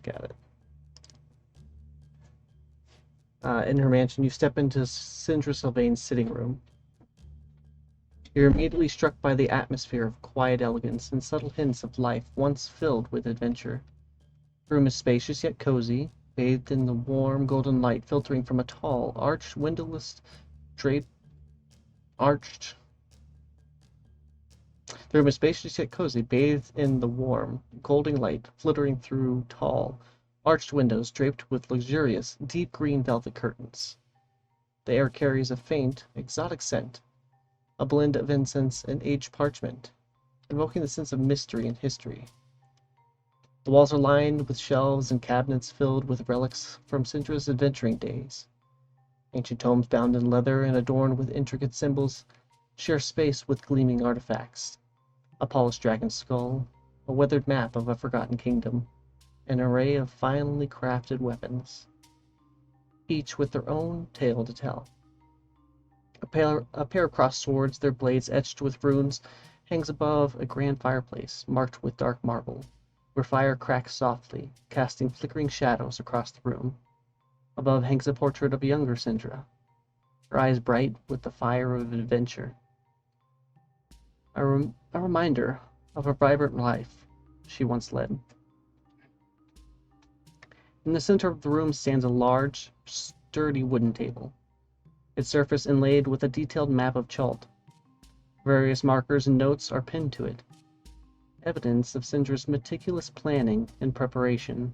Got it. In her mansion, you step into Sindra Sylvain's sitting room. You're immediately struck by the atmosphere of quiet elegance and subtle hints of life once filled with adventure. The room is spacious yet cozy, bathed in the warm golden light filtering from a tall, arched, windowless, draped, arched. The room is spacious yet cozy, bathed in the warm, golden light filtering through tall, arched windows draped with luxurious, deep green velvet curtains. The air carries a faint, exotic scent, a blend of incense and aged parchment, evoking the sense of mystery and history. The walls are lined with shelves and cabinets filled with relics from Sindra's adventuring days. Ancient tomes bound in leather and adorned with intricate symbols share space with gleaming artifacts. A polished dragon skull, a weathered map of a forgotten kingdom, an array of finely crafted weapons, each with their own tale to tell. A pair of crossed swords, their blades etched with runes, hangs above a grand fireplace marked with dark marble, where fire cracks softly, casting flickering shadows across the room. Above hangs a portrait of a younger Sindra, her eyes bright with the fire of adventure. A reminder of a vibrant life she once led. In the center of the room stands a large, sturdy wooden table, its surface inlaid with a detailed map of Chult. Various markers and notes are pinned to it, evidence of Sindra's meticulous planning and preparation.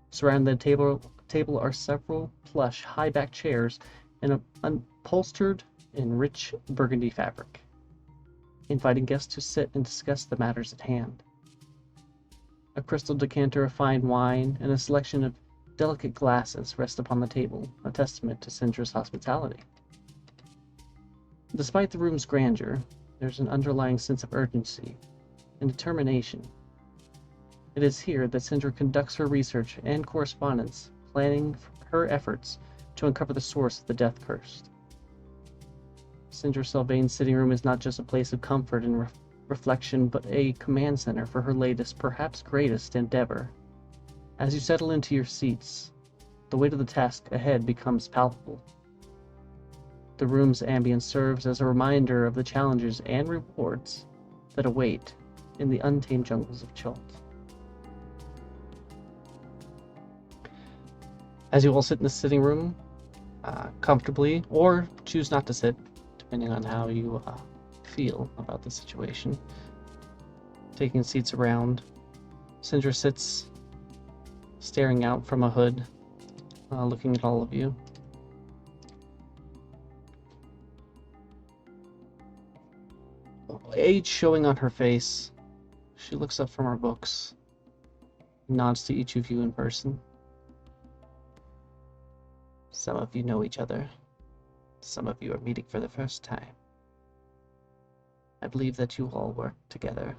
Surrounding the table are several plush, high-backed chairs and upholstered in rich burgundy fabric, inviting guests to sit and discuss the matters at hand. A crystal decanter of fine wine and a selection of delicate glasses rest upon the table, a testament to Sindra's hospitality. Despite the room's grandeur, there's an underlying sense of urgency and determination. It is here that Sindra conducts her research and correspondence, planning her efforts to uncover the source of the death curse. Sindra Sylvain's sitting room is not just a place of comfort and reflection, but a command center for her latest, perhaps greatest, endeavor. As you settle into your seats, the weight of the task ahead becomes palpable. The room's ambience serves as a reminder of the challenges and rewards that await in the untamed jungles of Chult. As you all sit in the sitting room, comfortably, or choose not to sit, depending on how you feel about the situation, taking seats around, Sindra sits staring out from a hood, looking at all of you. Age showing on her face, she looks up from her books, nods to each of you in person. Some of you know each other. Some of you are meeting for the first time. I believe that you all work together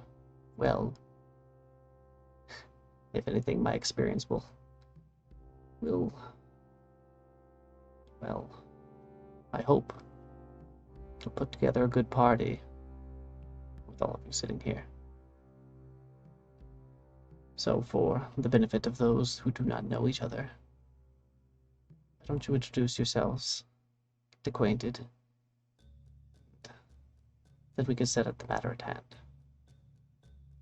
well. If anything, my experience will, well, I hope to put together a good party with all of you sitting here. So, for the benefit of those who do not know each other, why don't you introduce yourselves, get acquainted, then we can set up the matter at hand.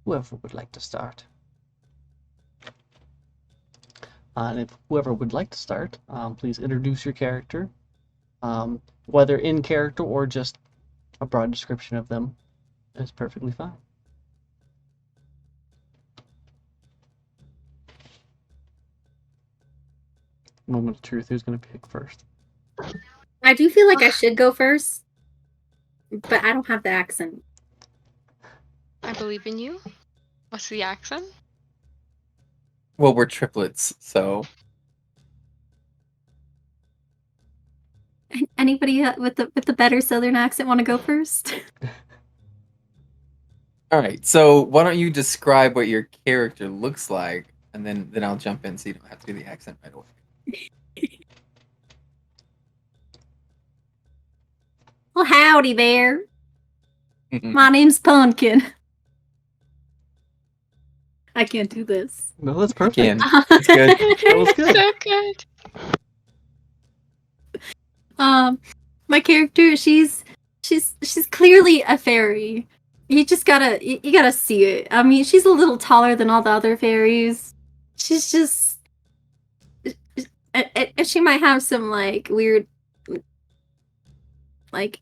Whoever would like to start. And if whoever would like to start, please introduce your character, whether in character or just a broad description of them is perfectly fine. Moment of truth, who's going to pick first? I do feel like I should go first, but I don't have the accent. I believe in you. What's the accent? Well, we're triplets, so Anybody with the better Southern accent want to go first? all right. So why don't you describe what your character looks like, and then I'll jump in, so you don't have to do the accent right away. Well, howdy there. My name's Pumpkin. I can't do this. No, that's perfect. Again, it's good. That was good. So good. My character, she's clearly a fairy. You just gotta you gotta see it. I mean, she's a little taller than all the other fairies. She's just, and she might have some like weird, like,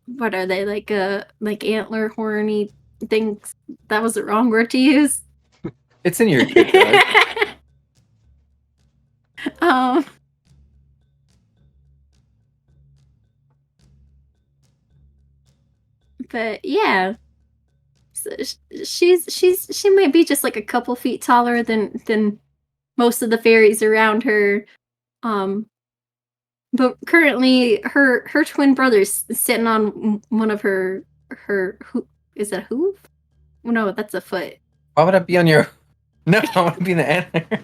what are they, like antler horny things? That was the wrong word to use. It's in your character arc. um, but yeah, so she might be just like a couple feet taller than most of the fairies around her. Um, but currently her twin brother's sitting on one of her who is that a hoof? No, that's a foot. Why would I be on your? No, I want to be in the antler.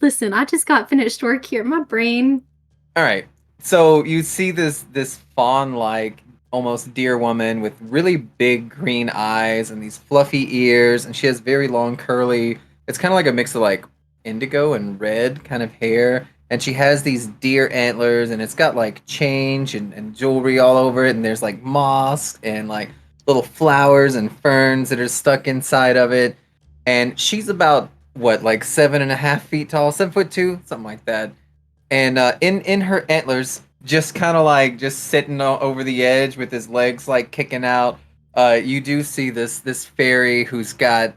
Listen, I just got finished work here. My brain. All right. So you see this fawn like almost deer woman with really big green eyes and these fluffy ears, and she has very long curly. It's kind of like a mix of like indigo and red kind of hair, and she has these deer antlers, and it's got like change and jewelry all over it, and there's like moss and like little flowers and ferns that are stuck inside of it, and she's about what like 7.5 feet tall, 7'2", something like that, and in her antlers, just kind of like just sitting over the edge with his legs like kicking out. You do see this fairy who's got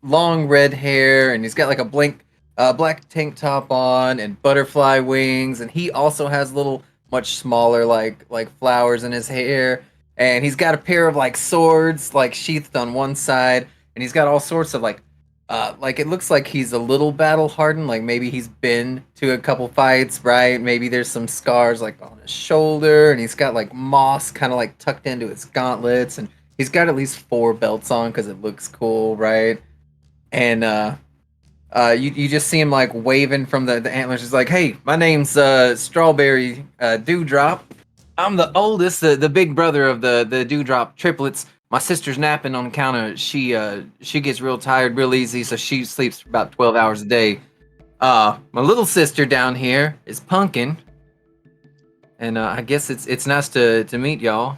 long red hair, and he's got like a black tank top on and butterfly wings, and he also has little much smaller like flowers in his hair, and he's got a pair of like swords like sheathed on one side, and he's got all sorts of like it looks like he's a little battle hardened, like maybe he's been to a couple fights, right? Maybe there's some scars like on his shoulder, and he's got like moss kind of like tucked into his gauntlets, and he's got at least 4 belts on because it looks cool, right? And you just see him like waving from the antlers. He's like, "Hey, my name's Strawberry Dewdrop. I'm the oldest, the big brother of the Dewdrop triplets. My sister's napping on account of she gets real tired real easy, so she sleeps for about 12 hours a day. My little sister down here is Pumpkin, and I guess it's nice to meet y'all."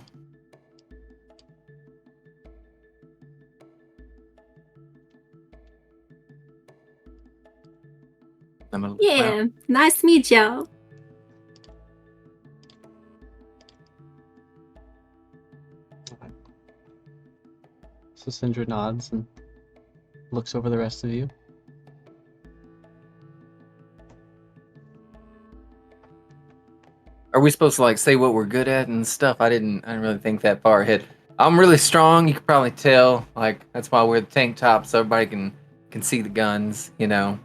Yeah, nice to meet y'all. So Sindra nods and looks over the rest of you. Are we supposed to like say what we're good at and stuff? I didn't really think that far ahead. I'm really strong. You can probably tell. Like that's why I wear the tank top so everybody can see the guns. You know.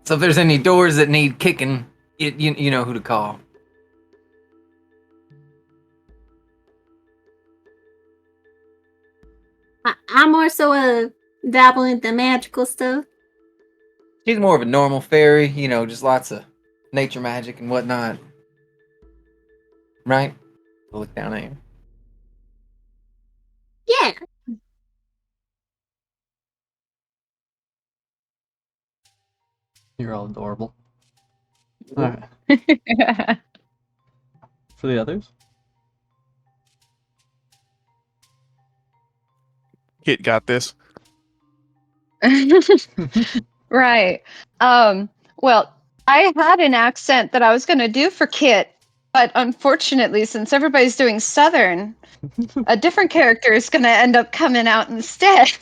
So if there's any doors that need kicking, you know who to call. I'm more so dabbling in the magical stuff. She's more of a normal fairy. You know, just lots of nature magic and whatnot. Right? I'll look down at you. Yeah. You're all adorable. All right. For the others? Kit got this. Right. Well, I had an accent that I was going to do for Kit, but unfortunately, since everybody's doing Southern, a different character is going to end up coming out instead.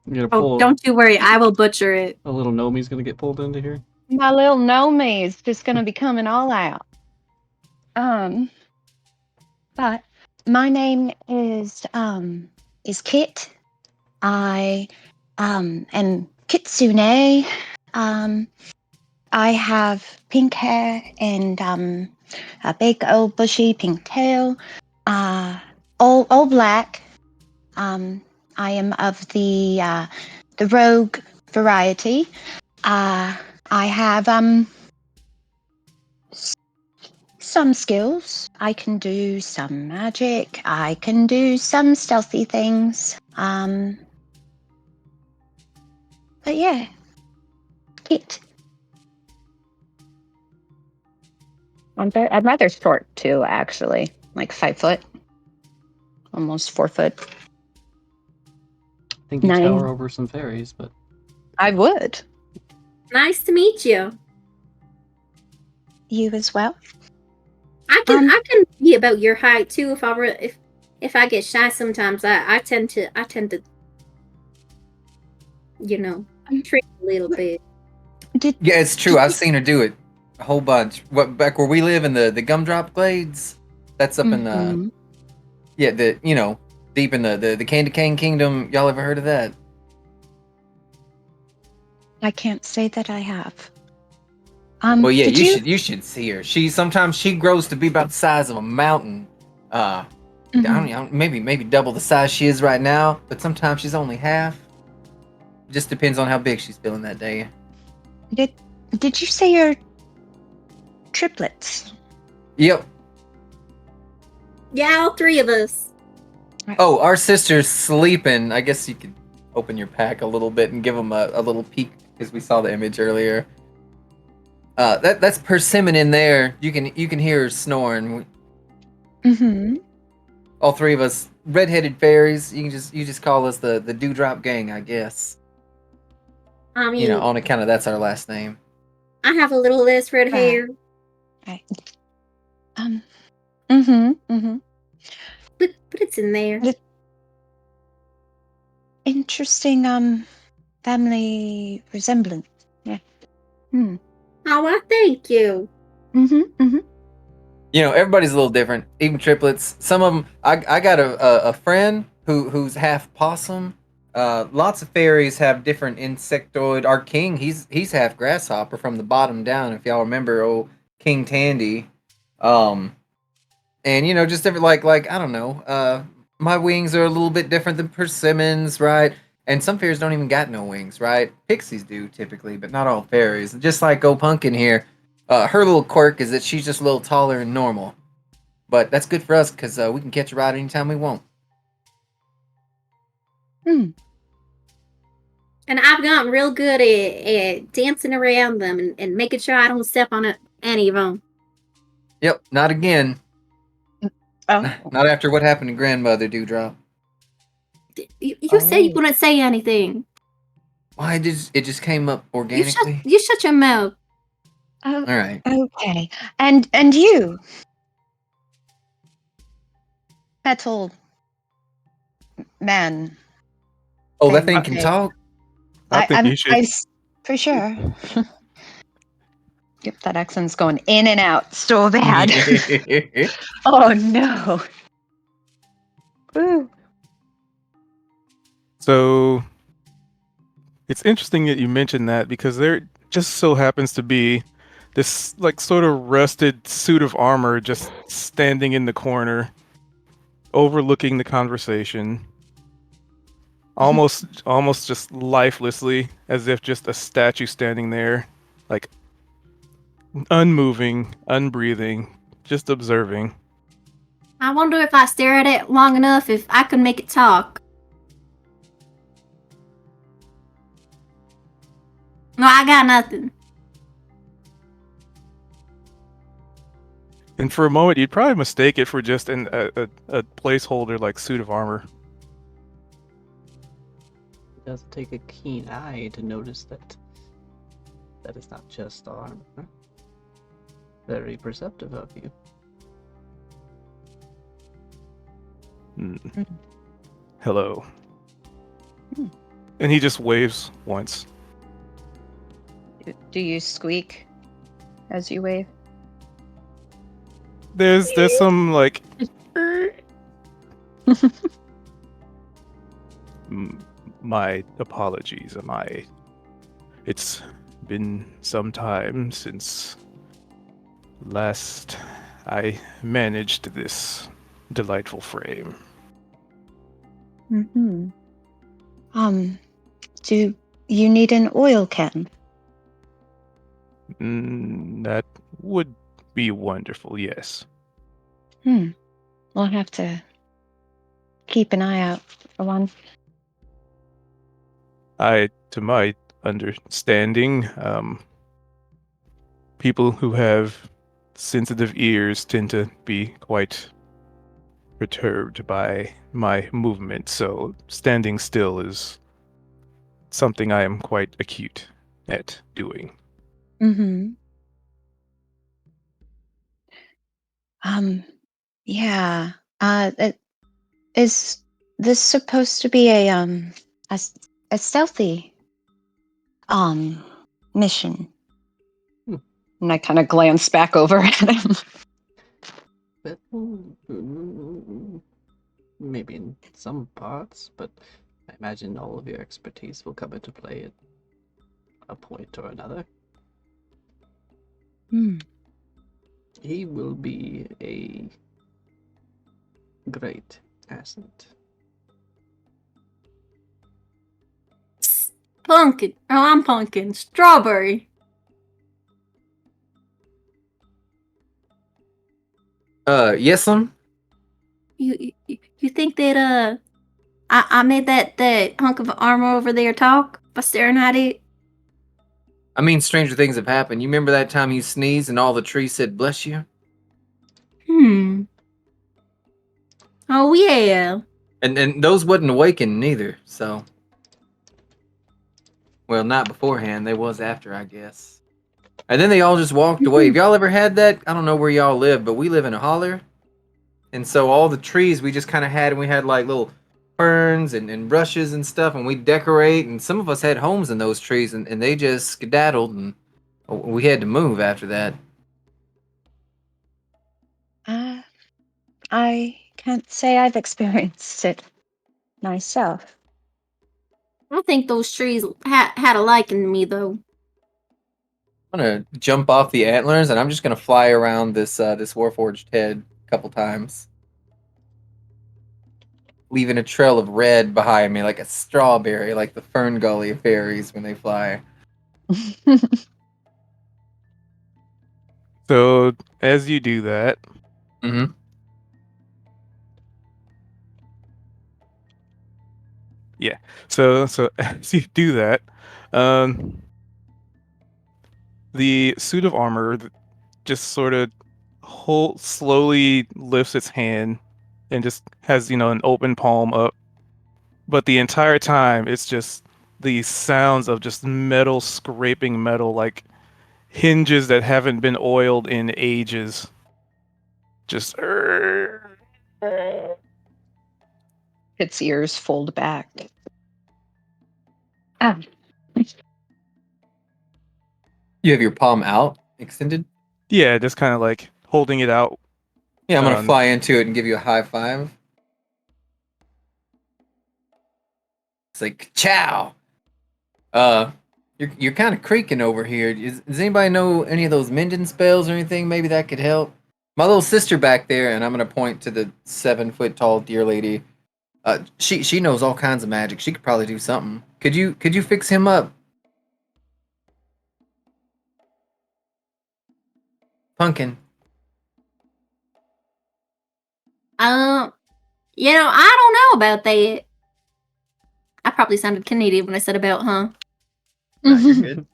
You're gonna Oh, pull don't you worry. I will butcher it. a little Nomi's gonna get pulled into here. My little Nomi is just going to be coming all out. But my name is Kit. I am Kitsune. I have pink hair and a big old bushy pink tail. All black. I am of the rogue variety. I have some skills. I can do some magic. I can do some stealthy things. But yeah, Kit. I'm rather short too, actually. Like 5 foot, almost 4 foot. I think you 9. tower over some fairies, but I would. Nice to meet you. You as well. I can be about your height too if I get shy sometimes. I tend to trick a little bit. Yeah, it's true. I've seen her do it a whole bunch. What back where we live in the Gumdrop Glades? That's up in Mhm. deep in the Candy Cane Kingdom. Y'all ever heard of that? I can't say that I have. Well, yeah, did you should see her. Sometimes she grows to be about the size of a mountain. I don't know, maybe double the size she is right now, but sometimes she's only half. Just depends on how big she's feeling that day. Did you say you're triplets? Yep. Yeah, all 3 of us. Oh, our sister's sleeping. I guess you could open your pack a little bit and give them a little peek because we saw the image earlier. That's Persimmon in there. You can hear her snoring. Mm-hmm. All 3 of us, redheaded fairies. You just call us the Dewdrop Gang, I guess. I mean, On account of that's our last name. I have a little less red Right. hair, Right. Mm-hmm. but it's in there. Interesting, family resemblance. Yeah. Oh, I thank you. Mm-hmm. Everybody's a little different. Even triplets. Some of them. I got a friend who's half possum. Lots of fairies have different insectoid. Our king, he's half grasshopper from the bottom down. If y'all remember, old King Tandy. And just different. Like I don't know. My wings are a little bit different than Persimmon's, right? And some fairies don't even got no wings, right? Pixies do typically, but not all fairies. Just like old Pumpkin here. Her little quirk is that she's just a little taller than normal. But that's good for us because we can catch a ride anytime we want. Hmm. And I've gotten real good at dancing around them and making sure I don't step on any of them. Yep, not again. Oh. Not after what happened to Grandmother Dewdrop. You said you wouldn't say anything. Why did it just came up organically? You shut your mouth. Oh. All right. Okay. And you, metal man. Oh, that thing. thing can talk? I think you should. For sure. Yep, that accent's going in and out so bad. Oh no. Woo. So it's interesting that you mentioned that because there just so happens to be this like sort of rusted suit of armor just standing in the corner, overlooking the conversation, almost just lifelessly, as if just a statue standing there, like unmoving, unbreathing, just observing. I wonder if I stare at it long enough if I can make it talk. No, I got nothing. And for a moment, you'd probably mistake it for just a placeholder like suit of armor. it does take a keen eye to notice that is not just armor. Very perceptive of you. Hello. Hmm. And he just waves once. Do you squeak as you wave? There's some like my apologies. It's been some time since last I managed this delightful frame. Mm-hmm. Do you need an oil can? That would be wonderful, yes. We'll have to keep an eye out for one. To my understanding, people who have sensitive ears tend to be quite perturbed by my movement, so standing still is something I am quite acute at doing. Mm-hmm. Yeah. Is this supposed to be a a stealthy mission? Hmm. And I kind of glance back over at him. But, maybe in some parts, but I imagine all of your expertise will come into play at a point or another. He will be a great asset. Pumpkin. Oh, I'm pumpkin. Strawberry. Yes'm? You think that I made that hunk of armor over there talk by staring at it? I mean, stranger things have happened. You remember that time you sneezed and all the trees said bless you? Oh yeah. And those wasn't awakened neither, so. Well, not beforehand. They was after, I guess. And then they all just walked away. Have y'all ever had that? I don't know where y'all live, but we live in a holler. And so all the trees we just kind of had, and we had like little ferns and brushes and stuff, and we decorate. And some of us had homes in those trees, and they just skedaddled, and we had to move after that. I can't say I've experienced it myself. I think those trees had a liking to me though. I'm gonna jump off the antlers, and I'm just gonna fly around this warforged head a couple times, leaving a trail of red behind me, like a strawberry, like the Fern Gully fairies when they fly. So as you do that, Mm-hmm. so as you do that, um, the suit of armor just sort of slowly lifts its hand and just has an open palm up, but the entire time it's just these sounds of just metal scraping metal, like hinges that haven't been oiled in ages. Just Its ears fold back. Ah. You have your palm out, extended. yeah, just kind of like holding it out. Yeah, I'm gonna Um, fly into it and give you a high five. It's like chow. You're kind of creaking over here. Does anybody know any of those mending spells or anything? Maybe that could help. My little sister back there, and I'm gonna point to the 7 foot tall deer lady. She knows all kinds of magic. She could probably do something. Could you fix him up, Pumpkin? I don't know about that. I probably sounded Canadian when I said about, huh? No, you're good.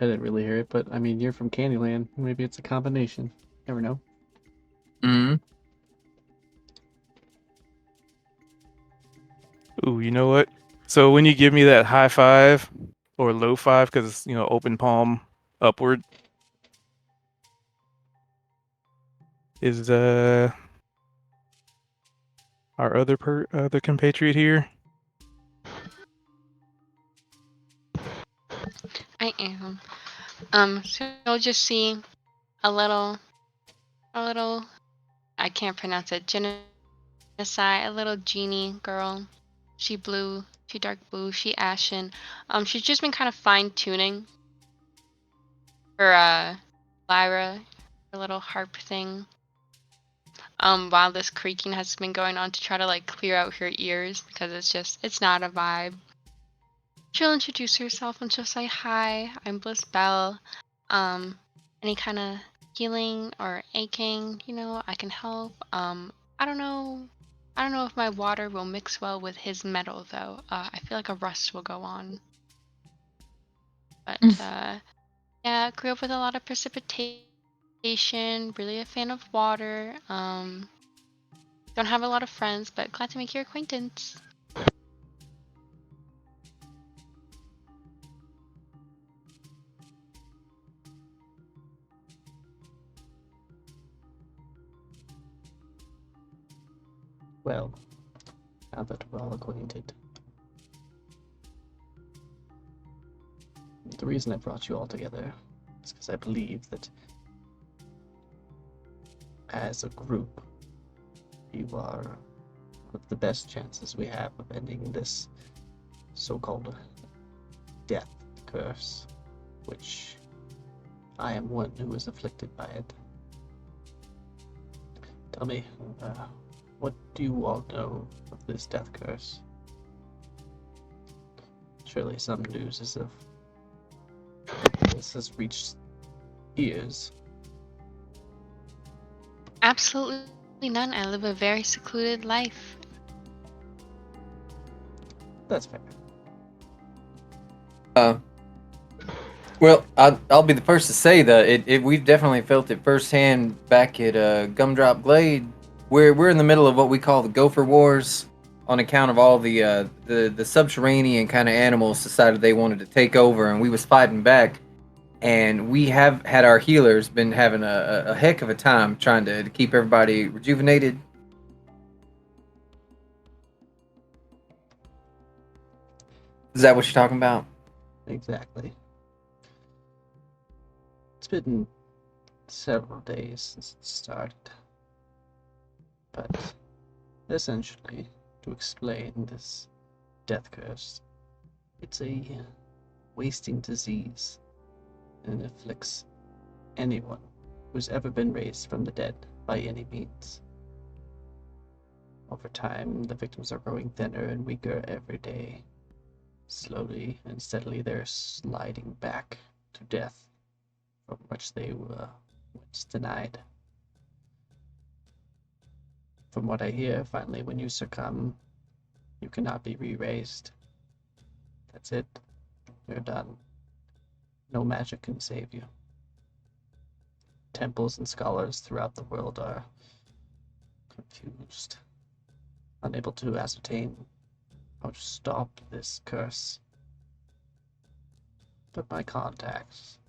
I didn't really hear it, but I mean, you're from Candyland. Maybe it's a combination. Never know. Mm-hmm. Ooh, you know what? So when you give me that high five or low five, because it's open palm upward, is our other compatriot here? I am. So you'll just see a little, I can't pronounce it, genocide, a little genie girl. She blue, she dark blue, she ashen. She's just been kind of fine tuning her, lyra, her little harp thing. while this creaking has been going on to try to like clear out her ears because it's not a vibe. She'll introduce herself and she'll say, "Hi, I'm Bliss Bell. Any kind of healing or aching, I can help. I don't know. I don't know if my water will mix well with his metal though. I feel like a rust will go on. But yeah, grew up with a lot of precipitation. Really a fan of water. Don't have a lot of friends, but glad to make your acquaintance." Well, now that we're all acquainted, the reason I brought you all together is because I believe that as a group, you are one of the best chances we have of ending this so-called death curse, which I am one who is afflicted by it. Tell me, what do you all know of this death curse? Surely some news as of this has reached ears. Absolutely none. I live a very secluded life. That's fair. Well, I'll be the first to say that we've definitely felt it firsthand back at Gumdrop Glade. We're in the middle of what we call the Gopher Wars, on account of all the subterranean kind of animals decided they wanted to take over, and we was fighting back. And we have had our healers been having a heck of a time trying to keep everybody rejuvenated. Is that what you're talking about? Exactly. It's been several days since it started. But essentially, to explain this death curse, it's a wasting disease and afflicts anyone who's ever been raised from the dead by any means. Over time, the victims are growing thinner and weaker every day. Slowly and steadily, they're sliding back to death, from which they were once denied. From what I hear, finally, when you succumb, you cannot be re-raised. That's it. You're done. No magic can save you. Temples and scholars throughout the world are confused, unable to ascertain how to stop this curse. But my contacts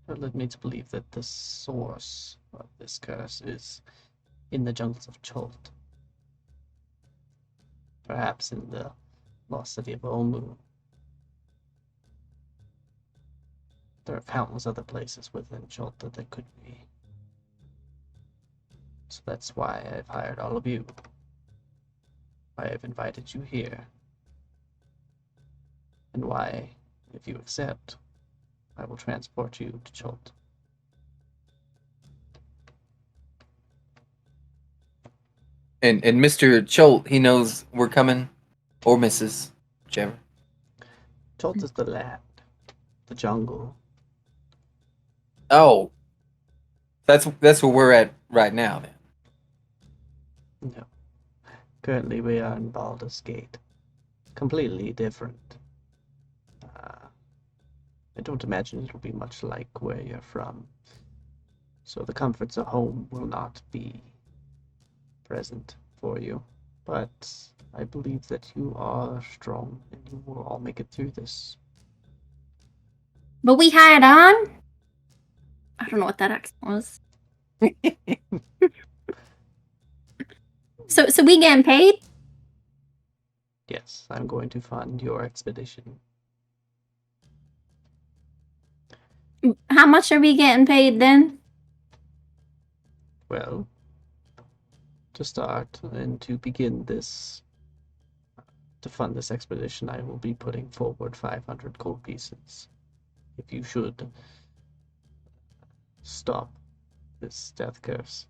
have led me to believe that the source of this curse is in the jungles of Chult. Perhaps in the lost city of Omu. There are countless other places within Chult that there could be. So that's why I've hired all of you. Why I've invited you here. And why, if you accept, I will transport you to Chult. And Mr. Chult, he knows we're coming, or Mrs. Whichever. Chult is the land, the jungle. Oh, that's where we're at right now. Then. No. Currently we are in Baldur's Gate. Completely different. I don't imagine it'll be much like where you're from. So the comforts of home will not be present for you. But I believe that you are strong and you will all make it through this. But we had on. I don't know what that accent was. So we getting paid? Yes, I'm going to fund your expedition. How much are we getting paid then? Well, to start and to begin this, to fund this expedition, I will be putting forward 500 gold pieces. If you should stop this death curse.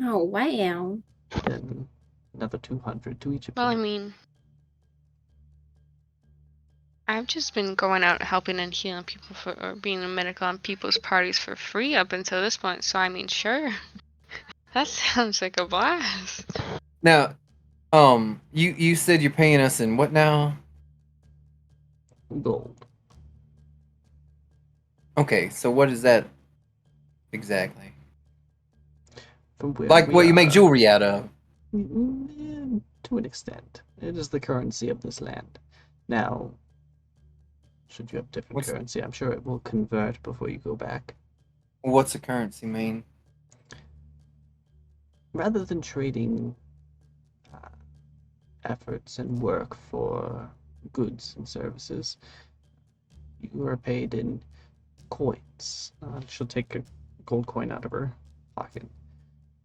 Oh wow. Then another 200 to each of Well, I you. mean, I've just been going out helping and healing people or being a medical on people's parties for free up until this point. So I mean, sure, that sounds like a blast. Now, you said you're paying us in what now? Gold. Okay, so what is that exactly? From where Like we what you make are. jewelry out of? To an extent. It is the currency of this land. Now, should you have different What's currency, I'm sure it will convert before you go back. what's the currency mean? Rather than trading efforts and work for goods and services, you are paid in coins. She'll take a gold coin out of her pocket.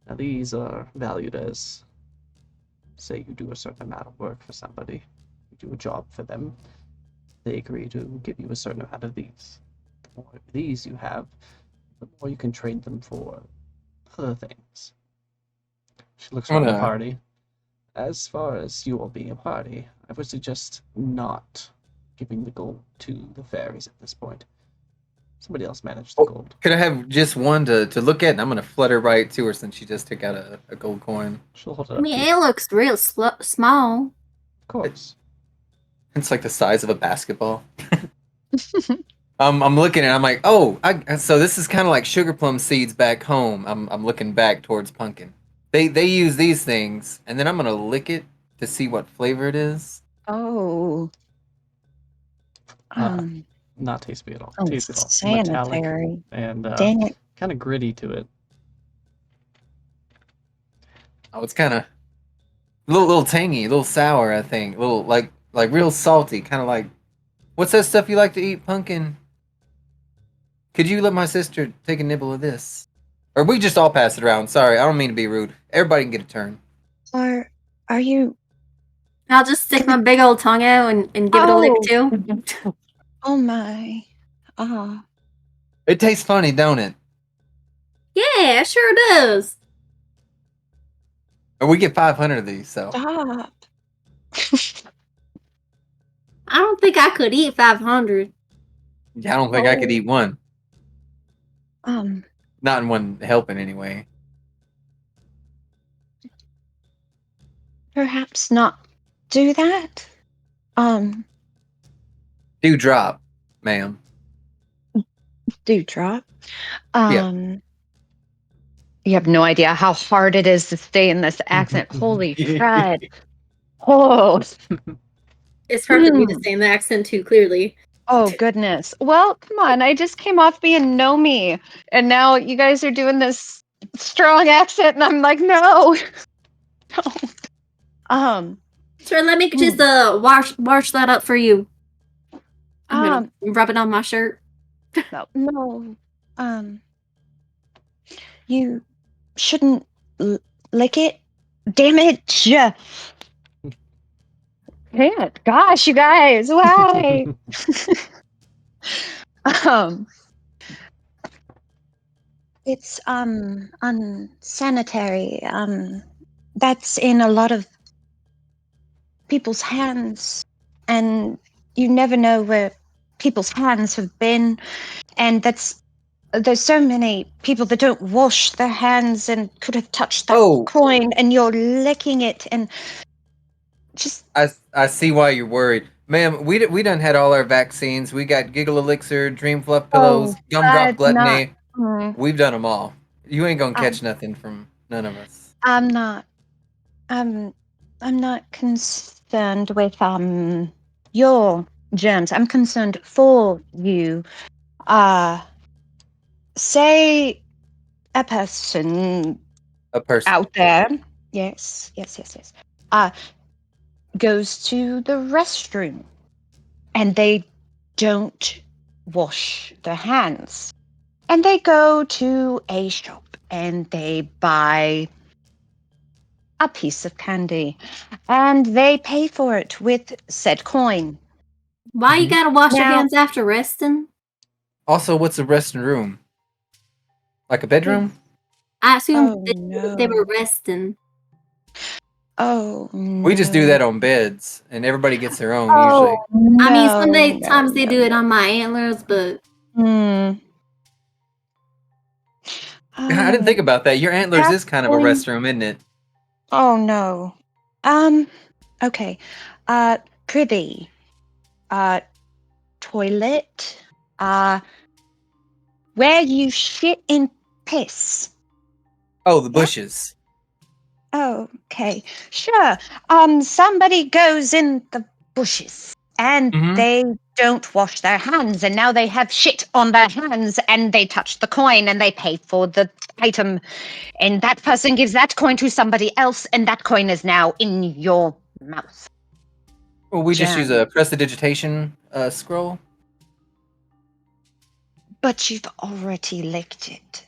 Now, these are valued as, say, you do a certain amount of work for somebody, you do a job for them, they agree to give you a certain amount of these. The more of these you have, the more you can trade them for other things. She looks I'm around the gonna party. As far as you all being a party, I would suggest not giving the gold to the fairies at this point. Somebody else manage the Oh, gold. could I have just one to look at? And I'm gonna flutter right to her since she just took out a gold coin. She'll hold it I up mean, to you. it looks real small. Of course. It's like the size of a basketball. I'm looking at it, I'm like, oh, so this is kind of like sugar plum seeds back home. I'm looking back towards pumpkin. They use these things, and then I'm gonna lick it to see what flavor it is. Oh. Um, Not tasty at all. Tasty at all. Metallic unsanitary. and Dang it. kind of gritty to it. Oh, it's kind of little tangy, a little sour. I think, a little like real salty, kind of like what's that stuff you like to eat, pumpkin? Could you let my sister take a nibble of this? Or we just all pass it around. Sorry, I don't mean to be rude. Everybody can get a turn. Are you? I'll just stick my big old tongue out and give it a lick Oh. too. Oh my. Ah. It tastes funny, don't it? Yeah, it sure does. Or we get 500 of these, so. Stop. I don't think I could eat 500. Yeah, I don't think I could eat one. Um. Not in one helping, anyway. Perhaps not do that. Do drop, ma'am. Do drop. Yeah. You have no idea how hard it is to stay in this accent. Holy crud. Oh. It's hard for me to say in the accent too clearly. Oh goodness. Well, come on. I just came off being Nomi, and now you guys are doing this strong accent, and I'm like, no. No. Sir, let me just wash that up for you. I'm gonna rub it on my shirt. No. You shouldn't lick it. Damn it. Yeah. Damn it. Gosh, you guys, why? It's unsanitary. That's in a lot of people's hands, and you never know where people's hands have been, and there's so many people that don't wash their hands and could have touched that coin, and you're licking it, and just I see why you're worried. Ma'am, we done had all our vaccines. We got Giggle Elixir, Dream Fluff Pillows, Gumdrop Gluttony. We've done them all. You ain't gonna catch nothing from none of us. I'm not concerned with your germs. I'm concerned for you. Say a person out there, yes, goes to the restroom and they don't wash their hands. And they go to a shop and they buy a piece of candy and they pay for it with said coin. Why you gotta wash your hands after resting? Also, what's a resting room? Like a bedroom? I assumed Oh they were no. resting. Oh no. We just do that on beds, and everybody gets their own Oh usually. no. I mean, sometimes they no, do it no. on my antlers, but Hmm. I didn't think about that. Your antlers That's is kind of a going- restroom, isn't it? Oh no. Okay. Privy. Toilet. Where you shit and piss. Oh, the Yeah. bushes. Oh, okay. Sure. Somebody goes in the bushes and Mhm. they don't wash their hands, and now they have shit on their hands, and they touch the coin and they pay for the item, and that person gives that coin to somebody else, and that coin is now in your mouth. Well, we just use Jam. a prestidigitation scroll. But you've already licked it.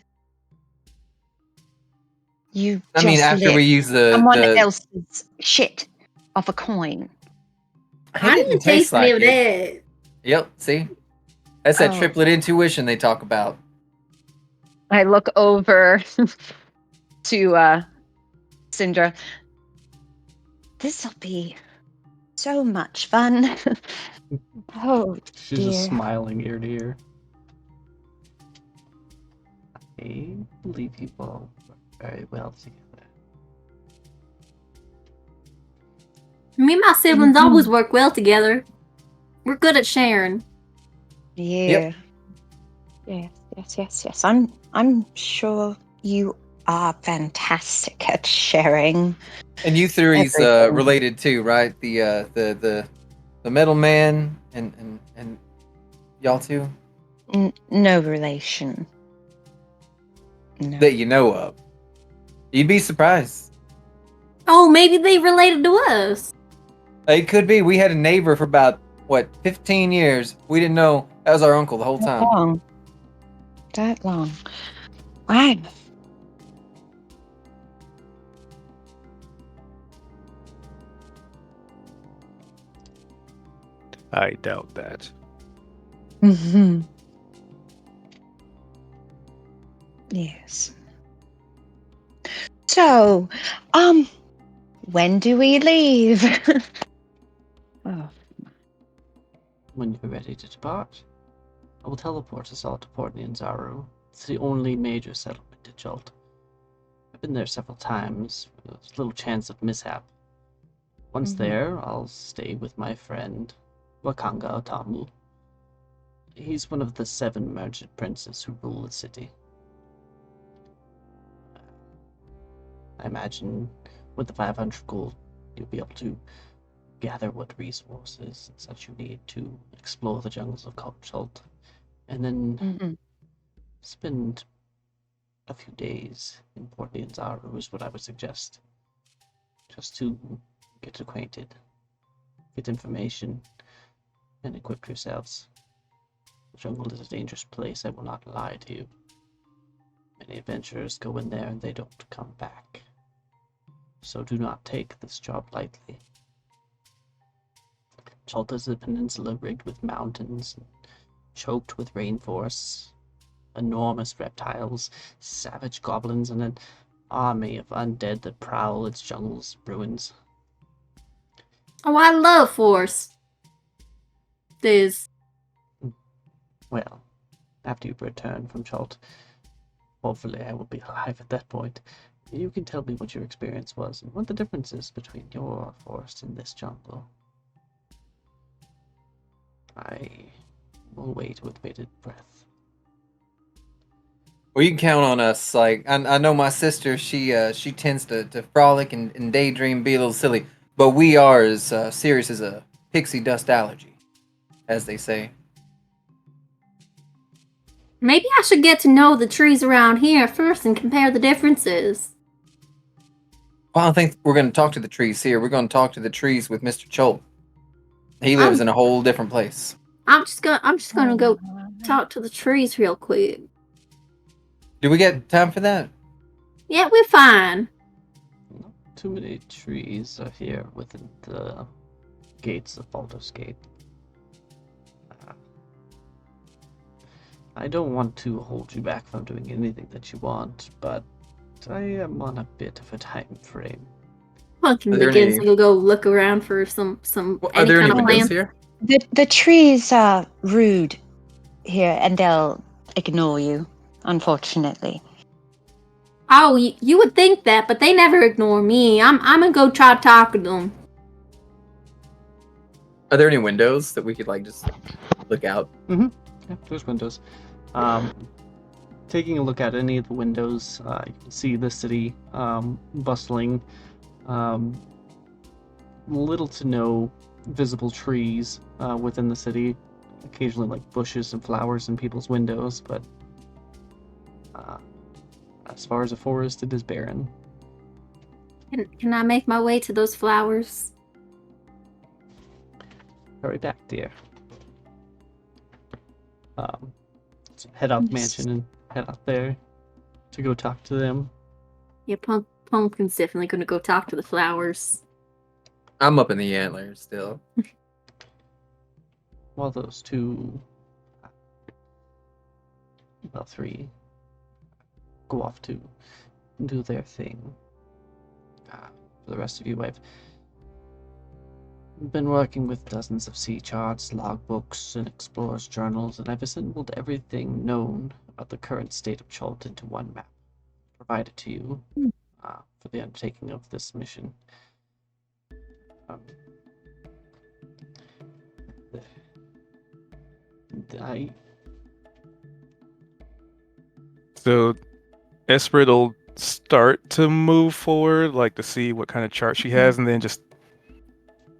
You I mean, just after we licked use someone the else's shit off a coin. I it didn't didn't taste taste any like of it. that. Yep, see? That's that Oh. triplet intuition they talk about. I look over to Syndra. This'll be so much fun. Oh She's just dear. smiling ear to ear. I believe you all work very well together. Me and my siblings Mhm. always work well together. We're good at sharing. Yeah. Yes. I'm sure you are fantastic at sharing And you three's everything. related too, right? The middleman and y'all two No relation. No. that you know of. You'd be surprised. Oh, maybe they related to us. It could be. We had a neighbor for about 15 years. We didn't know that was our uncle the whole That time. long. That long. Wow. I doubt that. Mm-hmm. Yes. So, when do we leave? Oh. When you're ready to depart, I will teleport us all to Port Nianzaru. It's the only major settlement in Chult. I've been there several times. There's little chance of mishap. Once Mhm. there, I'll stay with my friend, Wakanga Otamu. He's one of the 7 merchant princes who rule the city. I imagine with the 500 gold, you'll be able to gather what resources and such you need to explore the jungles of Chult, and then Mhm. spend a few days in Port Nianzaru is what I would suggest. Just to get acquainted, get information, and equip yourselves. The jungle is a dangerous place, I will not lie to you. Many adventurers go in there and they don't come back. So do not take this job lightly. Chult is a peninsula rigged with mountains, and choked with rainforests, enormous reptiles, savage goblins, and an army of undead that prowl its jungles ruins. Oh, I love Force. This. Well, after you return from Chult, hopefully I will be alive at that point. You can tell me what your experience was and what the difference is between your forest and this jungle. I will wait with bated breath. Well, you can count on us. Like I know my sister, she tends to frolic and daydream, be a little silly, but we are as serious as a pixie dust allergy, as they say. Maybe I should get to know the trees around here first and compare the differences. Well, I don't think we're going to talk to the trees here. We're going to talk to the trees with Mr. Chult. He lives in a whole different place. I'm just gonna go talk to the trees real quick. Do we get time for that? Yeah, we're fine. Not too many trees are here within the gates of Baldur's Gate. I don't want to hold you back from doing anything that you want, but I am on a bit of a time frame. Pumpkin Are there begins any- to go look around for some Are any there kind any of windows plant. here? The trees are rude here, and they'll ignore you, unfortunately. Oh, you would think that, but they never ignore me. I'm gonna go try to talk to them. Are there any windows that we could like just look out? Yeah, there's windows. Taking a look at any of the windows, you can see the city bustling. Little to no visible trees within the city. Occasionally, like bushes and flowers in people's windows, but as far as a forest, it is barren. Can I make my way to those flowers? Hurry back, dear. So head out the mansion and head out there to go talk to them. Yeah, Pumpkin's definitely gonna go talk to the flowers. I'm up in the antlers still. While those two, well, three, go off to do their thing. For the rest of you, I've been working with dozens of sea charts, logbooks, and explorers' journals, and I've assembled everything known about the current state of Chult into one map, provided to you for the undertaking of this mission. I So Esprit will start to move forward, like to see what kind of chart she has, and then just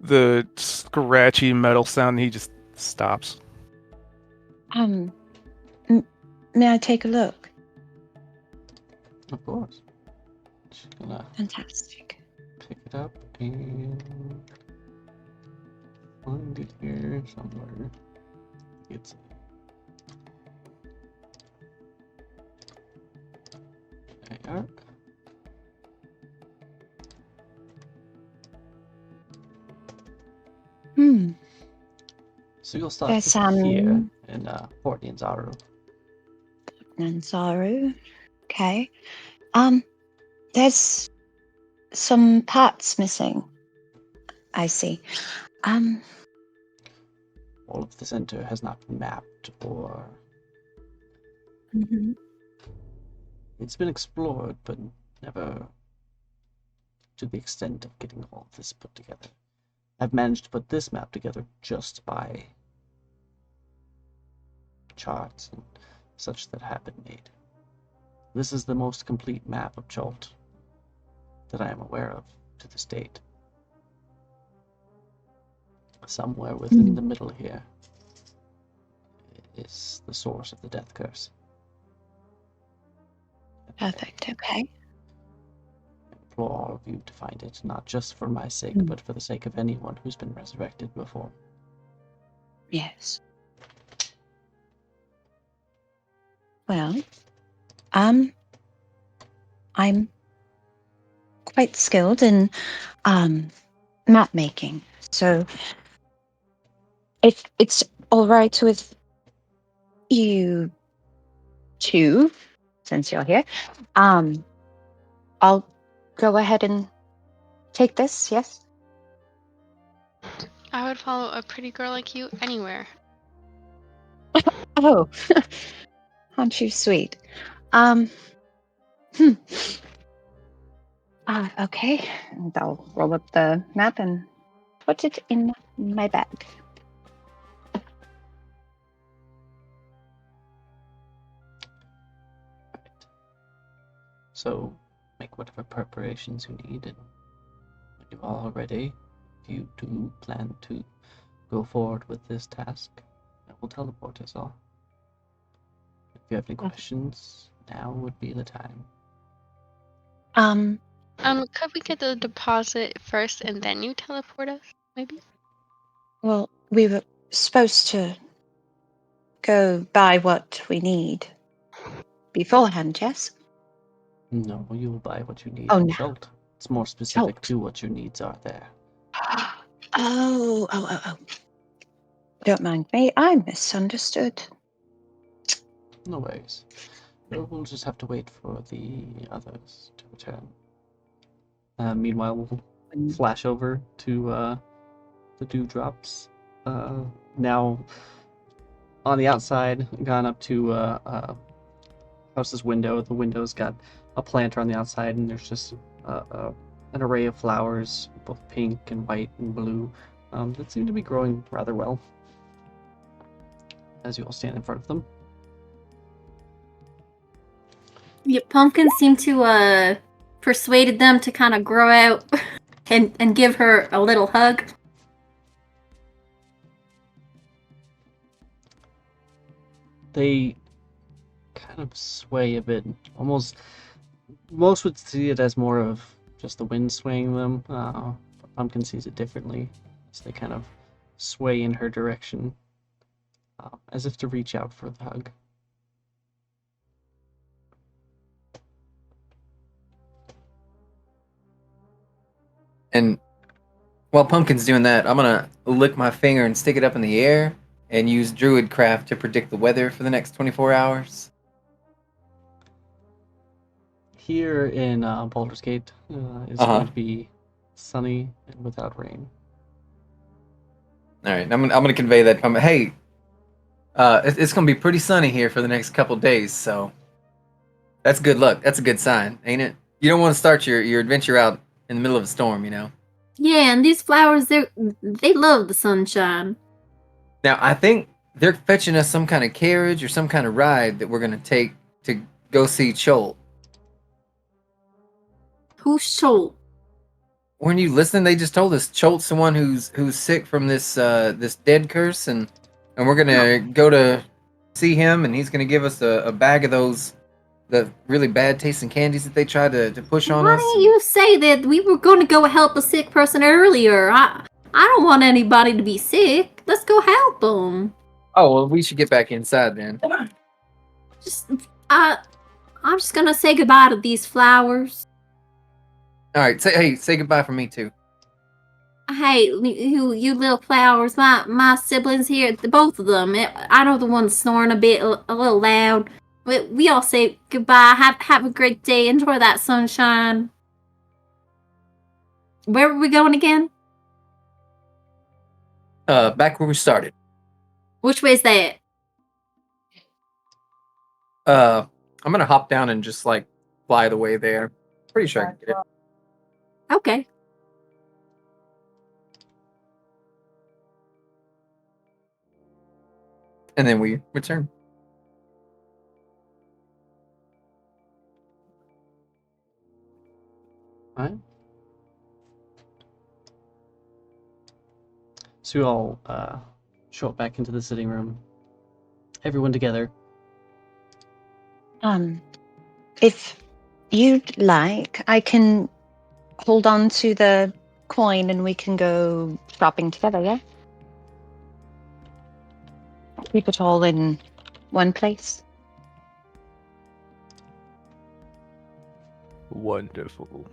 the scratchy metal sound, he just stops. May I take a look? Of course. Just gonna Fantastic. pick it up and find it here somewhere. It's there you are. Hmm. So you'll start There's here in Port Nianzaru. Nanzaru. Okay. There's some parts missing. I see. All of the center has not been mapped or Mhm. it's been explored, but never to the extent of getting all of this put together. I've managed to put this map together just by charts and such that have been made. This is the most complete map of Chult that I am aware of to this date. Somewhere within the middle here is the source of the death curse. Perfect. Okay. I implore all of you to find it, not just for my sake, but for the sake of anyone who's been resurrected before. Yes. Well, I'm quite skilled in map making. So if it's all right with you two, since you're here, I'll go ahead and take this. Yes. I would follow a pretty girl like you anywhere. Oh, aren't you sweet? Hmm. Okay. And I'll roll up the map and put it in my bag. So make whatever preparations you need, and when you're all ready, if you do plan to go forward with this task, I will teleport us all. If you have any questions, now would be the time. Could we get the deposit first and then you teleport us, maybe? Well, we were supposed to go buy what we need beforehand, yes? No, you will buy what you need Oh, in no. Chult. It's more specific Chult. to what your needs are there. Oh. Don't mind me. I misunderstood. No worries. We'll just have to wait for the others to return. Meanwhile, we'll flash over to the dewdrops. Now, on the outside, gone up to house's window. The window's got a planter on the outside, and there's just an array of flowers, both pink and white and blue, that seem to be growing rather well. As you all stand in front of them. Yeah, pumpkins seem to persuaded them to kind of grow out and give her a little hug. They kind of sway a bit. Almost, most would see it as more of just the wind swaying them. But Pumpkin sees it differently, as they kind of sway in her direction, as if to reach out for the hug. And while Pumpkin's doing that, I'm gonna lick my finger and stick it up in the air and use Druidcraft to predict the weather for the next 24 hours. Here in Baldur's Gate is Uh-huh. going to be sunny and without rain. All right, I'm gonna convey that. Hey, it's gonna be pretty sunny here for the next couple days, so that's good luck. That's a good sign, ain't it? You don't want to start your adventure out in the middle of a storm, you know. Yeah, and these flowers, they love the sunshine. Now, I think they're fetching us some kind of carriage or some kind of ride that we're gonna take to go see Chult. Who's Chult? Weren't you listening? They just told us Cholt's the one who's sick from this this dead curse, and we're gonna go to see him, and he's gonna give us a bag of the really bad tasting candies that they tried to push on Why us. didn't you say that we were going to go help a sick person earlier? I don't want anybody to be sick. Let's go help them. Oh well, we should get back inside then. Just I'm just gonna say goodbye to these flowers. All right, say goodbye from me too. Hey, you little flowers, my siblings here, both of them. I know the one's snoring a little loud. We all say goodbye. Have a great day. Enjoy that sunshine. Where were we going again? Back where we started. Which way is that? I'm gonna hop down and just like fly the way there. Pretty sure I can get it. Okay. And then we return. Alright. So you all show up back into the sitting room. Everyone together. If you'd like, I can hold on to the coin and we can go shopping together, yeah? Keep it all in one place. Wonderful.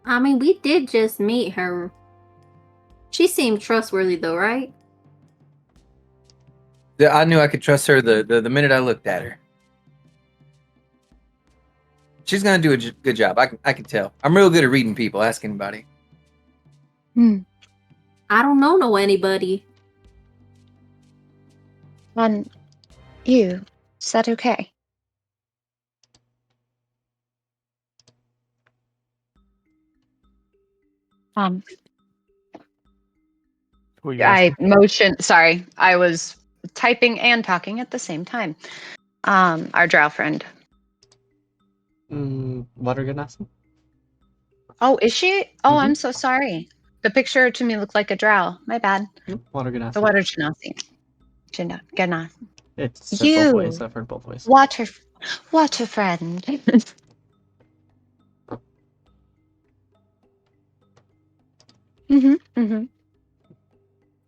I mean, we did just meet her. She seemed trustworthy, though, right? Yeah, I knew I could trust her the minute I looked at her. She's gonna do a good job. I can tell. I'm real good at reading people. Ask anybody. I don't know anybody. And you, is that okay? What you I asking? motion. Sorry, I was typing and talking at the same time. Our drow friend. Water Ganassi? Oh, is she? Oh, Mhm. I'm so sorry. The picture to me looked like a drow. My bad. Yep, Water Ganassi. The water genasi. Genasi. It's said both You. ways. I've heard both ways. Water friend. Mm-hmm.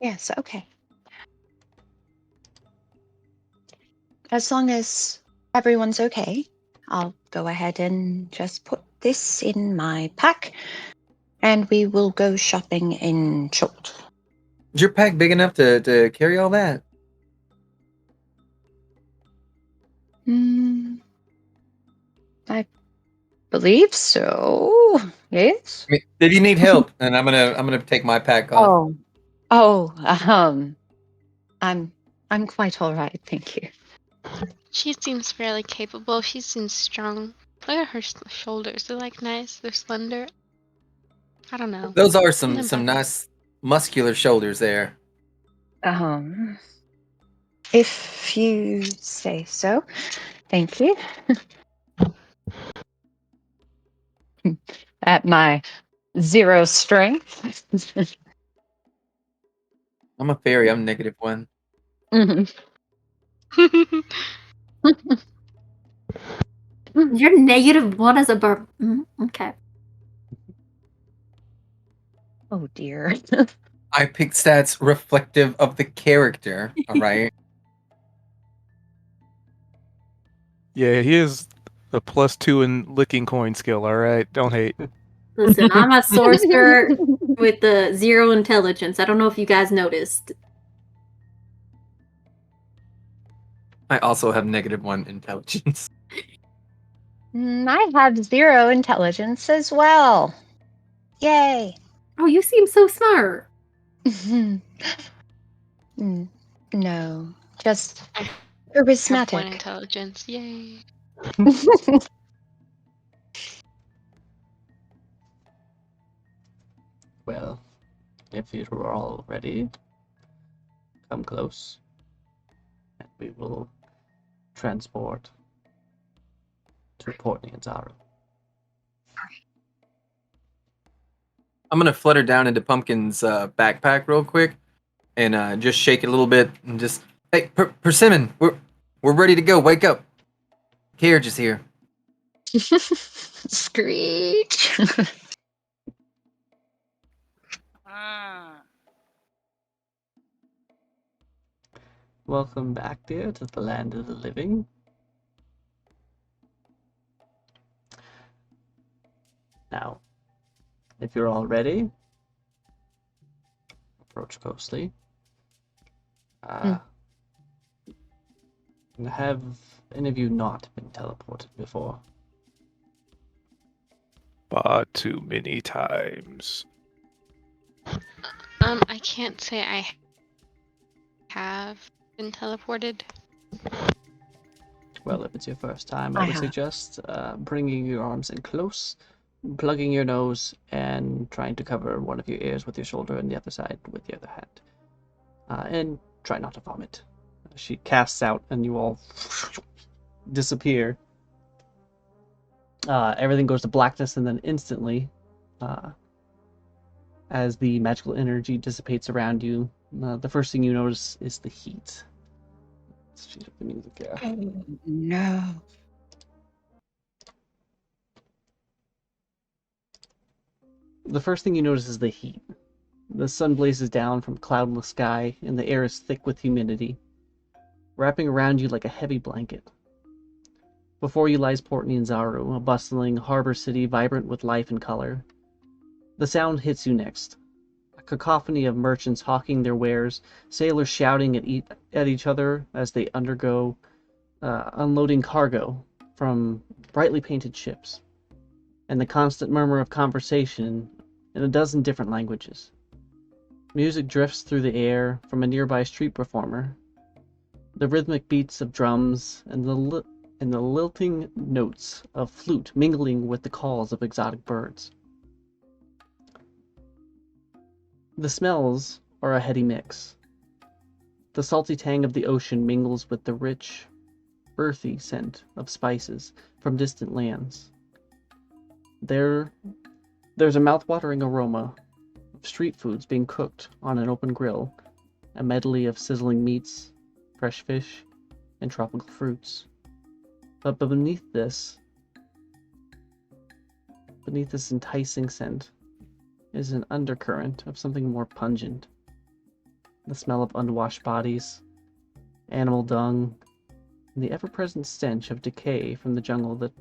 Yes, okay. As long as everyone's okay, I'll go ahead and just put this in my pack, and we will go shopping in Chult. Is your pack big enough to carry all that? I believe so. Yes. I mean, if you need help, and I'm gonna take my pack off. Oh, I'm quite all right, thank you. She seems fairly capable. She seems strong. Look at her shoulders. They're like nice. They're slender. I don't know. Those are Something some about nice muscular shoulders there. If you say so, thank you. At my 0 strength. I'm a fairy. I'm -1. Mhm. You're -1 as a okay. Oh dear. I pick stats reflective of the character. All right. Yeah, he is a +2 in licking coin skill. All right, don't hate. Listen, I'm a sorcerer with the 0 intelligence. I don't know if you guys noticed. I also have -1 intelligence. I have 0 intelligence as well. Yay. Oh, you seem so smart. No, just I have 1 charismatic. intelligence. Yay. Well, if you're all ready, come close, and we will transport to Port Nianzaro. I'm gonna flutter down into Pumpkin's backpack real quick, and just shake it a little bit, and just, hey, Persimmon, we're ready to go. Wake up. Carriage is here. Screech. Welcome back, dear, to the land of the living. Now, if you're all ready, approach closely. Have any of you not been teleported before? Far too many times. I can't say I have been teleported. Well, if it's your first time, I I would have. suggest bringing your arms in close, plugging your nose, and trying to cover one of your ears with your shoulder and the other side with the other hand. And try not to vomit. She casts out, and you all disappear. Everything goes to blackness, and then instantly, as the magical energy dissipates around you, the first thing you notice is the heat. Let's change up the music here. Oh, no. The first thing you notice is the heat. The sun blazes down from cloudless sky, and the air is thick with humidity, wrapping around you like a heavy blanket. Before you lies Port Nianzaro, a bustling harbor city vibrant with life and color. The sound hits you next. A cacophony of merchants hawking their wares, sailors shouting at each other as they undergo unloading cargo from brightly painted ships, and the constant murmur of conversation in a dozen different languages. Music drifts through the air from a nearby street performer. The rhythmic beats of drums and the lilting notes of flute mingling with the calls of exotic birds. The smells are a heady mix. The salty tang of the ocean mingles with the rich, earthy scent of spices from distant lands. There's a mouth-watering aroma of street foods being cooked on an open grill, a medley of sizzling meats, fresh fish, and tropical fruits. But beneath this enticing scent is an undercurrent of something more pungent. The smell of unwashed bodies, animal dung, and the ever-present stench of decay from the jungle that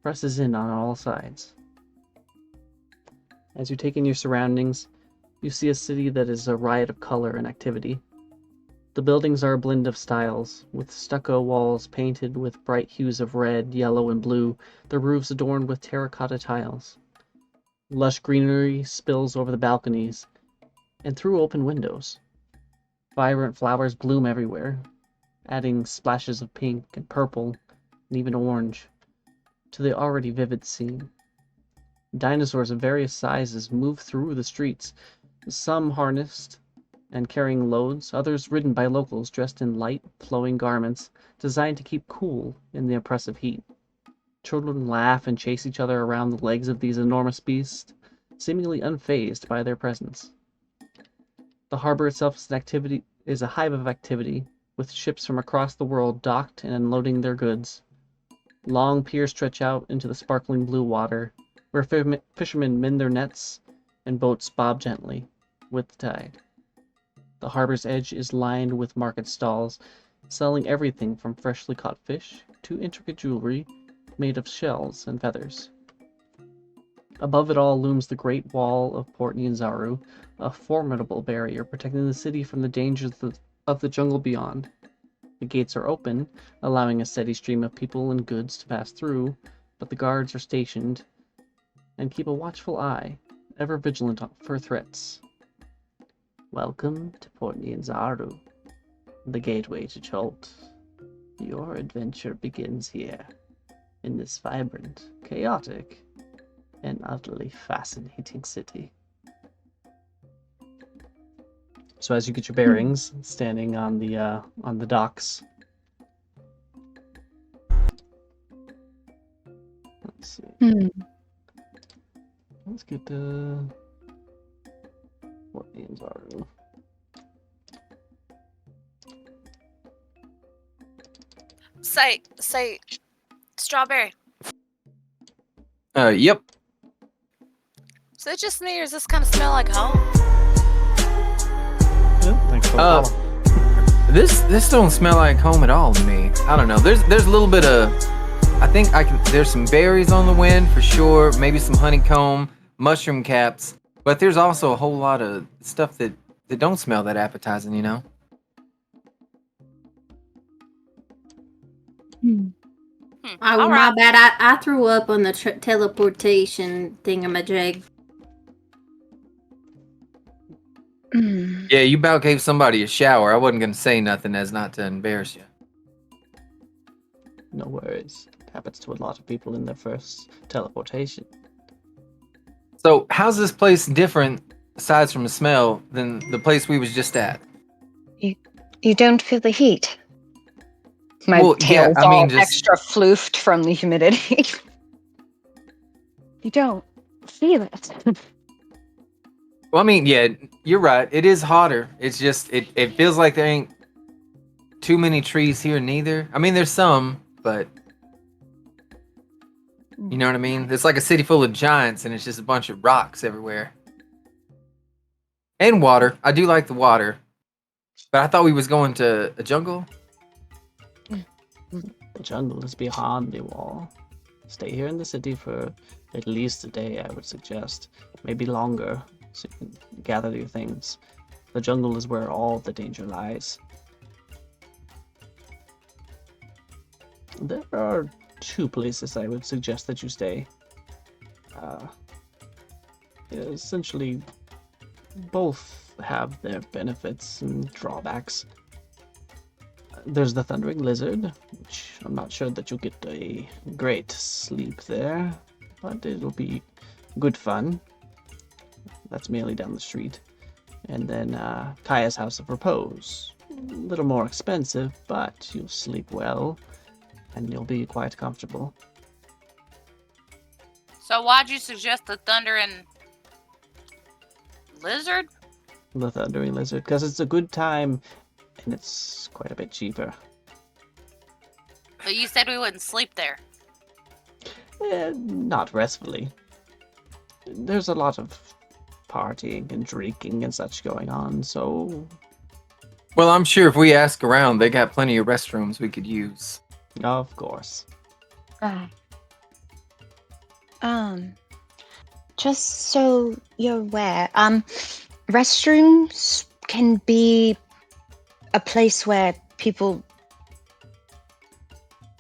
presses in on all sides. As you take in your surroundings, you see a city that is a riot of color and activity. The buildings are a blend of styles, with stucco walls painted with bright hues of red, yellow, and blue, the roofs adorned with terracotta tiles. Lush greenery spills over the balconies and through open windows. Vibrant flowers bloom everywhere, adding splashes of pink and purple and even orange to the already vivid scene. Dinosaurs of various sizes move through the streets, some harnessed and carrying loads, others ridden by locals dressed in light, flowing garments designed to keep cool in the oppressive heat. Children laugh and chase each other around the legs of these enormous beasts, seemingly unfazed by their presence. The harbor itself is a hive of activity, with ships from across the world docked and unloading their goods. Long piers stretch out into the sparkling blue water, where fishermen mend their nets and boats bob gently with the tide. The harbor's edge is lined with market stalls, selling everything from freshly caught fish to intricate jewelry made of shells and feathers. Above it all looms the Great Wall of Port Nyanzaru, a formidable barrier protecting the city from the dangers of the jungle beyond. The gates are open, allowing a steady stream of people and goods to pass through, but the guards are stationed and keep a watchful eye, ever vigilant for threats. Welcome to Port Nyanzaru, the gateway to Chult. Your adventure begins here, in this vibrant, chaotic, and utterly fascinating city. So as you get your bearings, standing on the docks. Let's see. Let's get what names are we? Say, strawberry. Yep. So it's just me, or does this kind of smell like home? Yeah, thanks for the Uh, follow. This don't smell like home at all to me. I don't know. There's a little bit of, I think there's some berries on the wind for sure. Maybe some honeycomb, mushroom caps. But there's also a whole lot of stuff that don't smell that appetizing, you know? Oh, All my right. bad. I threw up on the teleportation thingamajig. Yeah, you about gave somebody a shower. I wasn't gonna say nothing as not to embarrass you. No worries. It happens to a lot of people in their first teleportation. So how's this place different, aside from the smell, than the place we was just at? You don't feel the heat. My Well, yeah, tail's I mean, all just- extra floofed from the humidity. You don't feel it. Well, I mean, yeah, you're right. It is hotter. It's just it feels like there ain't too many trees here neither. I mean, there's some, but you know what I mean? It's like a city full of giants and it's just a bunch of rocks everywhere. And water. I do like the water. But I thought we was going to a jungle. The jungle is beyond the wall. Stay here in the city for at least a day, I would suggest. Maybe longer, so you can gather your things. The jungle is where all the danger lies. There are two places I would suggest that you stay. Essentially, both have their benefits and drawbacks. There's the Thundering Lizard, which I'm not sure that you'll get a great sleep there, but it'll be good fun. That's merely down the street. And then Kaya's House of Repose. A little more expensive, but you'll sleep well, and you'll be quite comfortable. So why'd you suggest the thunder and lizard? The Thundering Lizard, because it's a good time, and it's quite a bit cheaper. But you said we wouldn't sleep there. Not restfully. There's a lot of partying and drinking and such going on, so Well, I'm sure if we ask around, they got plenty of restrooms we could use. of course. Right. Just so you're aware, restrooms can be a place where people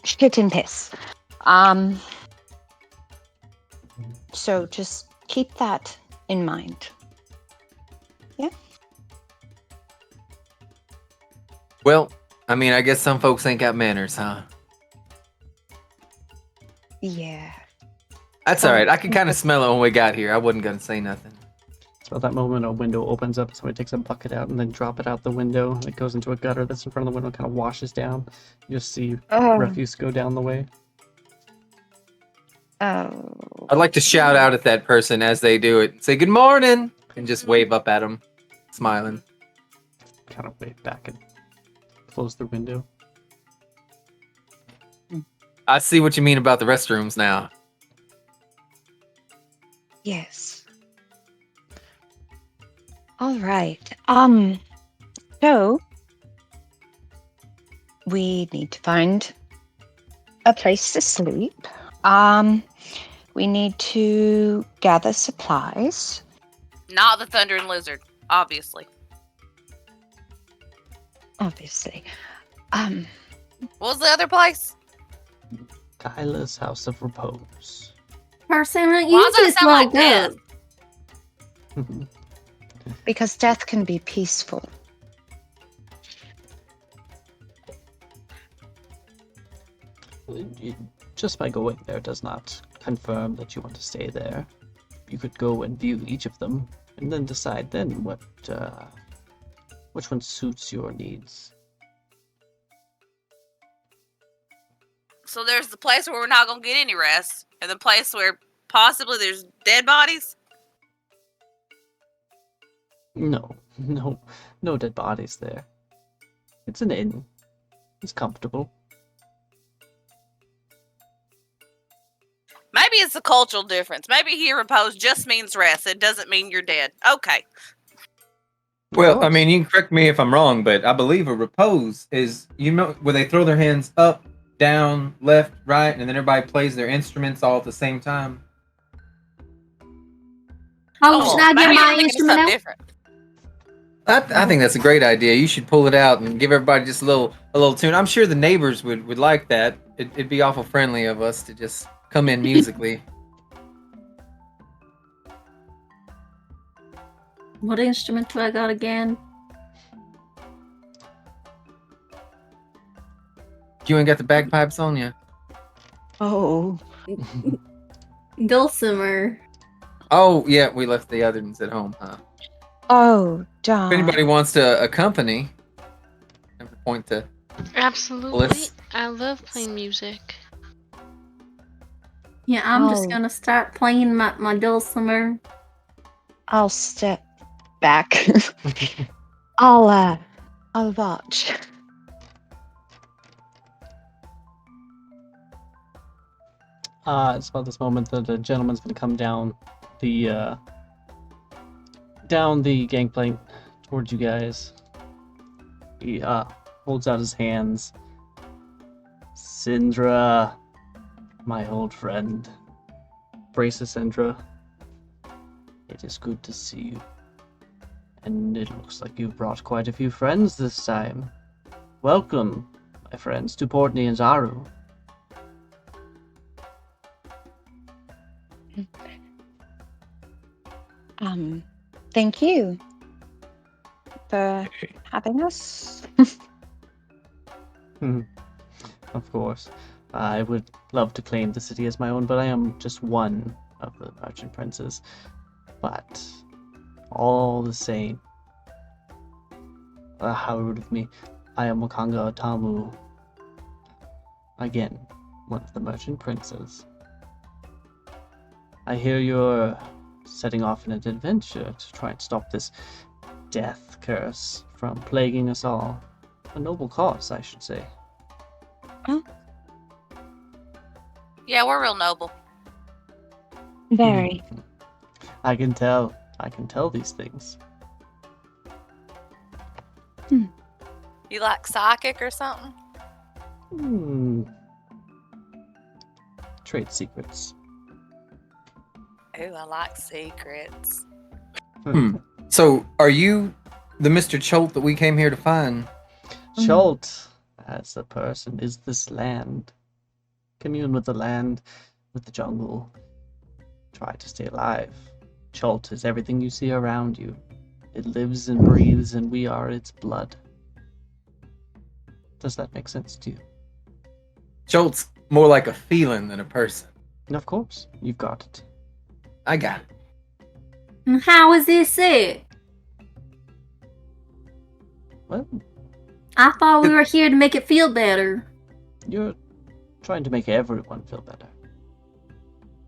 shit and piss. So just keep that in mind. Well, I mean, I guess some folks ain't got manners, huh? Yeah. That's all right. I could kind of smell it when we got here. I wasn't gonna say nothing. So at that moment, a window opens up. Somebody takes a bucket out and then drop it out the window. It goes into a gutter that's in front of the window, kind of washes down. You just see Oh. refuse go down the way. Oh. I'd like to shout out at that person as they do it and say good morning and just wave up at them, smiling. Kind of wave back and close the window. I see what you mean about the restrooms now. Yes. All right. So we need to find a place to sleep. We need to gather supplies. Not the Thundering Lizard, obviously. Obviously. What was the other place? Kyla's House of Repose. Person, Why you does that just sound like woke death? up. Because death can be peaceful. Just by going there does not confirm that you want to stay there. You could go and view each of them, and then decide then which one suits your needs. So there's the place where we're not gonna get any rest, and the place where possibly there's dead bodies. No dead bodies there. It's an inn. It's comfortable. Maybe it's a cultural difference. Maybe here repose just means rest. It doesn't mean you're dead. Okay. Well, I mean, you can correct me if I'm wrong, but I believe a repose is, you know, where they throw their hands up, down, left, right, and then everybody plays their instruments all at the same time. Oh, should I get maybe my you're thinking of instrument something out? different. I think that's a great idea. You should pull it out and give everybody just a little tune. I'm sure the neighbors would like that. It'd be awful friendly of us to just come in musically. What instrument do I got again? You ain't got the bagpipes on you. Oh. Dulcimer. Oh, yeah, we left the other ones at home, huh? Oh, darn. If anybody wants to accompany, have to point to Absolutely. Bliss. I love playing music. Yeah, I'm just Oh. gonna start playing my dulcimer. I'll step back. I'll watch. It's about this moment that a gentleman's gonna come down the gangplank towards you guys. He holds out his hands. Syndra, my old friend. Braces Syndra. It is good to see you. And it looks like you've brought quite a few friends this time. Welcome, my friends, to Portney and Zaru. Thank you for having us. Of course. I would love to claim the city as my own, but I am just one of the merchant princes. But all the same, how rude of me. I am Wakanga Atamu. Again, one of the merchant princes. I hear you're setting off in an adventure to try and stop this death curse from plaguing us all. A noble cause, I should say. Yeah, we're real noble. Very. I can tell. I can tell these things. You like psychic or something? Trade secrets. Ooh, I like secrets. So, are you the Mr. Chult that we came here to find? Chult, as a person, is this land. Commune with the land, with the jungle. Try to stay alive. Chult is everything you see around you. It lives and breathes, and we are its blood. Does that make sense to you? Chult's more like a feeling than a person. And of course, you've got it. I got it. And how is this it? Well, I thought we were here to make it feel better. you're trying to make everyone feel better.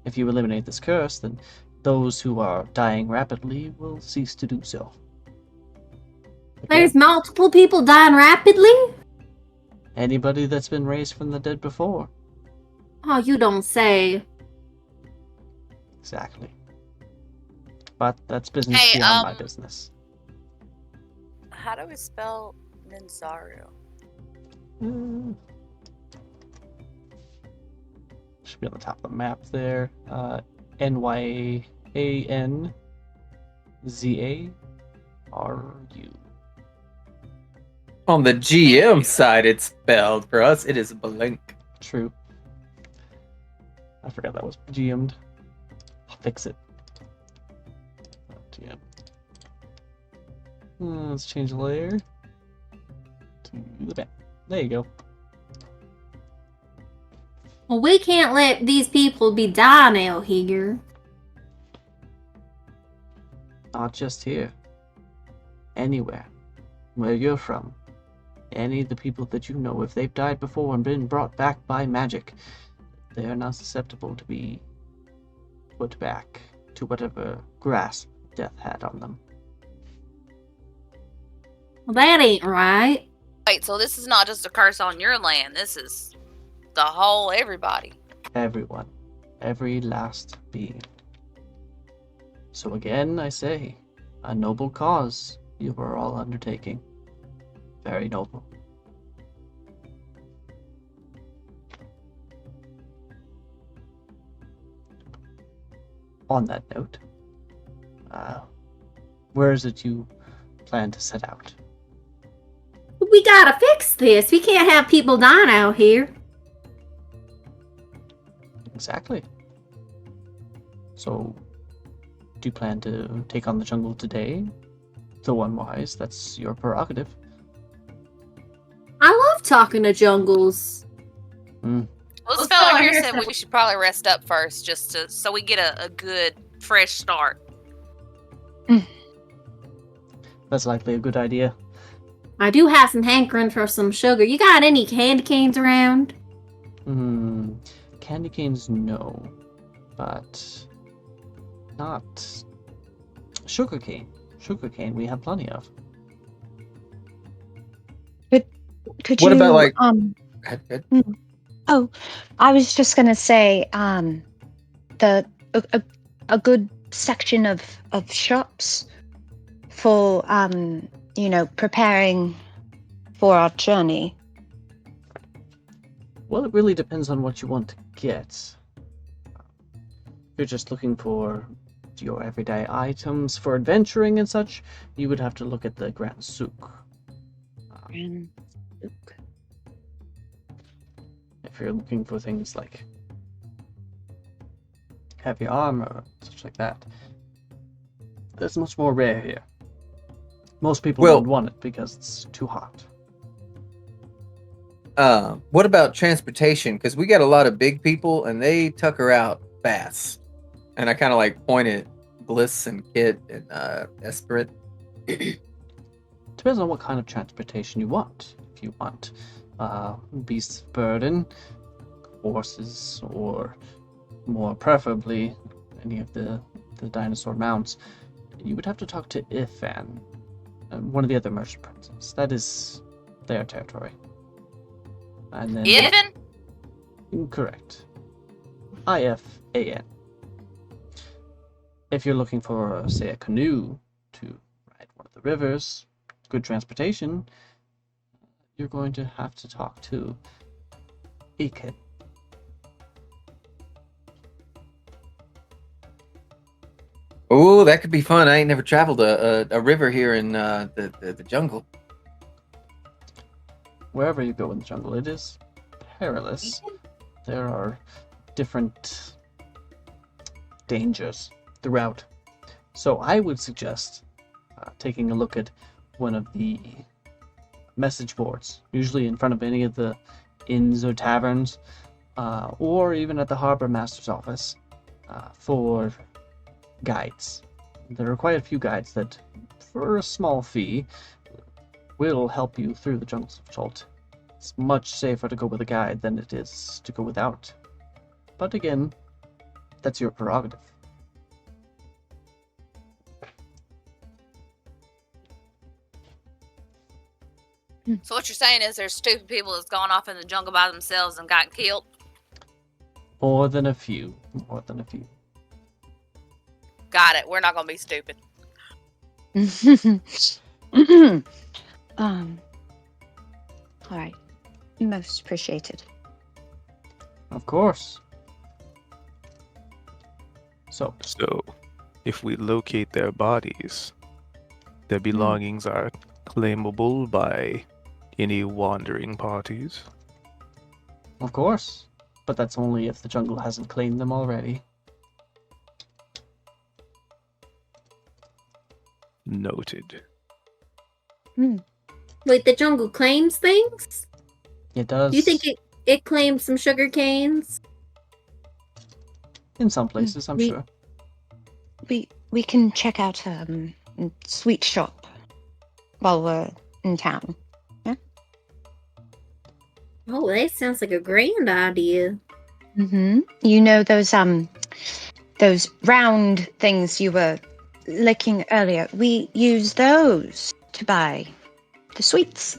If you eliminate this curse, then those who are dying rapidly will cease to do so. There's multiple people dying rapidly? Anybody that's been raised from the dead before. Oh, you don't say. Exactly. But that's business Hey, beyond my business. How do we spell Ninzaru? Mm. Should be on the top of the map there. Nyanzaru. On the GM side, it's spelled. For us, it is Blink. True. I forgot that was GM'd. I'll fix it. GM. Let's change the layer to the back. There you go. Well, we can't let these people be dying out here. Not just here. Anywhere. Where you're from. Any of the people that you know, if they've died before and been brought back by magic, they are not susceptible to be put back to whatever grasp death had on them. Well, that ain't right. Wait, so this is not just a curse on your land. This is the whole everybody. Everyone. Every last being. So again, I say, a noble cause you are all undertaking. Very noble. On that note, where is it you plan to set out? We gotta fix this. We can't have people dying out here. Exactly. So, do you plan to take on the jungle today? Though unwise, that's your prerogative. I love talking to jungles. Well, this fellow here said we should probably rest up first, just to so we get a good fresh start. That's likely a good idea. I do have some hankering for some sugar. You got any candy canes around? Candy canes, no. But not sugar cane. Sugar cane we have plenty of. Could What you, about, like- Oh, I was just gonna say, a good section of shops for preparing for our journey. Well, it really depends on what you want to get. If you're just looking for your everyday items for adventuring and such, you would have to look at the Grand Souk. If you're looking for things like heavy armor, such like that, that's much more rare here. Most people don't want it because it's too hot. What about transportation? Because we got a lot of big people and they tucker out fast. And I kind of like point at Bliss and Kit and Esperit. Depends on what kind of transportation you want. If you want beasts of burden, horses, or more preferably any of the dinosaur mounts, you would have to talk to Ifan, one of the other merchant princes. That is their territory. And then Ifan? Correct. IFAN. If you're looking for, say, a canoe to ride one of the rivers, good transportation, you're going to have to talk to Iken. Oh, that could be fun. I ain't never traveled a river here in the jungle. wherever you go in the jungle, it is perilous. There are different dangers throughout. So I would suggest taking a look at one of the message boards, usually in front of any of the inns or taverns, or even at the harbor master's office, for guides. There are quite a few guides that, for a small fee, will help you through the jungles of Chult. It's much safer to go with a guide than it is to go without. But again, that's your prerogative. So what you're saying is there's stupid people that's gone off in the jungle by themselves and got killed? More than a few. More than a few. Got it. We're not going to be stupid. All right. Most appreciated. Of course. So, So, if we locate their bodies, their belongings are claimable by any wandering parties. of course. But that's only if the jungle hasn't claimed them already. Noted. Wait, the jungle claims things? It does. Do you think it claims some sugar canes? In some places, I'm We- sure. We can check out sweet shop while we're in town. Oh, that sounds like a grand idea. You know those round things you were licking earlier. We use those to buy the sweets.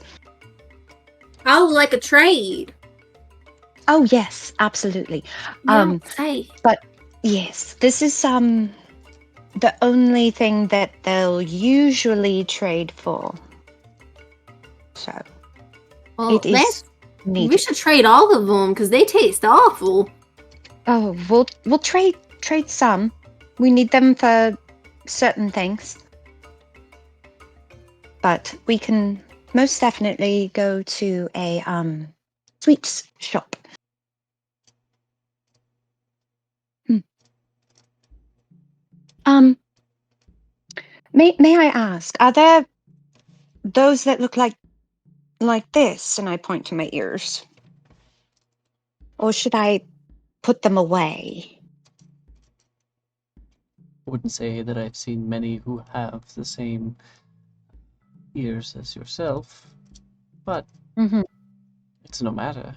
Oh, like a trade. Oh yes, absolutely. You don't say. Yes, this is the only thing that they'll usually trade for. So Well, it is needed. we should trade all of them because they taste awful. Oh, we'll trade some. We need them for certain things. But we can most definitely go to a sweets shop. May I ask, are there those that look like this? And I point to my ears. Or should I put them away? Wouldn't say that I've seen many who have the same ears as yourself, but Mhm. it's no matter.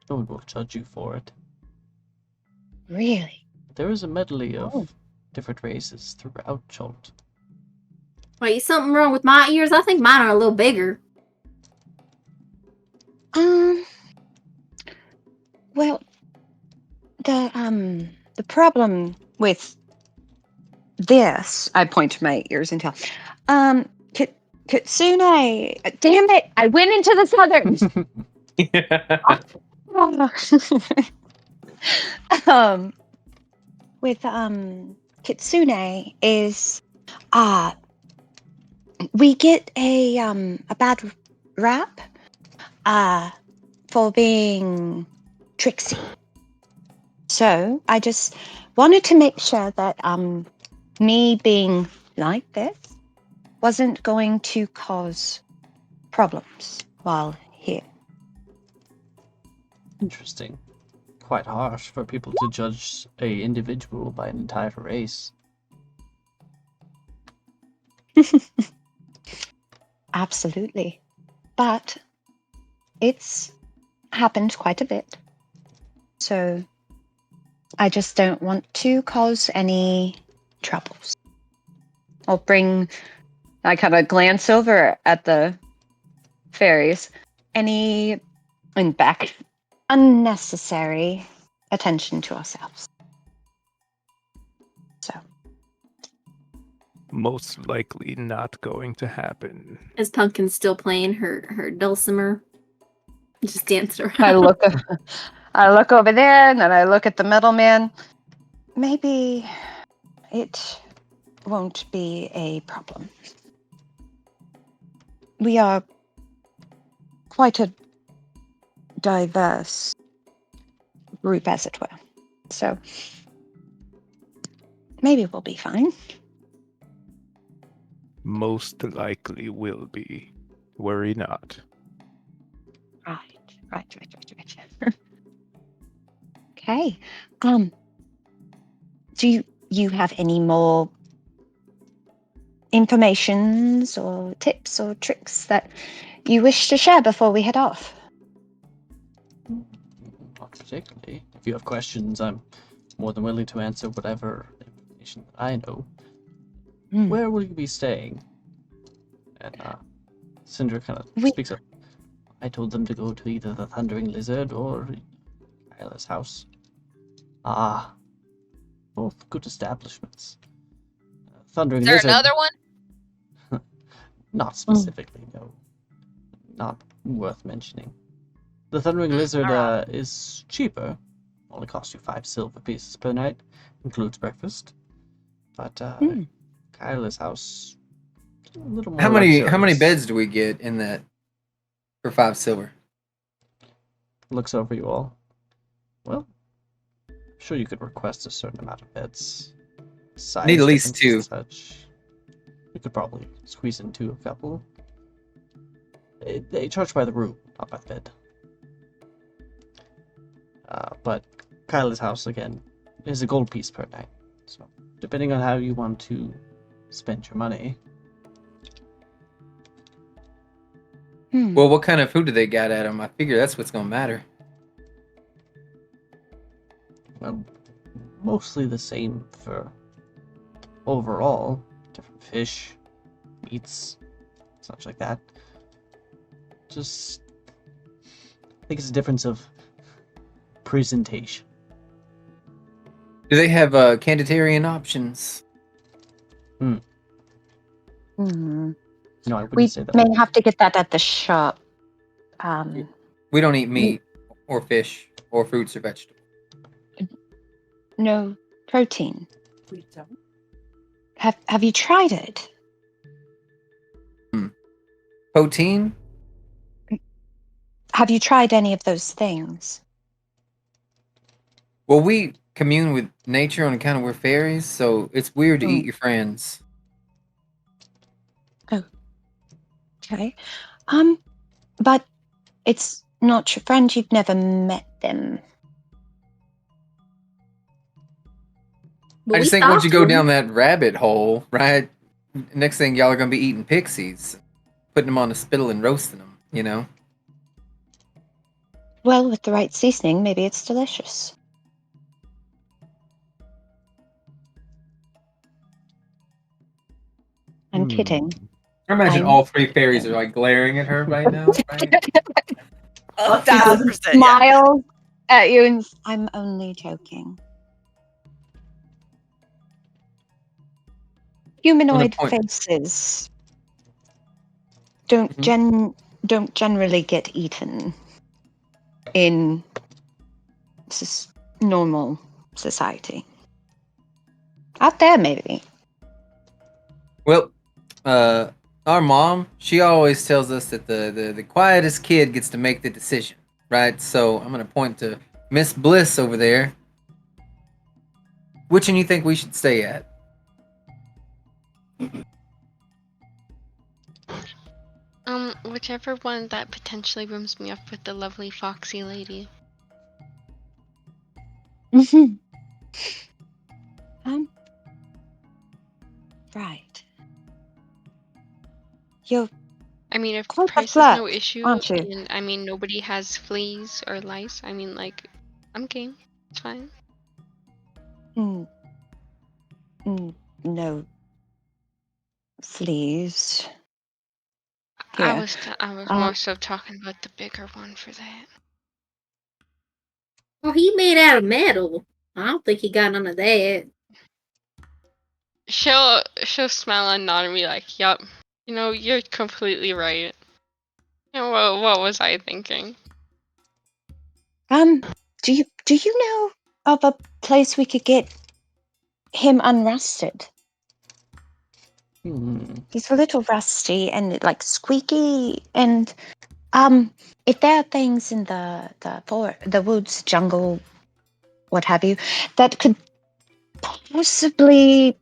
No one will judge you for it. Really? There is a medley of Oh. different races throughout Chult. Wait, something wrong with my ears? I think mine are a little bigger. Well, the problem with this, I point to my ears and tell, Kitsune, damn it, I went into the southern. With Kitsune is we get a bad rap for being tricksy. So I just wanted to make sure that me being like this wasn't going to cause problems while here. Interesting. Quite harsh for people to judge a individual by an entire race. Absolutely. But it's happened quite a bit. So I just don't want to cause any troubles. I'll bring, I kind of glance over at the fairies, any, and back, unnecessary attention to ourselves. So, Most likely not going to happen. Is Pumpkin still playing her dulcimer? Just dancing around. I look over there, and then I look at the middleman. Maybe it won't be a problem. We are quite a diverse group, as it were. So maybe we'll be fine. Most likely will be. Worry not. Right. Okay. Do you have any more informations or tips or tricks that you wish to share before we head off? Not particularly. If you have questions, I'm more than willing to answer whatever information that I know. Hmm. Where will you be staying? And Cinder kind of We- speaks up. I told them to go to either the Thundering Lizard or Kyla's house. Ah, both good establishments. Thundering Is there Lizard, another one? not specifically, no. Not worth mentioning. The Thundering Lizard alright. is cheaper. Only costs you 5 silver pieces per night. Includes breakfast. But Kyla's house, a little more How many luxurious. beds do we get in that for 5 silver? Looks over you all. Well, I'm sure you could request a certain amount of beds. Size Need at least differences 2. and such. You could probably squeeze into a couple. They charge by the room, not by the bed. But Kyla's house, again, is a gold piece per night. So, depending on how you want to spend your money. Well, what kind of food do they got at them? I figure that's what's gonna matter. Well, mostly the same for overall. Different fish, meats, such like that. Just, I think it's a difference of presentation. Do they have Candidatarian options? No, I wouldn't We say that. may have to get that at the shop. We don't eat meat or fish or fruits or vegetables. No protein. We don't. Have you tried it? Protein? Have you tried any of those things? Well, we commune with nature on account of we're fairies, so it's weird to eat your friends. Okay. But it's not your friend. You've never met them. But I we just think once you talked go to 'em. down that rabbit hole, right? Next thing y'all are gonna be eating pixies, putting them on a spittle and roasting them. You know. Well, with the right seasoning, maybe it's delicious. I'm kidding. I imagine I'm- all 3 fairies are like glaring at her right now. Right? 1,000%. Yeah. Smile at you and I'm only joking. Humanoid point. faces don't generally get eaten in normal society. Out there, maybe. Well, our mom, she always tells us that the quietest kid gets to make the decision, right? So I'm gonna point to Miss Bliss over there. Which one you think we should stay at? Whichever one that potentially rooms me up with the lovely foxy lady. Right. You're I mean, if quite a price is flirt, no issue, aren't you? and I mean nobody has fleas or lice, I mean like, I'm game. It's fine. No fleas. I Here. was more so talking about the bigger one for that. Well, he made out of metal. I don't think he got none of that. She'll smile and nod and be like, "Yup, you know, you're completely right." You know, what was I thinking? Do you know of a place we could get him unrusted? He's a little rusty and like squeaky, and If there are things in the woods, jungle, what have you, that could possibly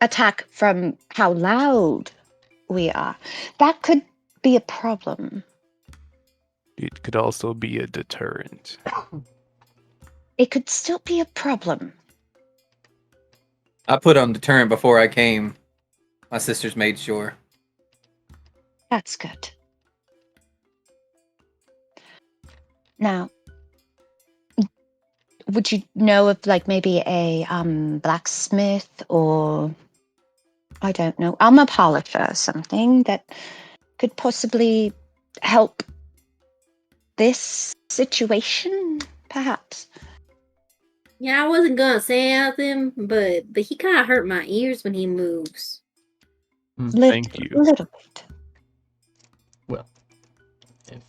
attack from how loud we are, that could be a problem. It could also be a deterrent. It could still be a problem. I put on deterrent before I came. My sisters made sure. That's good. Now, would you know of like maybe a blacksmith or I don't know, armor polisher or something that could possibly help this situation, perhaps? Yeah, I wasn't gonna say anything, but he kind of hurt my ears when he moves. Thank you. Little bit. Well, if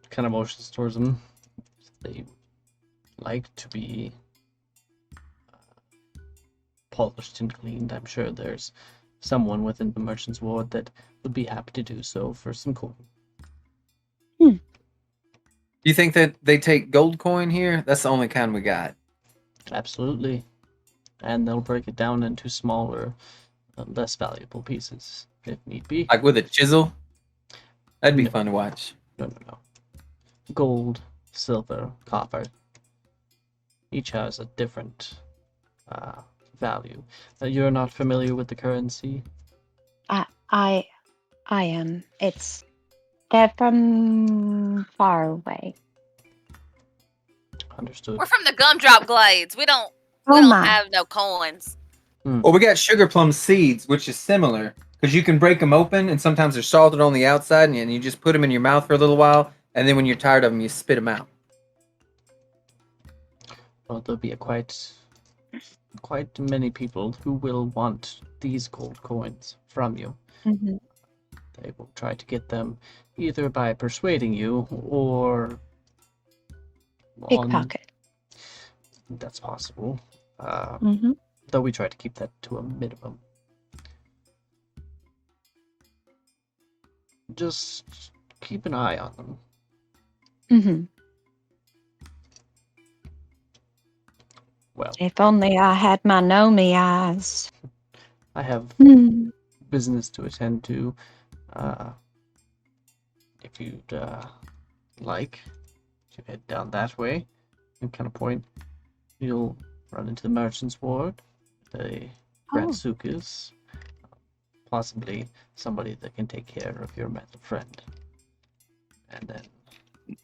kind of motions towards them, they like to be polished and cleaned. I'm sure there's someone within the merchant's ward that would be happy to do so for some coin. You think that they take gold coin here? That's the only kind we got. Absolutely. And they'll break it down into smaller, less valuable pieces, if need be. Like with a chisel? That'd be No. fun to watch. No. Gold, silver, copper. Each has a different value. You're not familiar with the currency? I am. They're from far away. Understood. We're from the Gumdrop Glades. We don't My. have no coins. Well, we got sugar plum seeds, which is similar because you can break them open, and sometimes they're salted on the outside, and you just put them in your mouth for a little while, and then when you're tired of them, you spit them out. Well, there'll be quite many people who will want these gold coins from you. Mm-hmm. They will try to get them either by persuading you or Pickpocket. That's possible. Mm-hmm. Though we try to keep that to a minimum. Just keep an eye on them. Mm-hmm. Well, If only I had my Nomi eyes. I have Mm. business to attend to. If you'd like to head down that way and kind of point, you'll run into the merchant's ward. The Grand Souk is possibly somebody that can take care of your metal friend. And then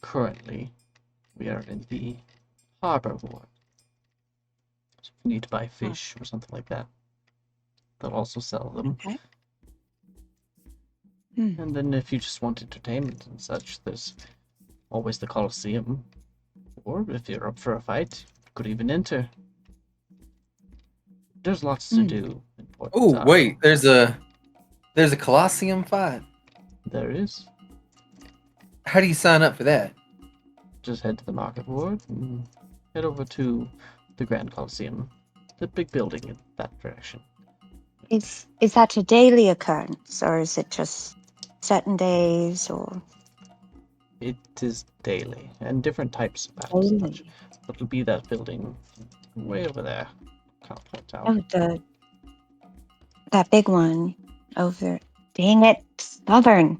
currently we are in the harbor ward. So if you need to buy fish or something like that, they'll also sell them. Okay. And then if you just want entertainment and such, there's always the Colosseum. Or if you're up for a fight, you could even enter. There's lots to do in Port Oh, Taro. wait, there's a Colosseum fight. There is. How do you sign up for that? Just head to the market ward and head over to the Grand Colosseum. The big building in that direction. Is that a daily occurrence, or is it just certain days, or It is daily, and different types of battles and such. daily? It'll be that building way over there. Can't point out. Oh, that big one over. Dang it, stubborn.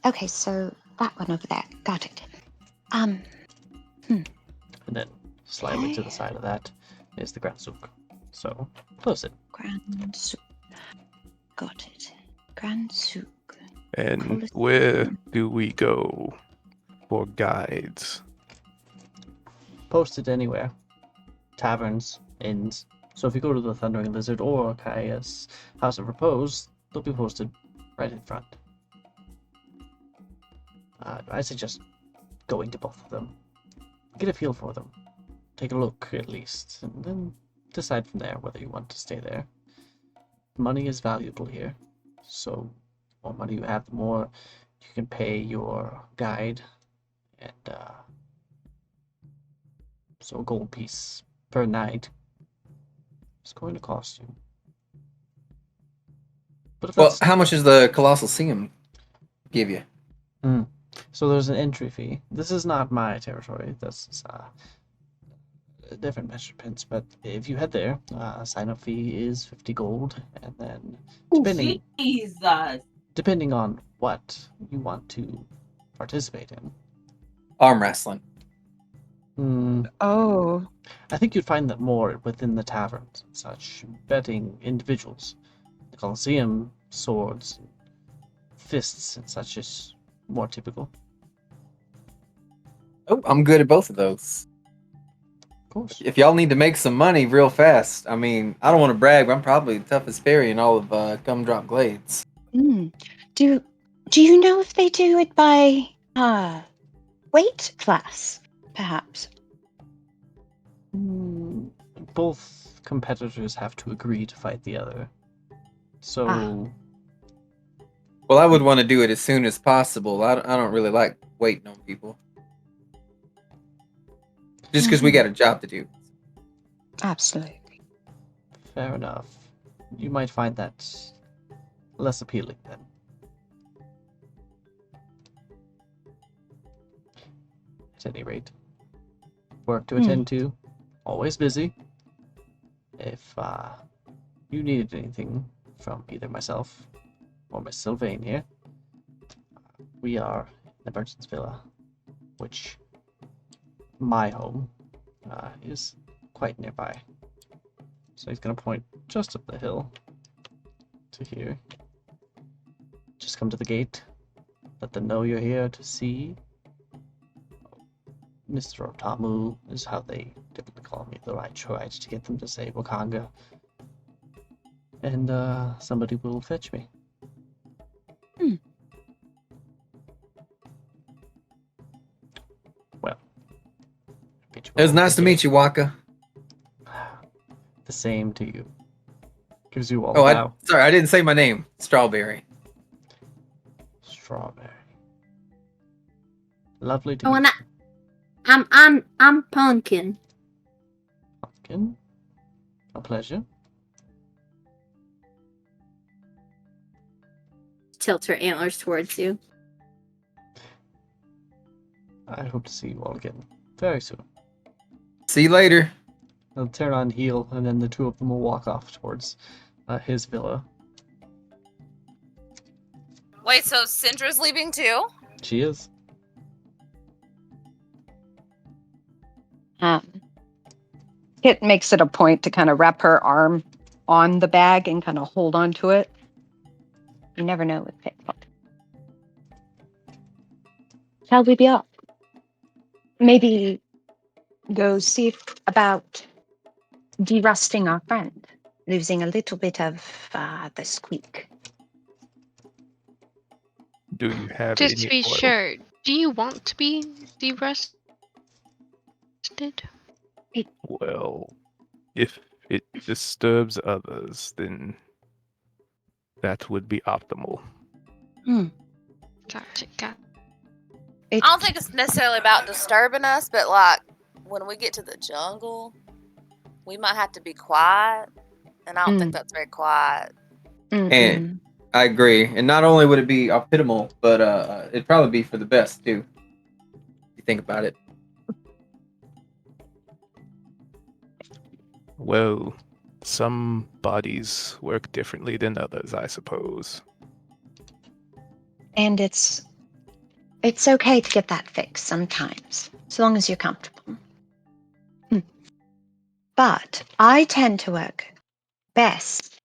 Okay, so that one over there. Got it. And then slightly to the side of that is the Grand Souk. So close it. Grand Souk. Got it. Grand Souk. And where do we go for guides? Posted anywhere. Taverns, inns. So if you go to the Thundering Lizard or Kaya's House of Repose, they'll be posted right in front. I suggest going to both of them. Get a feel for them. Take a look at least, and then decide from there whether you want to stay there. Money is valuable here, so the more money you have, the more you can pay your guide, and so a gold piece per night. it's going to cost you. But if Well, that's how much does the Colosseum give you? so, there's an entry fee. This is not my territory. This is a different measurements. But if you head there, sign-up fee is 50 gold, and then Jesus. depending on what you want to participate in. Arm wrestling. Oh. I think you'd find that more within the taverns and such, betting individuals. The Colosseum, swords, fists, and such is more typical. Oh, I'm good at both of those. Of course. If y'all need to make some money real fast, I mean, I don't want to brag, but I'm probably the toughest fairy in all of Gumdrop Glades. Do you know if they do it by weight class, perhaps? Both competitors have to agree to fight the other. So, Well, I would want to do it as soon as possible. I don't really like waiting on people. Just because we got a job to do. Absolutely. fair enough. You might find that less appealing then. At any rate, work to attend to, always busy. If you needed anything from either myself or Miss Sylvain here, we are in the Merchant's Villa, which my home is quite nearby. So he's going to point just up the hill to here. Just come to the gate, let them know you're here to see Mr. Otamu is how they typically call me, though I tried to get them to say Wakanga. And somebody will fetch me. Well, It was nice to meet you, Waka. The same to you. Gives you all Oh, bow. sorry, I didn't say my name. Strawberry. Strawberry. Lovely to Oh, meet and I'm Pumpkin. you. Pumpkin. A pleasure. Tilts her antlers towards you. I hope to see you all again very soon. See you later. They'll turn on heel, and then the two of them will walk off towards his villa. Wait, so Syndra's leaving too? She is. Kit makes it a point to kind of wrap her arm on the bag and kind of hold on to it. You never know with Kit. Shall we be up? Maybe go see about de-rusting our friend, losing a little bit of the squeak. Do you have Just any to be oil? sure, do you want to be de-rusted? Well, if it disturbs others, then that would be optimal. Gotcha, got. I don't think it's necessarily about disturbing us, but like when we get to the jungle, we might have to be quiet, and I don't think that's very quiet. And I agree. And not only would it be optimal, but it'd probably be for the best too. If you think about it. Well, some bodies work differently than others, I suppose. And it's okay to get that fixed sometimes, as long as you're comfortable. But I tend to work best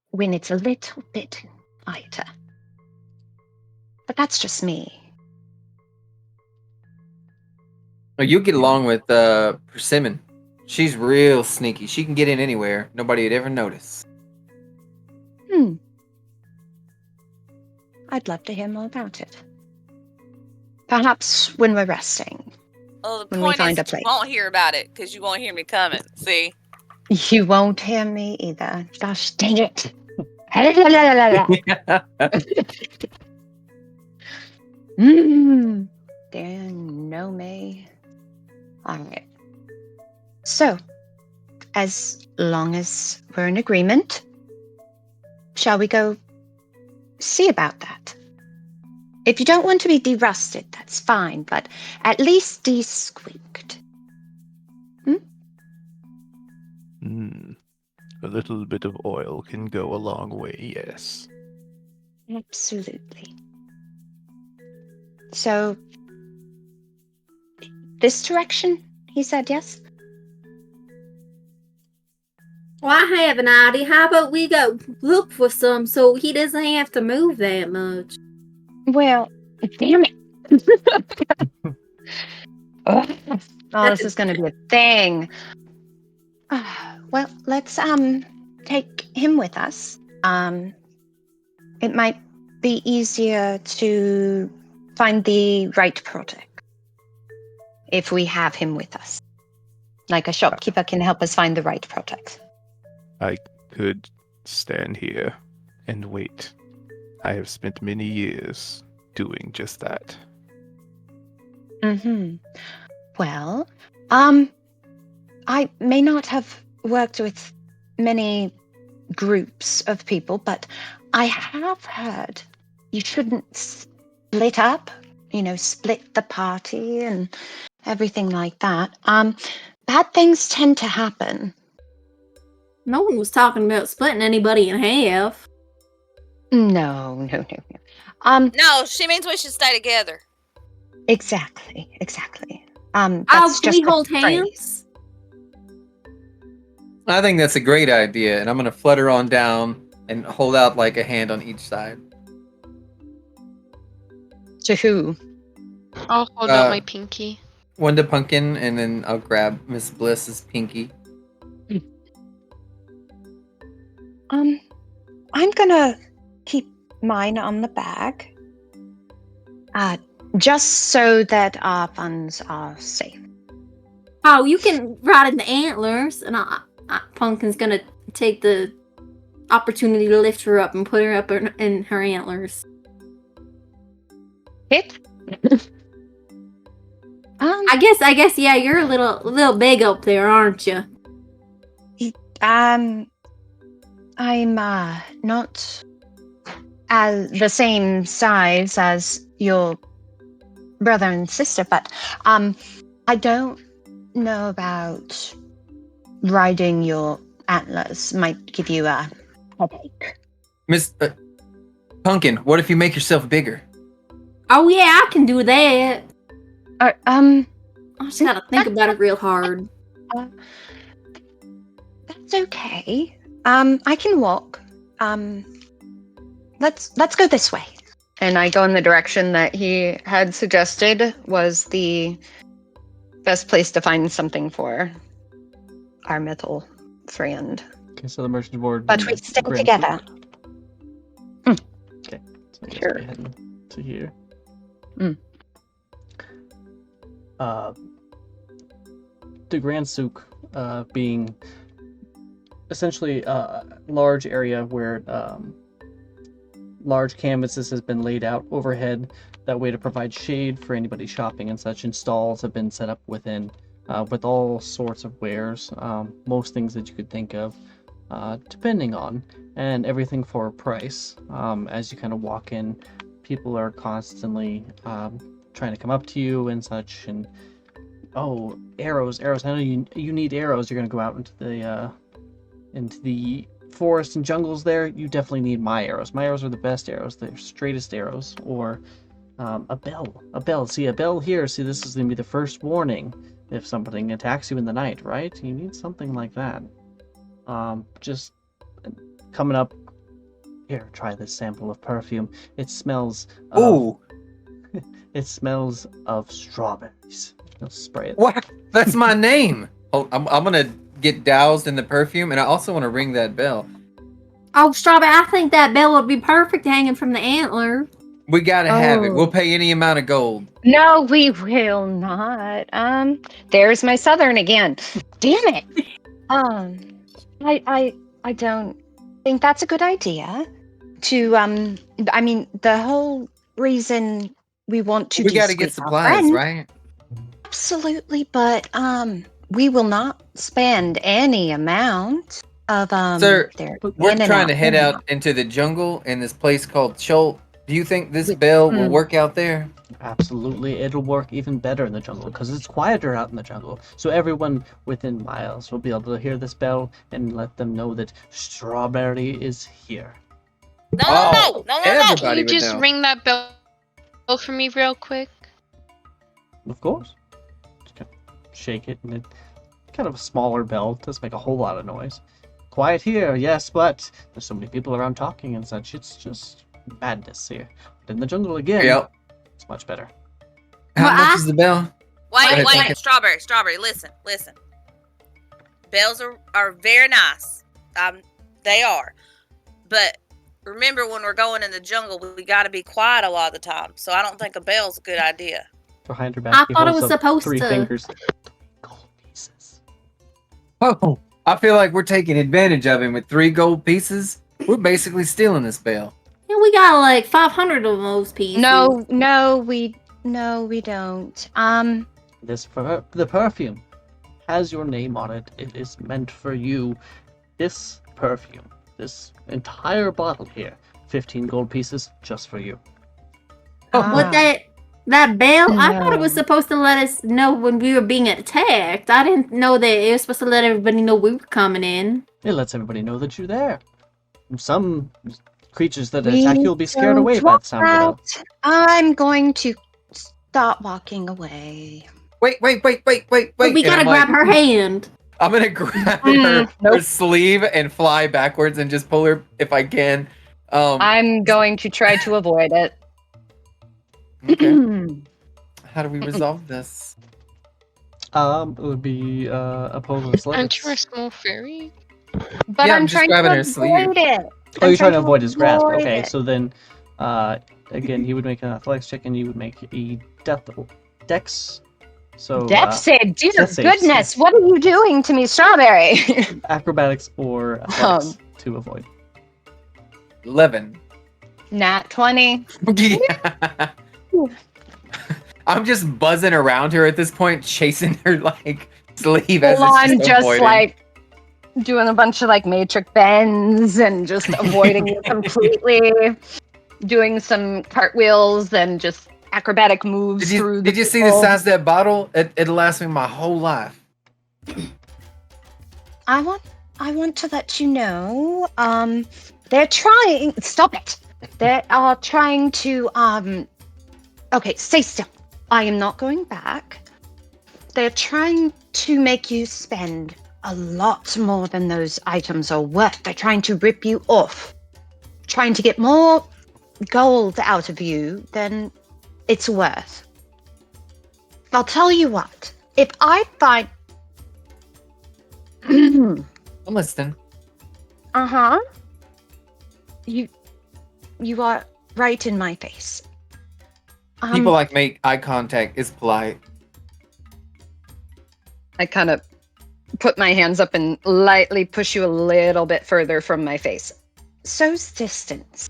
when it's a little bit lighter. But that's just me. Oh, you get along with Persimmon. She's real sneaky. She can get in anywhere. Nobody would ever notice. I'd love to hear more about it. Perhaps when we're resting. Well, the When we point find is, a place. you won't hear about it because you won't hear me coming. See? You won't hear me either. Gosh dang it. Damn, no, May. All right. So, as long as we're in agreement, shall we go see about that? If you don't want to be derusted, that's fine, but at least de-squeaked. A little bit of oil can go a long way, yes. Absolutely. So, this direction, he said yes? Well, I have an idea. How about we go look for some so he doesn't have to move that much? Well, damn it. Oh, this is going to be a thing. Well, let's take him with us. It might be easier to find the right product if we have him with us. Like a shopkeeper can help us find the right product. I could stand here and wait. I have spent many years doing just that. Well, I may not have worked with many groups of people, but I have heard you shouldn't split up, split the party and everything like that. Bad things tend to happen. No one was talking about splitting anybody in half. No. No, she means we should stay together. Exactly. Can That's we just hold a phrase. hands? I think that's a great idea, and I'm gonna flutter on down and hold out like a hand on each side. To who? I'll hold out my pinky. One to Pumpkin, and then I'll grab Miss Bliss's pinky. I'm gonna keep mine on the bag. Just so that our funds are safe. Oh, you can ride in the antlers, and Pumpkin's gonna take the opportunity to lift her up and put her up in her antlers. Hit. I guess, yeah, you're a little big up there, aren't you? I'm not as the same size as your brother and sister, but I don't know about riding your antlers. Might give you a headache. Miss Pumpkin, what if you make yourself bigger? Oh yeah, I can do that. I just gotta think about it real hard. That's okay. I can walk. Let's go this way. And I go in the direction that he had suggested was the best place to find something for our metal friend. Okay, so the merchant board. But we stay together. Okay, so I guess Sure. we're heading to here. The Grand Souk being essentially a large area where large canvases has been laid out overhead that way to provide shade for anybody shopping and such, and stalls have been set up within with all sorts of wares, most things that you could think of, depending on, and everything for a price. As you kind of walk in, people are constantly trying to come up to you and such, and oh, arrows, I know you need arrows. You're gonna go out into the forest and jungles there. You definitely need my arrows. My arrows are the best arrows. They're straightest arrows. Or a bell. See, a bell here. See, this is gonna be the first warning if something attacks you in the night, right? You need something like that. Just coming up here. Try this sample of perfume. It smells. Ooh. It smells of strawberries. I'll spray it. What? That's my name. Oh, I'm gonna get doused in the perfume, and I also want to ring that bell. Oh, Strawberry, I think that bell would be perfect hanging from the antler. We gotta have it. Oh. We'll pay any amount of gold. No, we will not. There's my southern again. Damn it. I don't think that's a good idea. I mean, the whole reason we want to We gotta get de-squeak our supplies, friend- right? Absolutely, but we will not spend any amount of Sir, their we're in and trying to head in and out into the jungle in this place called Chult. Do you think this We- bell will work out there? Absolutely, it'll work even better in the jungle because it's quieter out in the jungle. So everyone within miles will be able to hear this bell and let them know that Strawberry is here. No. Can Everybody you would just know. ring that bell for me real quick? Of course. Just kind of shake it, and it kind of a smaller bell doesn't make a whole lot of noise. Quiet here, yes, but there's so many people around talking and such. It's just madness here. But in the jungle again, Yep. it's much better. How Well, much I- is the bell? Wait, Duncan. Strawberry, listen. Bells are very nice. They are. But remember, when we're going in the jungle, we got to be quiet a lot of the time. So I don't think a bell's a good idea. Behind her back, I he thought it holds was up supposed 3 to. fingers. Gold pieces. Oh, I feel like we're taking advantage of him with 3 gold pieces. We're basically stealing this bell. Yeah, we got like 500 of those pieces. No, we don't. The perfume has your name on it. It is meant for you. This perfume, this entire bottle here, 15 gold pieces just for you. With that bell, I thought it was No. supposed to let us know when we were being attacked. I didn't know that it was supposed to let everybody know we were coming in. It lets everybody know that you're there. Some creatures that We attack you will be scared don't away by the sound of the bell. want- I'm going to start walking away. Wait. But we And gotta I'm grab like, her hand. I'm gonna grab Mm, her nope. sleeve and fly backwards and just pull her if I can. I'm going to try to avoid it. Okay. How do we resolve this? It would be opposing Aren't you a athletics. small fairy? But Yeah, I'm I'm just trying grabbing to her sleeve. avoid it. Oh, I'm you're trying to avoid his grasp. avoid Okay, it. so then, again, he would make an athletics check, and you would make a dex. So Death save, dear death saves. goodness, what are you doing to me, Strawberry? acrobatics or athletics to avoid. 11. Nat 20. Yeah. I'm just buzzing around her at this point, chasing her like sleeve as Well, it's I'm just just avoiding. like doing a bunch of like matrix bends and just avoiding it completely. Doing some cartwheels and just acrobatic moves through Did you see the size of that bottle? It'll last me my whole life. I want to let you know, they're trying. Stop it. They are trying to. Okay, stay still. I am not going back. They're trying to make you spend a lot more than those items are worth. They're trying to rip you off, trying to get more gold out of you than it's worth. I'll tell you what. If I find. I'm listening. Uh-huh. You are right in my face. People like make eye contact is polite. I kind of put my hands up and lightly push you a little bit further from my face. So's distance.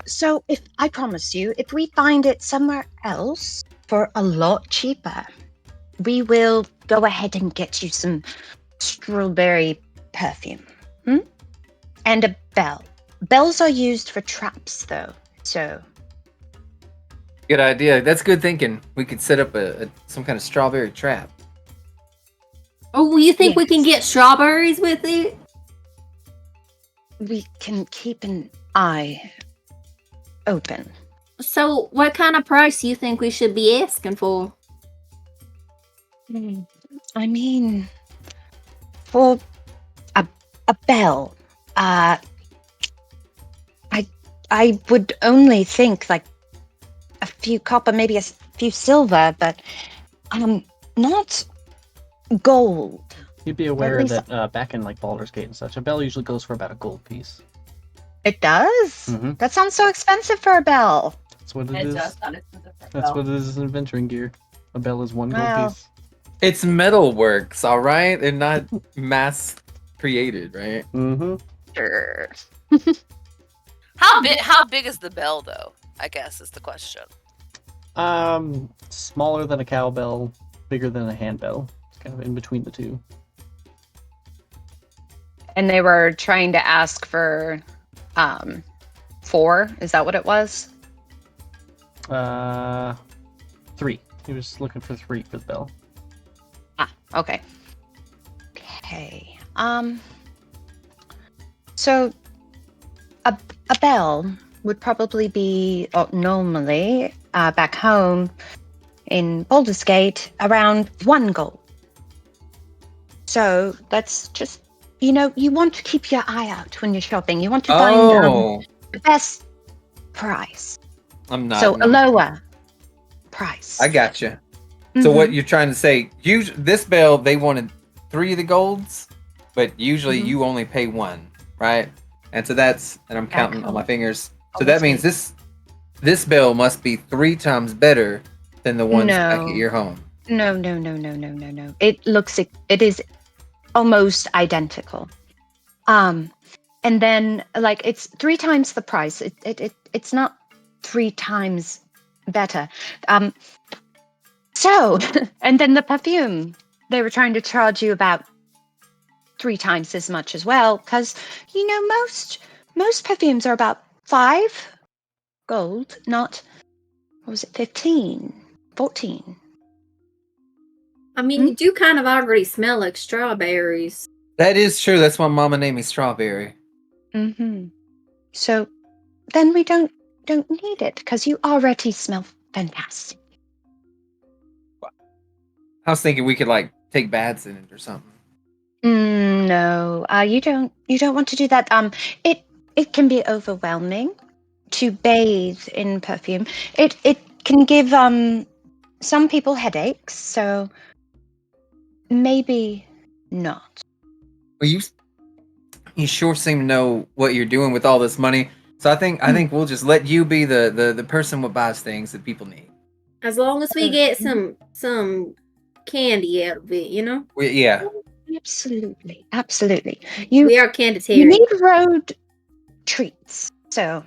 So if I promise you, if we find it somewhere else for a lot cheaper, we will go ahead and get you some strawberry perfume. And a bell. Bells are used for traps though, so Good idea. That's good thinking. We could set up some kind of strawberry trap. Oh, you think we can get strawberries with it? we can keep an eye open. So, what kind of price do you think we should be asking for? I mean, for a bell, I would only think like a few copper, maybe a few silver, but not gold. You'd be aware least- that back in like Baldur's Gate and such, a bell usually goes for about a gold piece. It does? Mhm. That sounds so expensive for a bell. That's what it It is. does sound expensive for a That's bell. what it is in adventuring gear. A bell is 1 gold Wow. piece. It's metalworks, all right? They're not mass created, right? Mm-hmm. Sure. How big is the bell though? I guess is the question. Smaller than a cowbell, bigger than a handbell. It's kind of in between the two. And they were trying to ask for 4. Is that what it was? 3. He was looking for 3 for the bell. Ah, okay. Okay. So a bell would probably be normally back home in Baldur's Gate around 1 gold. So that's just, you want to keep your eye out when you're shopping. You want to find the best price. I'm not. So a lower price. I got you. So what you're trying to say? This bell, they wanted 3 of the golds, but usually you only pay 1, right? And so and I'm counting on my fingers. So that means this bell must be 3 times better than the ones back at your home. No. It is almost identical. And then it's 3 times the price. It's not 3 times better. So, and then the perfume, they were trying to charge you about 3 times as much as well, because most perfumes are about 5 gold, not, what was it, 15, 14. I mean, you do kind of already smell like strawberries. That is true. That's why Mama named me Strawberry. So then we don't need it, because you already smell fantastic. I was thinking we could take baths in it or something. No, you don't want to do that. It can be overwhelming to bathe in perfume. It can give some people headaches, so maybe not. Well, you sure seem to know what you're doing with all this money. So I think we'll just let you be the person who buys things that people need. As long as we get some candy out of it, Yeah. Absolutely. We are candy-tarian. You need road treats. So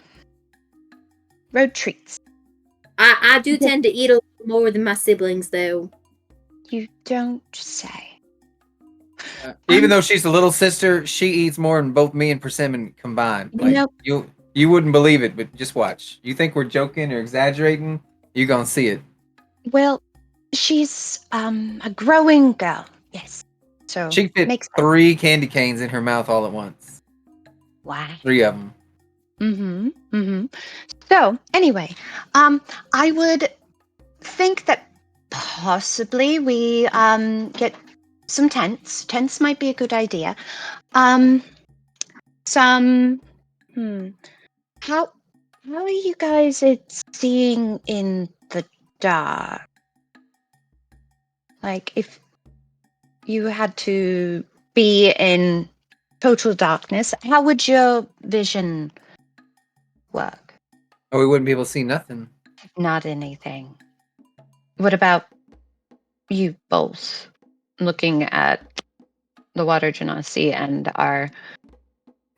road treats. I do tend to eat a little more than my siblings, though. You don't say. Even though she's the little sister, she eats more than both me and Persimmon combined. You wouldn't believe it, but just watch. You think we're joking or exaggerating? You're gonna see it. Well, she's a growing girl. Yes. So she fit 3 candy canes in her mouth all at once. Wow. 3 of them. So anyway, I would think that possibly we get some tents. Tents might be a good idea. Some. How are you guys seeing in the dark? Like, if you had to be in total darkness, how would your vision work? Oh, we wouldn't be able to see nothing. Not anything. What about you both? Looking at the water genasi and our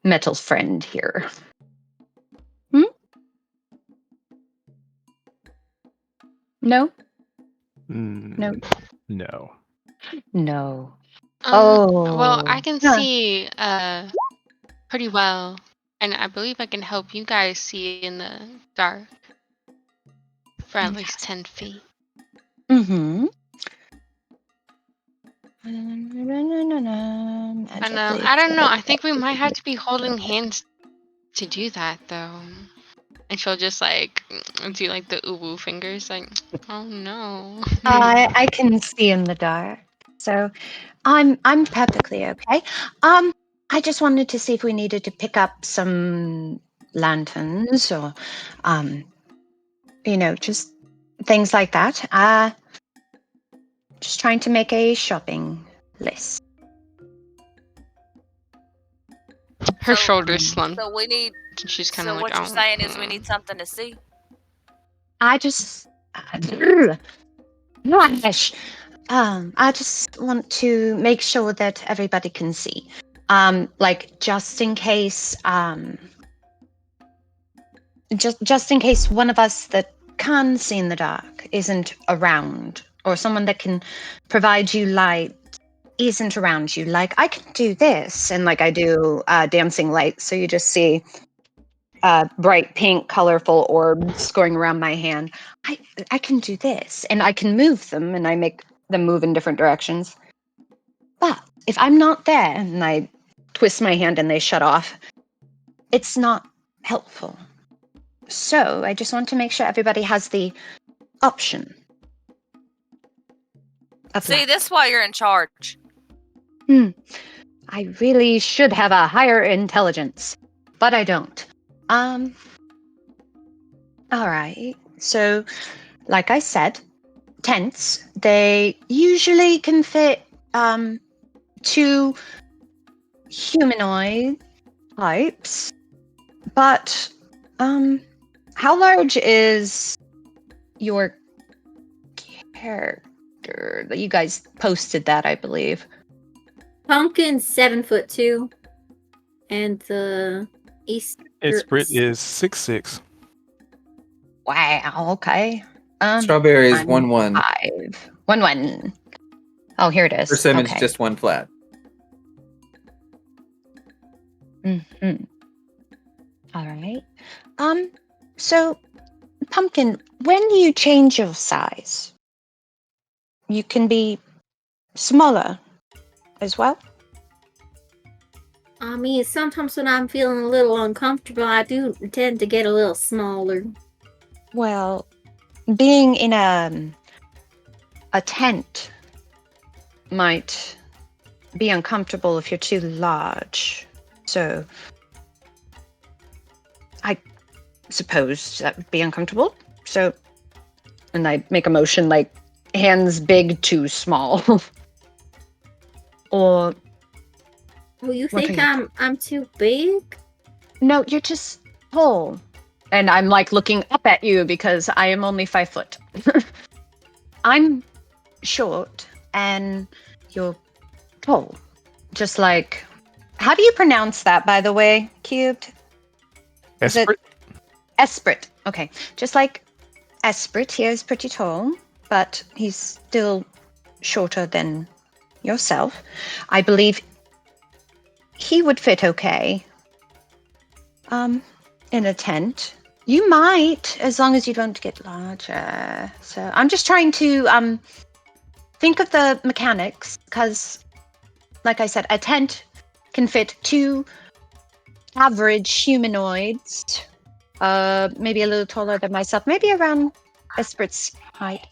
metal friend here. No? No. Well, I can see pretty well, and I believe I can help you guys see in the dark for at least 10 feet. I don't know. I think we might have to be holding hands to do that, though. And she'll just do the uwu fingers, oh no. I can see in the dark, so I'm perfectly okay. I just wanted to see if we needed to pick up some lanterns or, just things like that. Just trying to make a shopping list. Her shoulders slumped. So we need. She's kind So of what you're saying is we need something to see. I just want to make sure that everybody can see. Just in case, just in case one of us that can see in the dark isn't around or someone that can provide you light isn't around you. Like, I can do this, and like I do dancing light, so you just see bright pink, colorful orbs going around my hand. I can do this, and I can move them, and I make them move in different directions. But if I'm not there, and I twist my hand and they shut off, it's not helpful. So I just want to make sure everybody has the option. Of See, light. this is why you're in charge. I really should have a higher intelligence, but I don't. All right. So, like I said, tents, they usually can fit 2 humanoid types, but how large is your character? You guys posted that, I believe. Pumpkin's 7'2", and the East. Esprit is 6'6". Wow. Okay. Strawberry is 1-1. 5. 1-1. Oh, here it is. Persimmons Okay. just 1 flat. Mm-hmm. All right. So, Pumpkin, when you change your size, you can be smaller as well? I mean, sometimes when I'm feeling a little uncomfortable, I do tend to get a little smaller. Well, being in a tent might be uncomfortable if you're too large. So, I suppose that would be uncomfortable. So, and I make a motion like hands big to small. Or Oh, you What think are you I'm too big? no, you're just tall. And I'm like looking up at you because I am only 5 foot. I'm short and you're tall. Just like, how do you pronounce that, by the way, Cubed? Is it- Esprit? Esprit. Okay. Just like Esprit, he is pretty tall, but he's still shorter than yourself. I believe he would fit okay in a tent. You might, as long as you don't get larger. So I'm just trying to think of the mechanics, because, like I said, a tent can fit 2 average humanoids, maybe a little taller than myself, maybe around Esprit's height.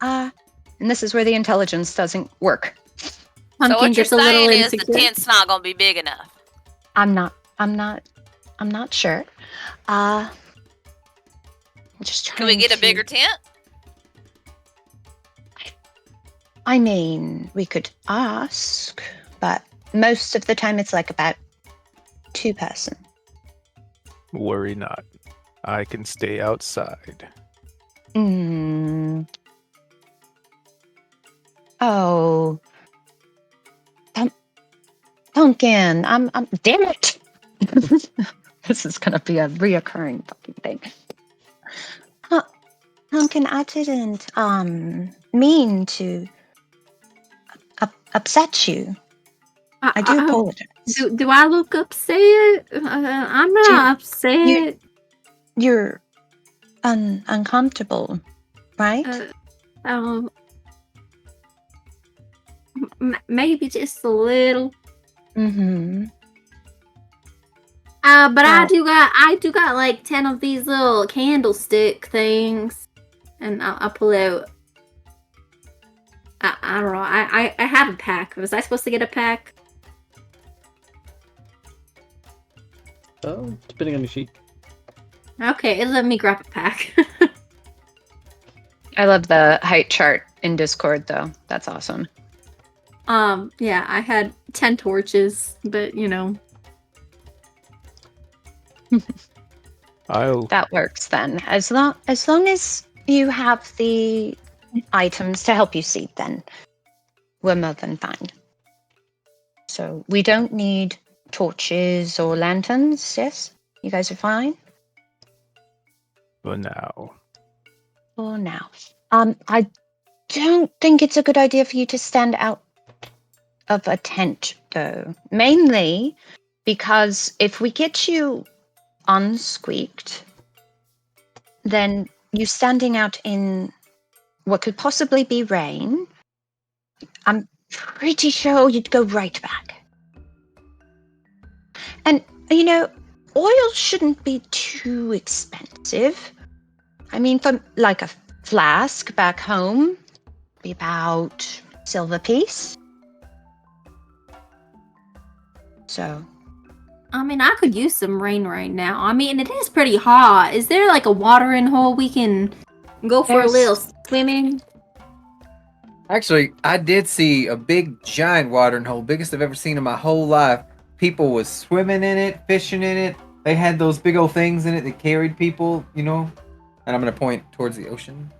And this is where the intelligence doesn't work. So Pumpkin what you're gets a little saying is the insecure. tent's not gonna be big enough. I'm not sure. I'm just trying Can we get a to- bigger tent? I mean, we could ask, but most of the time it's like about 2 person. Worry not. I can stay outside. Oh, Pumpkin, I'm damn it. This is gonna be a reoccurring fucking thing. Pumpkin, I didn't mean to upset you. I do apologize. Do I look upset? I'm not upset. You're uncomfortable, right? Maybe just a little. Mm-hmm. But I do got like 10 of these little candlestick things, and I'll pull out. I don't know. I have a pack. Was I supposed to get a pack? Oh, depending on your sheet. Okay, let me grab a pack. I love the height chart in Discord, though. That's awesome. Yeah, I had 10 torches, but you know. That works then. As long as you have the items to help you see, then we're more than fine. So we don't need torches or lanterns, yes? You guys are fine? For now. For now. I don't think it's a good idea for you to stand out of a tent, though. Mainly because if we get you unsqueaked, then you standing out in what could possibly be rain, I'm pretty sure you'd go right back. And, oil shouldn't be too expensive. I mean, for like a flask back home, be about silver piece. So, I mean, I could use some rain right now. I mean, it is pretty hot. Is there like a watering hole we can go for a little swimming? Actually, I did see a big giant watering hole, biggest I've ever seen in my whole life. People was swimming in it, fishing in it. They had those big old things in it that carried people, And I'm gonna point towards the ocean.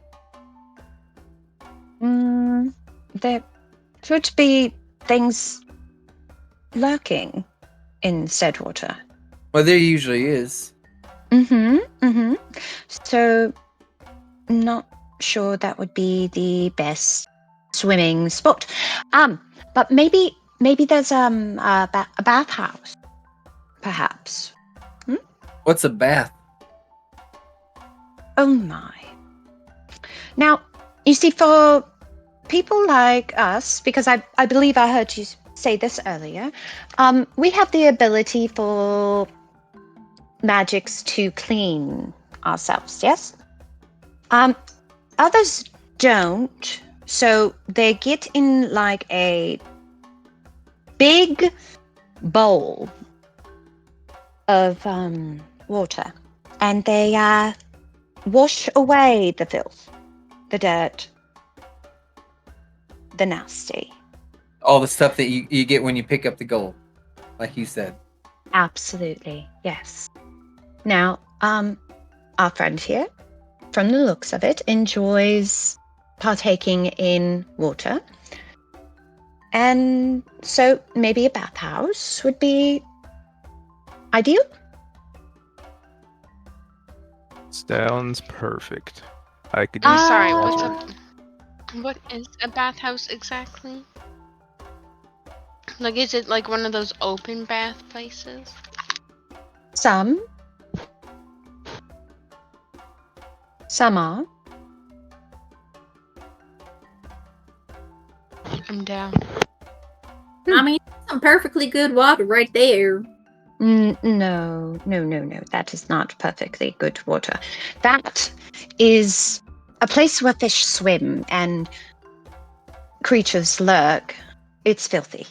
There could be things lurking in said water. Well, there usually is. So, not sure that would be the best swimming spot. But maybe there's a bathhouse, perhaps. What's a bath? Oh my. Now, you see, for people like us, because I believe I heard you say this earlier, we have the ability for magics to clean ourselves, yes? Others don't, so they get in like a big bowl of water, and they wash away the filth, the dirt, the nasty. All the stuff that you get when you pick up the gold, like you said. Absolutely, yes. Now, our friend here, from the looks of it, enjoys partaking in water. And so maybe a bathhouse would be ideal. Sounds perfect. I could I'm use sorry, some what's magic. up? What is a bathhouse exactly? Like, is it like one of those open bath places? Some are. I'm down. I mean, some perfectly good water right there. No. That is not perfectly good water. That is a place where fish swim and creatures lurk. It's filthy.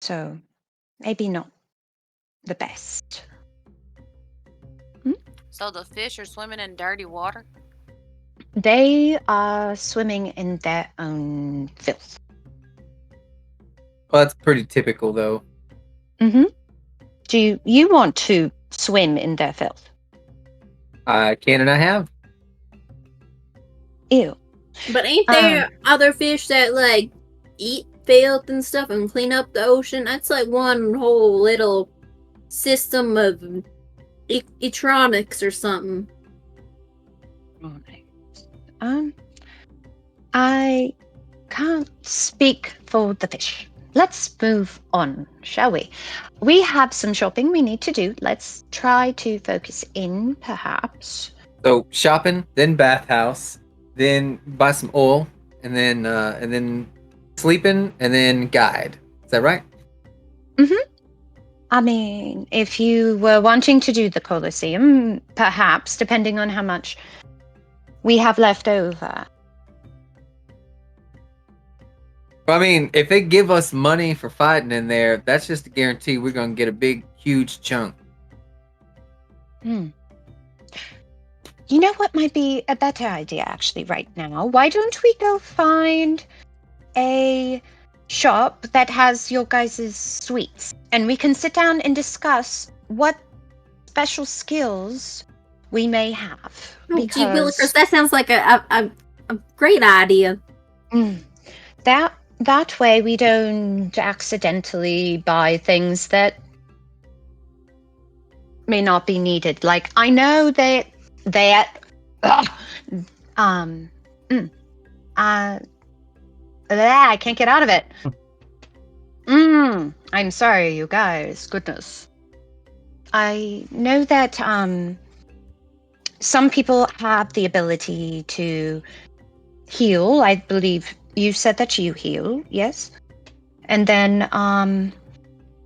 So maybe not the best. So the fish are swimming in dirty water? They are swimming in their own filth. Well, that's pretty typical, though. Do you want to swim in their filth? I can and I have. Ew. But ain't there other fish that like eat filth and stuff and clean up the ocean? That's like one whole little system of electronics or something. I can't speak for the fish. Let's move on, shall we? We have some shopping we need to do. Let's try to focus in, perhaps. So shopping, then bathhouse, then buy some oil, and then sleeping, and then guide. Is that right? I mean, if you were wanting to do the Colosseum, perhaps, depending on how much we have left over. I mean, if they give us money for fighting in there, that's just a guarantee we're gonna get a big, huge chunk. You know what might be a better idea, actually, right now? Why don't we go find a shop that has your guys' sweets, and we can sit down and discuss what special skills we may have. Oh, gee willikers, that sounds like a great idea. That way we don't accidentally buy things that may not be needed. Like, I know that I can't get out of it. I'm sorry, you guys. Goodness. I know that some people have the ability to heal. I believe you said that you heal, yes? And then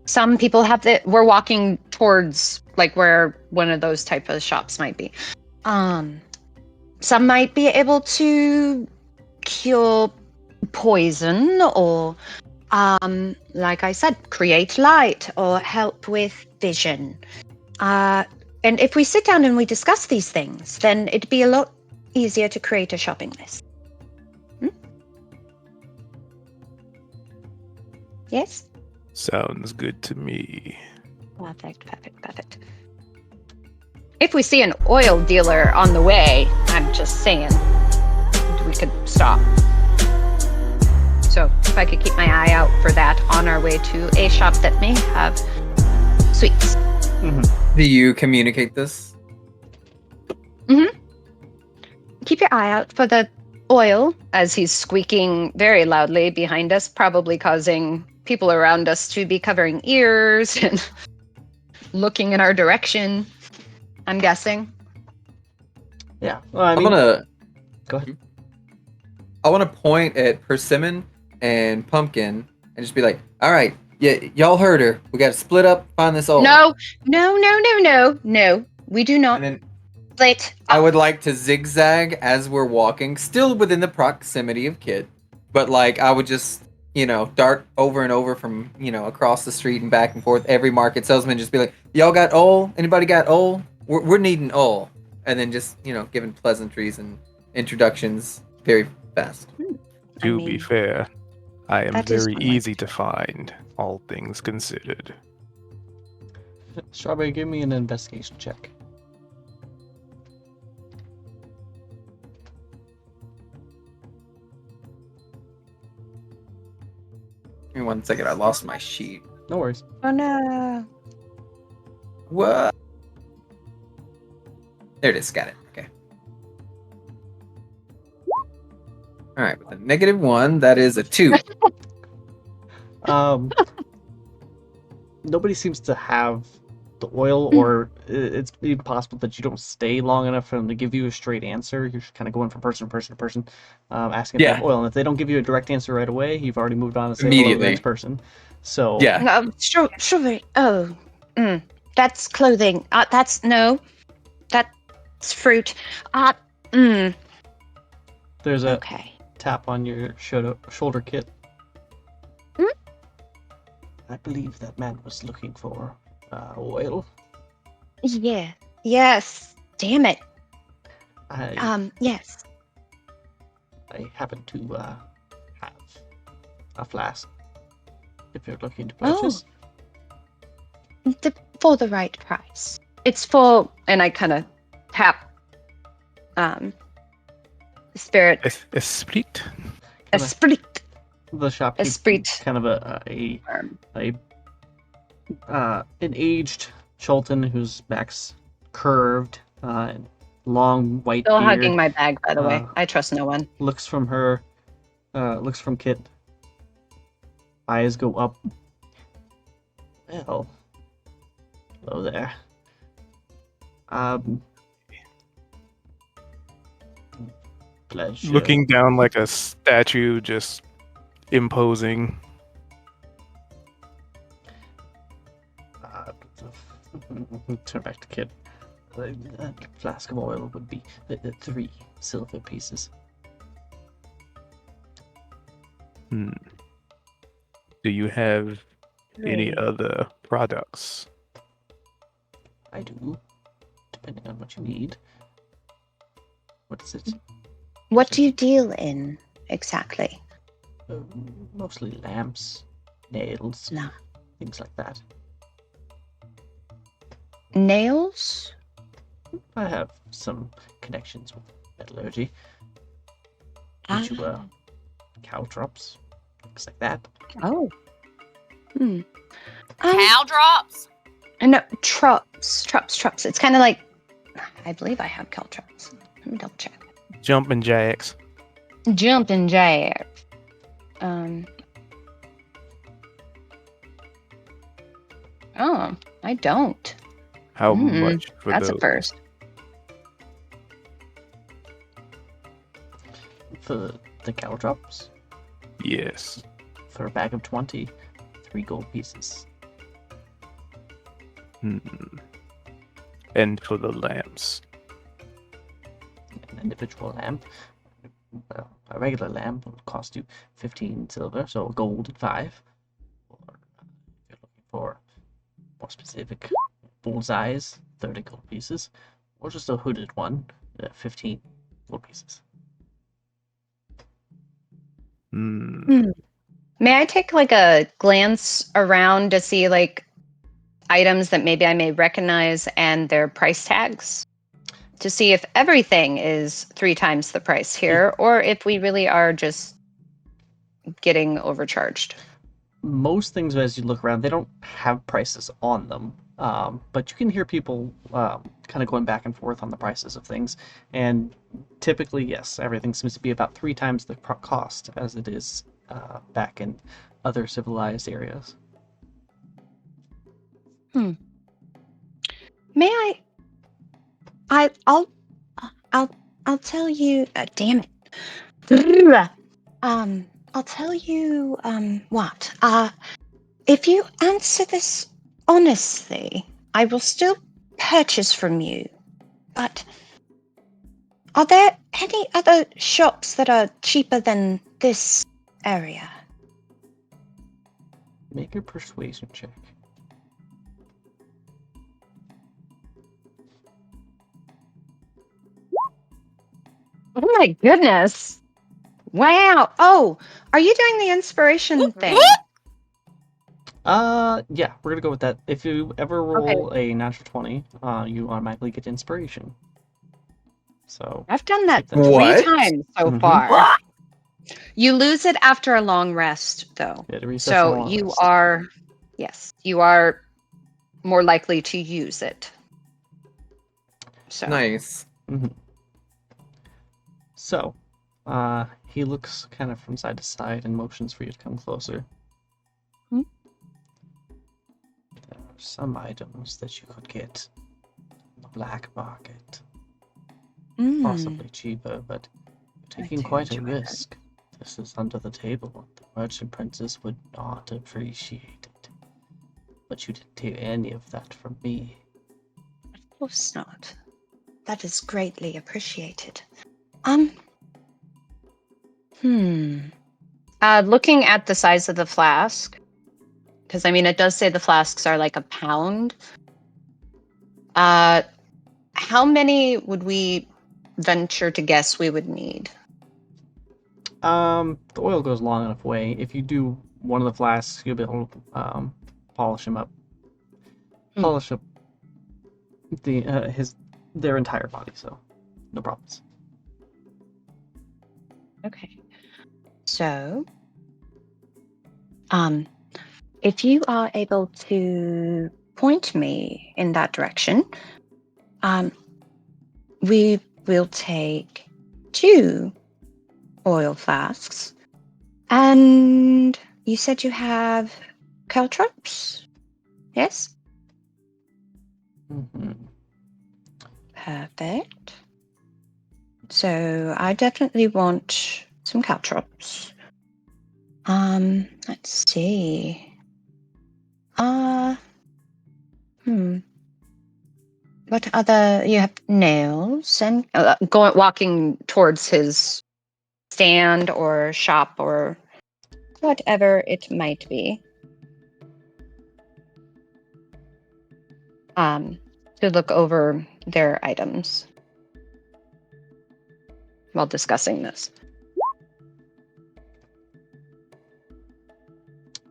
some people have we're walking towards like where one of those type of shops might be. Some might be able to cure poison or like I said, create light or help with vision. And if we sit down and we discuss these things, then it'd be a lot easier to create a shopping list. Yes? Sounds good to me. Perfect. If we see an oil dealer on the way, I'm just saying, we could stop. So if I could keep my eye out for that on our way to a shop that may have sweets. Do you communicate this? Keep your eye out for the oil, as he's squeaking very loudly behind us, probably causing people around us to be covering ears and looking in our direction, I'm guessing. Yeah. Well, I mean, go ahead. I want to point at Persimmon and Pumpkin and just be like, all right, yeah, y'all heard her. We got to split up, find this oil. No. We do not And then split. I would like to zigzag as we're walking, still within the proximity of Kid. But like, I would just, dart over and over from, across the street and back and forth. Every market salesman just be like, y'all got oil? Anybody got oil? We're needing oil. And then just, giving pleasantries and introductions very fast. To be fair, I am that is very one way. easy to find, all things considered. Strawberry, give me an investigation check. Give me 1 second, I lost my sheet. No worries. Oh no. What? There it is, got it. Okay. Alright, with a -1, that is a 2. Nobody seems to have the oil, or it's even possible that you don't stay long enough for them to give you a straight answer. You're just kind of going from person to person to person, asking if they have oil. And if they don't give you a direct answer right away, you've already moved on to say hello to the next person. So yeah. Strawberry. Oh, that's clothing. That's that's fruit. There's a Okay. tap on your shoulder, Kit. I believe that man was looking for oil. Yeah. Yes. Damn it. Yes. I happen to have a flask. If you're looking to Oh. purchase. For the right price. It's for, and I kind of tap spirit. Esprit? Esprit. The shopkeeper, Esprit. kind of an aged Chultan whose back's curved, and long white Still beard. hugging my bag, by the way. I trust no one. Looks from Kit. Eyes go up. Well, hello there. Pleasure. Looking down like a statue, just imposing. Turn back to Kit. A flask of oil would be 3 silver pieces. Do you have any other products? I do, depending on what you need. What is it? What do you deal in exactly? Mostly lamps, nails, No. things like that. Nails? I have some connections with metallurgy. Into caltrops, things like that. Oh. Cow drops? No, trops. It's kind of like, I believe I have caltrops. Let me double check. Jumping jacks. Jumping jack. Oh, I don't. How much for That's a those? first. For the caltrops, Yes. for a bag of 20, 3 gold pieces. Hmm. And for the lamps. An individual lamp, well, a regular lamp will cost you 15 silver, so gold at 5. Or if you're looking for more specific bullseyes, 30 gold pieces. Or just a hooded one, 15 gold pieces. Hmm. May I take like a glance around to see like items that maybe I may recognize and their price tags? To see if everything is 3 times the price here, or if we really are just getting overcharged. Most things, as you look around, they don't have prices on them. But you can hear people kind of going back and forth on the prices of things. And typically, yes, everything seems to be about 3 times the cost as it is back in other civilized areas. May I'll tell you. Damn it. I'll tell you. What? If you answer this honestly, I will still purchase from you. But are there any other shops that are cheaper than this area? Make a persuasion check. Oh my goodness. Wow. Oh, are you doing the inspiration thing? Yeah, we're gonna go with that. If you ever roll a natural 20, you automatically get inspiration. So I've done that keep that. 3 What? times so Mhm. far. You lose it after a long rest, though. Yeah, to resets So on a long you rest. are, yes, you are more likely to use it. So Nice. So, he looks kind of from side to side and motions for you to come closer. Hmm? There are some items that you could get on the black market, possibly cheaper, but you're taking do quite a enjoy that. risk. This is under the table. The merchant princess would not appreciate it. But you didn't hear any of that from me. Of course not. That is greatly appreciated. Looking at the size of the flask, because I mean, it does say the flasks are like a pound. How many would we venture to guess we would need? The oil goes long enough way. If you do one of the flasks, you'll be able to polish him up. Polish up their entire body, so no problems. Okay. So, if you are able to point me in that direction, we will take 2 oil flasks. And you said you have caltrops? Yes? Mm-hmm. Perfect. So I definitely want some caltrops. Let's see. What other? You have nails and walking towards his stand or shop or whatever it might be. To look over their items while discussing this.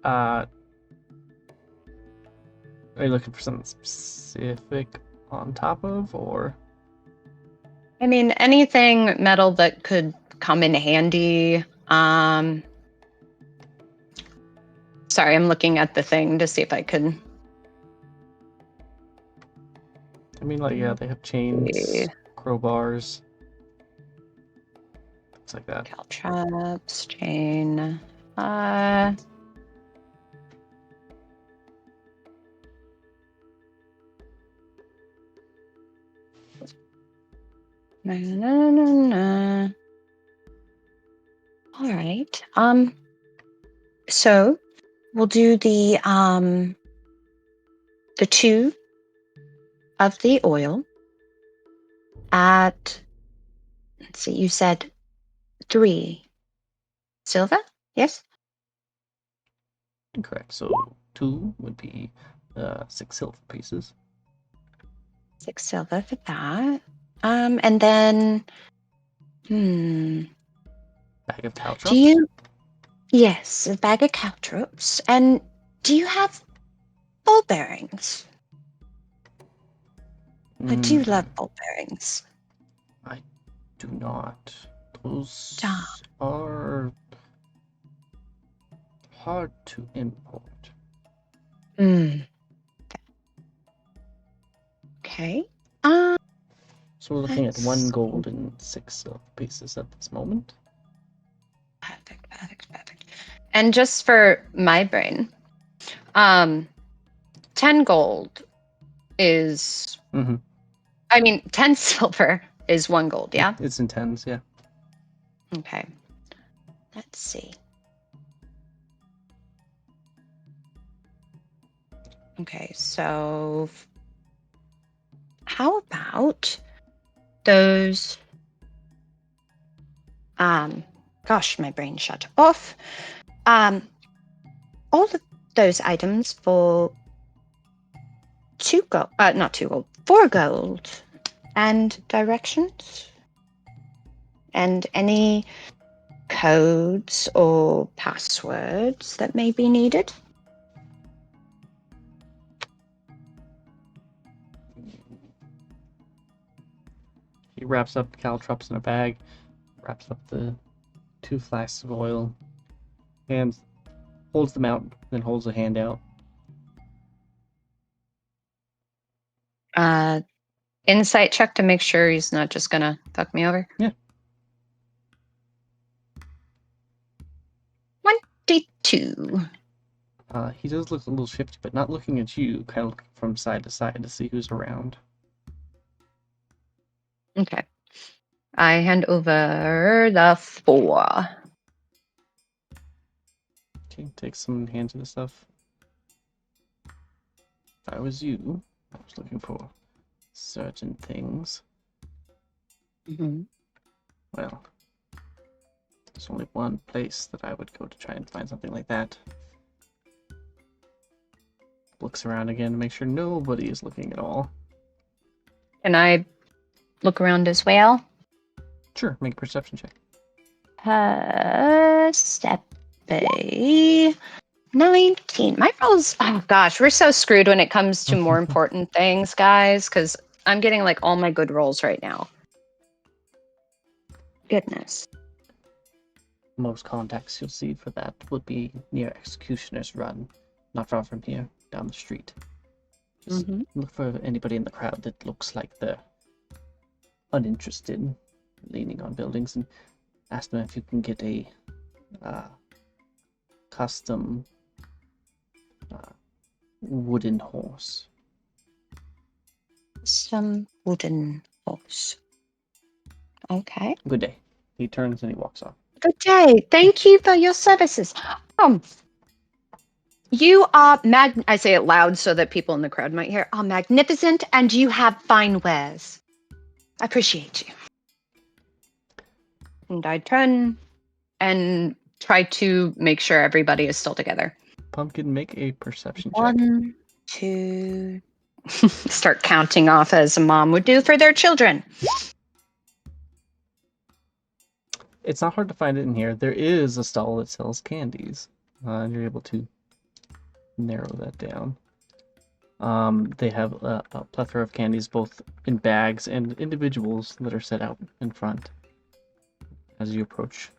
Are you looking for something specific on top of, or? I mean, anything metal that could come in handy. Sorry, I'm looking at the thing to see if I could. I mean, like, yeah, they have chains, crowbars, Looks like that. Caltrops, chain. Na. All right. So we'll do the 2 of the oil at, let's see, you said 3 silver? Yes? Correct. So 2 would be 6 silver pieces. 6 silver for that. And then, Bag of caltrops. do you, yes, a bag of caltrops. And do you have ball bearings? I do love ball bearings. I do not. Those Ah. are hard to import. Okay. So we're looking at 1 Let's- gold and 6 silver pieces at this moment. Perfect. And just for my brain, 10 gold is, Mm-hmm. I mean, 10 silver is 1 gold, yeah? It's in tens, yeah. Okay. Let's see. Okay, so how about those, gosh, my brain shut off. All of those items for 2 gold, not 2 gold, 4 gold, and directions, and any codes or passwords that may be needed. He wraps up caltrops in a bag, wraps up the 2 flasks of oil, and holds them out, then holds a hand out. Insight check to make sure he's not just gonna fuck me over. Yeah. 22. He does look a little shifty, but not looking at you, kind of looking from side to side to see who's around. Okay. I hand over the 4. Okay, take some hands of the stuff. If I was you, I was looking for certain things. Mm-hmm. Well, there's only one place that I would go to try and find something like that. Looks around again to make sure nobody is looking at all. Can I look around as well? Sure, make a perception check. Step A. 19. My rolls, oh gosh, we're so screwed when it comes to more important things, guys, because I'm getting like all my good rolls right now. Goodness. Most contacts you'll see for that would be near Executioner's Run, not far from here, down the street. Just look for anybody in the crowd that looks like they're uninterested, leaning on buildings, and ask them if you can get a custom wooden horse. Some wooden horse. Okay. Good day. He turns and he walks off. Good day. Thank you for your services. You are I say it loud so that people in the crowd might hear, are magnificent and you have fine wares. I appreciate you. And I turn and try to make sure everybody is still together. Pumpkin, make a perception check. 1, 2. Start counting off as a mom would do for their children. It's not hard to find it in here. There is a stall that sells candies, and you're able to narrow that down. They have a plethora of candies, both in bags and individuals that are set out in front. As you approach,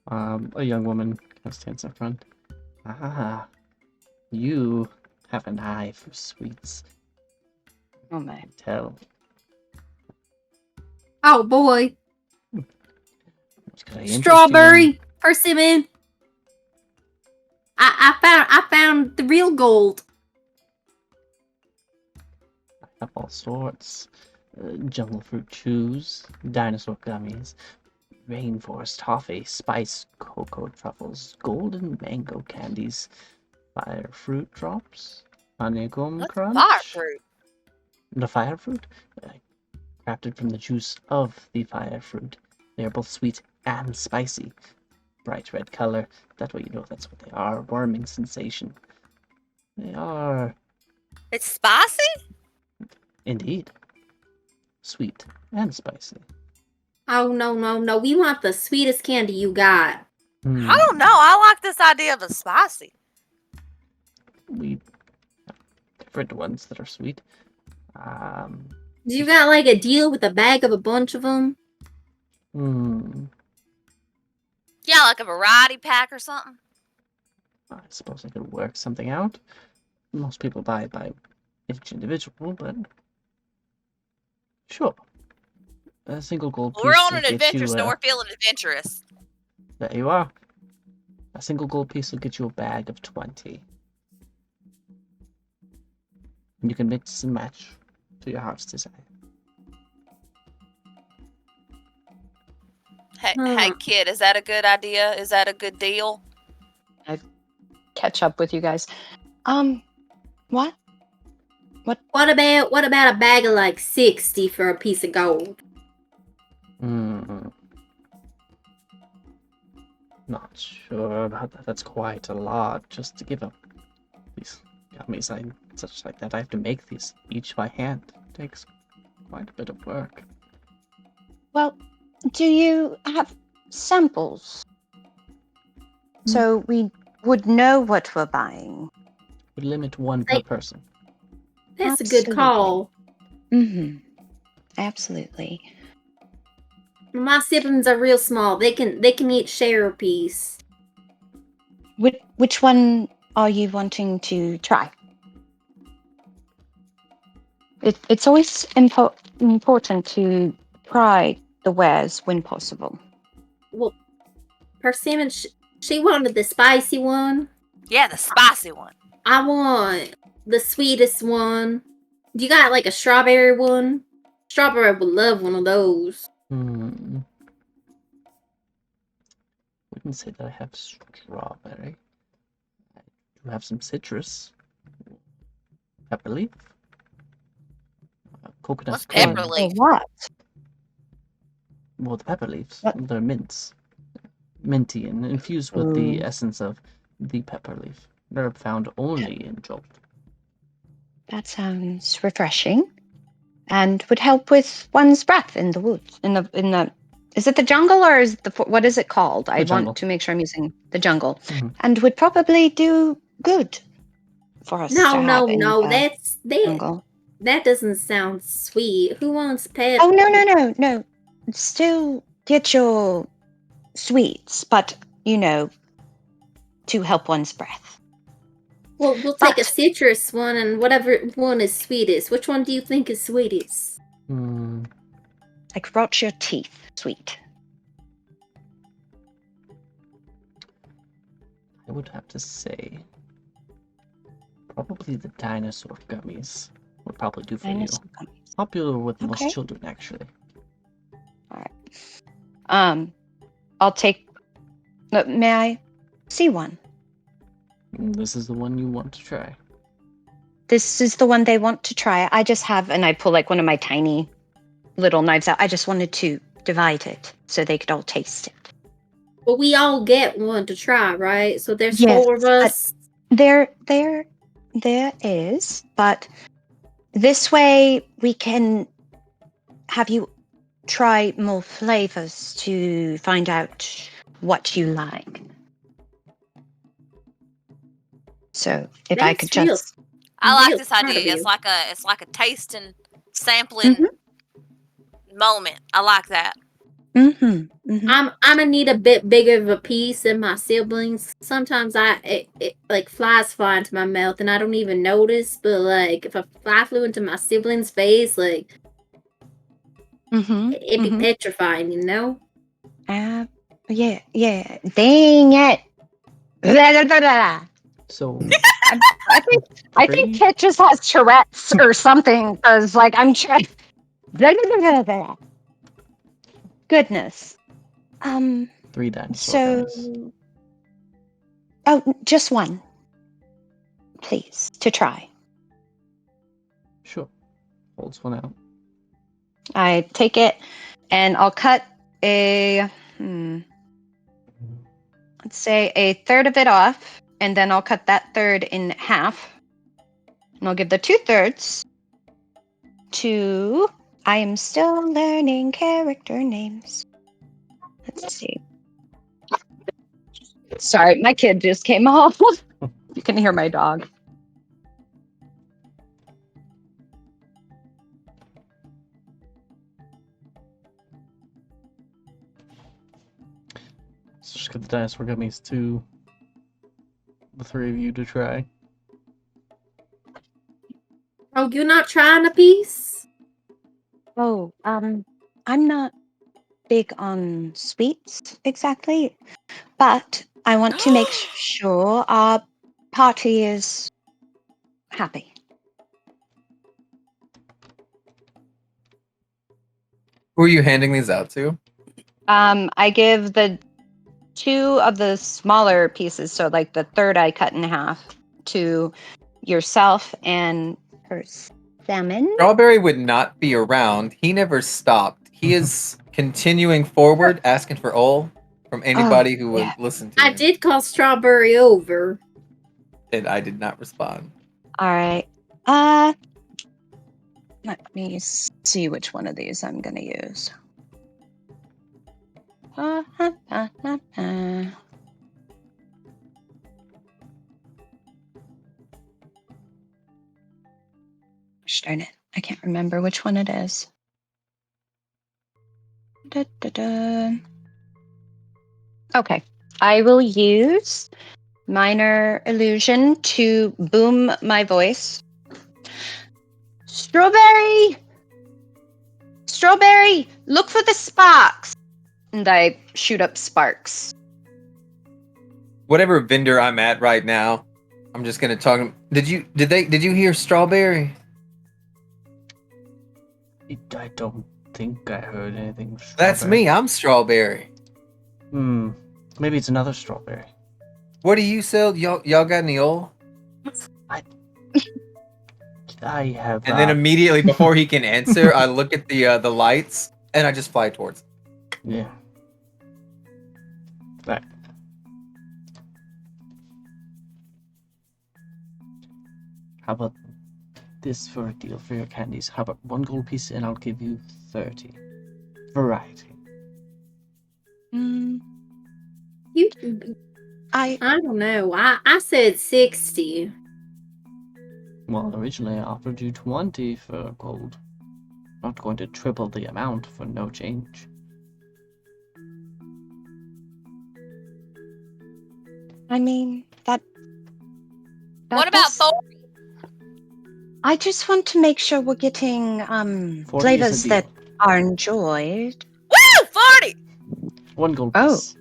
a young woman kind of stands in front. Ah, you have an eye for sweets. Oh my. Tell. Oh boy. Could I interest you in- Strawberry, persimmon. I found the real gold. I have all sorts. Jungle fruit chews, dinosaur gummies, rainforest toffee, spice cocoa truffles, golden mango candies, fire fruit drops, honeycomb What's crunch. fire fruit? The fire fruit, crafted from the juice of the fire fruit. They are both sweet and spicy. Bright red color. That way you know that's what they are. Warming sensation. They are It's spicy? indeed sweet and spicy. Oh no! We want the sweetest candy you got. I don't know. I like this idea of the spicy. We have different ones that are sweet. Do you got like a deal with a bag of a bunch of them? Yeah, like a variety pack or something. I suppose I could work something out. Most people buy it by each individual, but sure. A single gold piece We're on will an get adventure, you. so we're feeling adventurous. There you are. A single gold piece will get you a bag of 20. And you can mix and match to your heart's desire. Hey, kid, is that a good idea? Is that a good deal? Catch up with you guys. What? What about a bag of like 60 for a piece of gold? Not sure about that. That's quite a lot just to give up these gummies. Such like that. I have to make these each by hand. It takes quite a bit of work. Well, do you have samples? So we would know what we're buying. Would limit one per person. That's a good call. Mm-hmm. Absolutely. My siblings are real small. They can each share a piece. Which one are you wanting to try? It's always important to try the wares when possible. Well, Persimmon, she wanted the spicy one. Yeah, the spicy one. I want the sweetest one. Do you got like a strawberry one? Strawberry would love one of those. Wouldn't say that I have strawberry. I do have some citrus. Pepper leaf. Coconut What's corn. pepper leaf? What? Well, the pepper leaves. What? They're mints. Minty and infused with the essence of the pepper leaf. They're found only in Chult. That sounds refreshing, and would help with one's breath in the woods. In the. Is it the jungle or is it what is it called? I jungle. want to make sure I'm using the jungle, Mhm. and would probably do good for us to have in No. the jungle. That doesn't sound sweet. Who wants pep? Oh no! Still get your sweets, but to help one's breath. Well, we'll take a citrus one and whatever one is sweetest. Which one do you think is sweetest? Like rot your teeth, sweet. I would have to say probably the dinosaur gummies would probably do for Dinosaur you. gummies. Popular with Okay. most children, actually. All right. I'll take. May I see one? This is the one you want to try. This is the one they want to try. I just have, and I pull like one of my tiny little knives out. I just wanted to divide it so they could all taste it. Well, we all get one to try, right? So there's Yes, 4 of us. There is, but this way we can have you try more flavors to find out what you like. So if I could That's real- just I like real this smart of idea. you. It's like a tasting, sampling moment. I like that. I'm I'm gonna need a bit bigger of a piece than my siblings. Sometimes it like flies fly into my mouth and I don't even notice. But like if a fly flew into my sibling's face, like it'd be petrifying, you know. Yeah. Dang it. Blah, blah, blah, blah. So I think Kit just has Tourette's or something, because, like, I'm trying. Blah, blah, blah, blah, blah. Goodness. 3 dinosaur So. guys. Oh, just one. Please, to try. Sure. Holds one out. I take it, and I'll cut let's say a third of it off, and then I'll cut that third in half. And I'll give the 2/3 to. I am still learning character names. Let's see. Sorry, my kid just came home. You can hear my dog. So just get the dinosaur gummies to the 3 of you to try. Oh, you not trying a piece? Oh, I'm not big on sweets exactly, but I want to make sure our party is happy. Who are you handing these out to? I give the 2 of the smaller pieces, so like the third I cut in half, to yourself and her salmon. Strawberry would not be around. He never stopped. He is continuing forward, asking for Ol from anybody who would listen to I him. did call Strawberry over. And I did not respond. All right. Let me see which one of these I'm gonna use. Gosh darn it. I can't remember which one it is. Da, da, da. Okay. I will use Minor Illusion to boom my voice. Strawberry! Strawberry! Look for the sparks! And I shoot up sparks. Whatever vendor I'm at right now, I'm just gonna talk. Did you hear Strawberry? I don't think I heard anything. That's Strawberry. me. I'm Strawberry. Maybe it's another strawberry. What do you sell? Y'all got any Ol? I have. And then immediately before he can answer, I look at the lights and I just fly towards. Yeah. Right. How about this for a deal for your candies? How about 1 gold piece and I'll give you 30. Variety. I don't know. I said 60. Well, originally I offered you 20 for gold. Not going to triple the amount for no change. I mean, that What about was- 40? I just want to make sure we're getting 40 flavors is a that deal. are enjoyed. Woo! 40! 1 gold Oh. piece.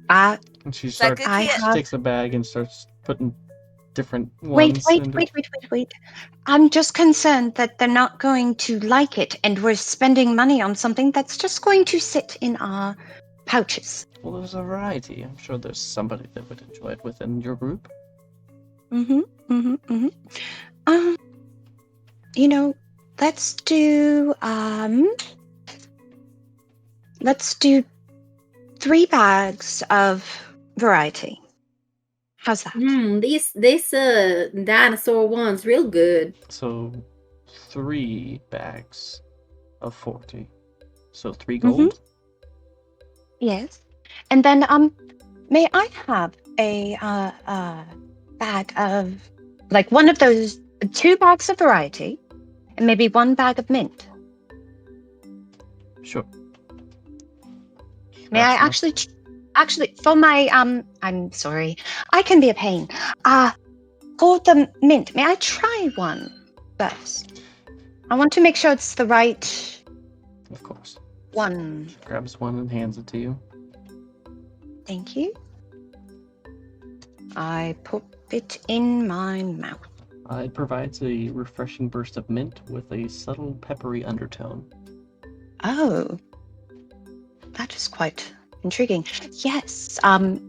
Uh, And she Is that starts, good, I Kit? have- takes a bag and starts putting different wait. ones into I'm just concerned that they're not going to like it, and we're spending money on something that's just going to sit in our pouches. Well, there's a variety. I'm sure there's somebody that would enjoy it within your group. You know, let's do 3 bags of variety. How's that? This dinosaur one's real good. So 3 bags of 40. So 3 gold. Yes. And then may I have a bag of, like, one of those 2 bags of variety and maybe 1 bag of mint? Sure. May I That's enough. actually for my I'm sorry. I can be a pain. For the mint, may I try one first? I want to make sure it's the right Of course. one. She grabs one and hands it to you. Thank you. I pop it in my mouth. It provides a refreshing burst of mint with a subtle peppery undertone. Oh, that is quite intriguing. Yes, a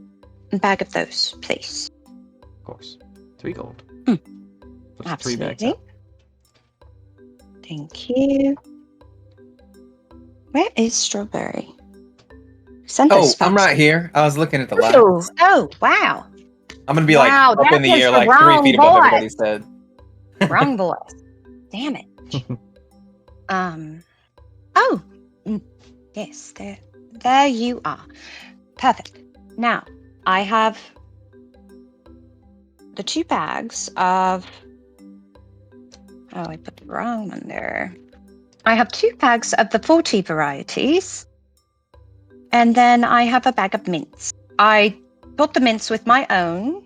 bag of those, please. Of course. 3 gold. Mm. Puts 3 bags Absolutely. out. Thank you. Where is Strawberry? Send Oh, those I'm folks. right here. I was looking at the Oh, lights. oh, wow. I'm gonna be Wow, like up that in the was air, the like 3 wrong feet above boy. everybody's head. Wrong voice. Damn it. Oh, yes, there you are. Perfect. Now, I have the 2 bags of... Oh, I put the wrong one there. I have 2 bags of the 40 varieties, and then I have a bag of mints. I bought the mints with my own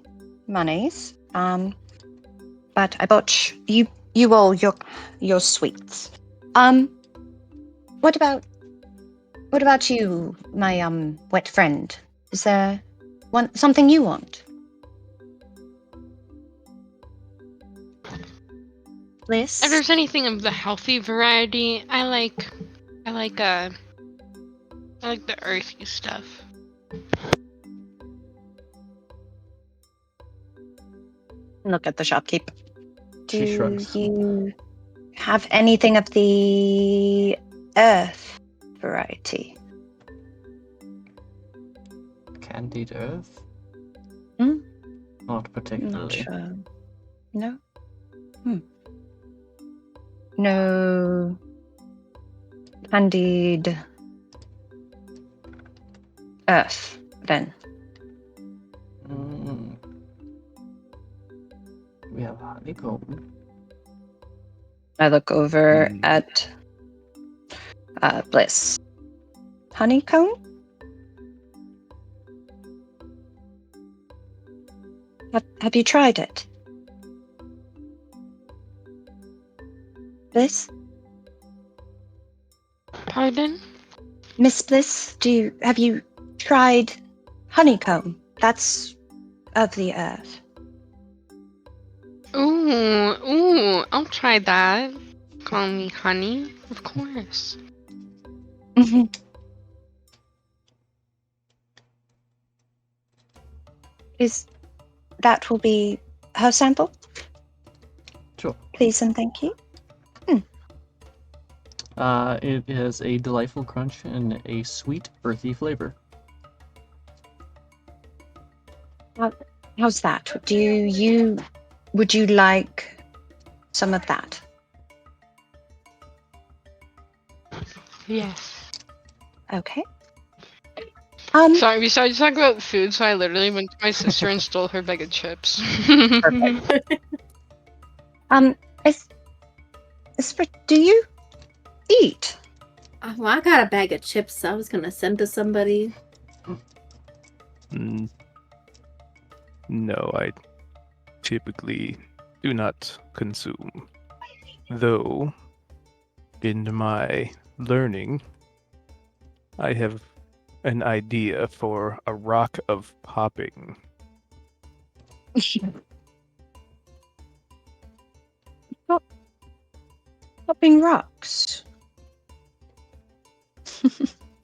monies, but I bought you all your sweets. What about you, my wet friend? Is there something you want? Liz? If there's anything of the healthy variety, I like the earthy stuff. Look at the shopkeep. She Do shrugs. you have anything of the earth variety? Candied earth? Hmm? Not Not particularly. sure. No? No candied earth, then. Mm. We have honeycomb. I look over Hmm. at Bliss. Honeycomb? Have you tried it? Bliss? Pardon? Miss Bliss, have you tried honeycomb? That's of the earth. Ooh, I'll try that. Call me honey, of course. That will be her sample? Sure. Please and thank you. It has a delightful crunch and a sweet, earthy flavor. How's that? Would you like some of that? Yes. Okay. Sorry, we started talking about food, so I literally went to my sister and stole her bag of chips. Do you eat? Well, I got a bag of chips I was gonna send to somebody. No, I typically do not consume. Though, in my learning, I have an idea for a rock of popping. Popping rocks.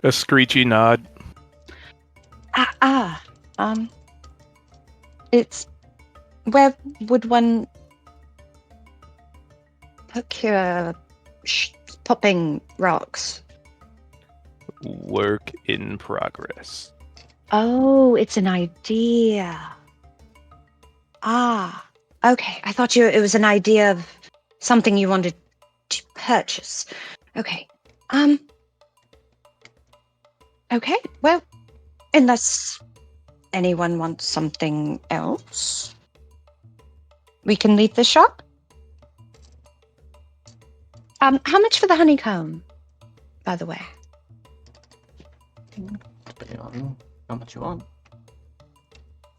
A screechy nod. It's where would one procure popping rocks? Work in progress. Oh, it's an idea. Okay. I thought it was an idea of something you wanted to purchase. Okay. Okay. Well, unless anyone wants something else, we can leave the shop. How much for the honeycomb, by the way? Depending on how much you want.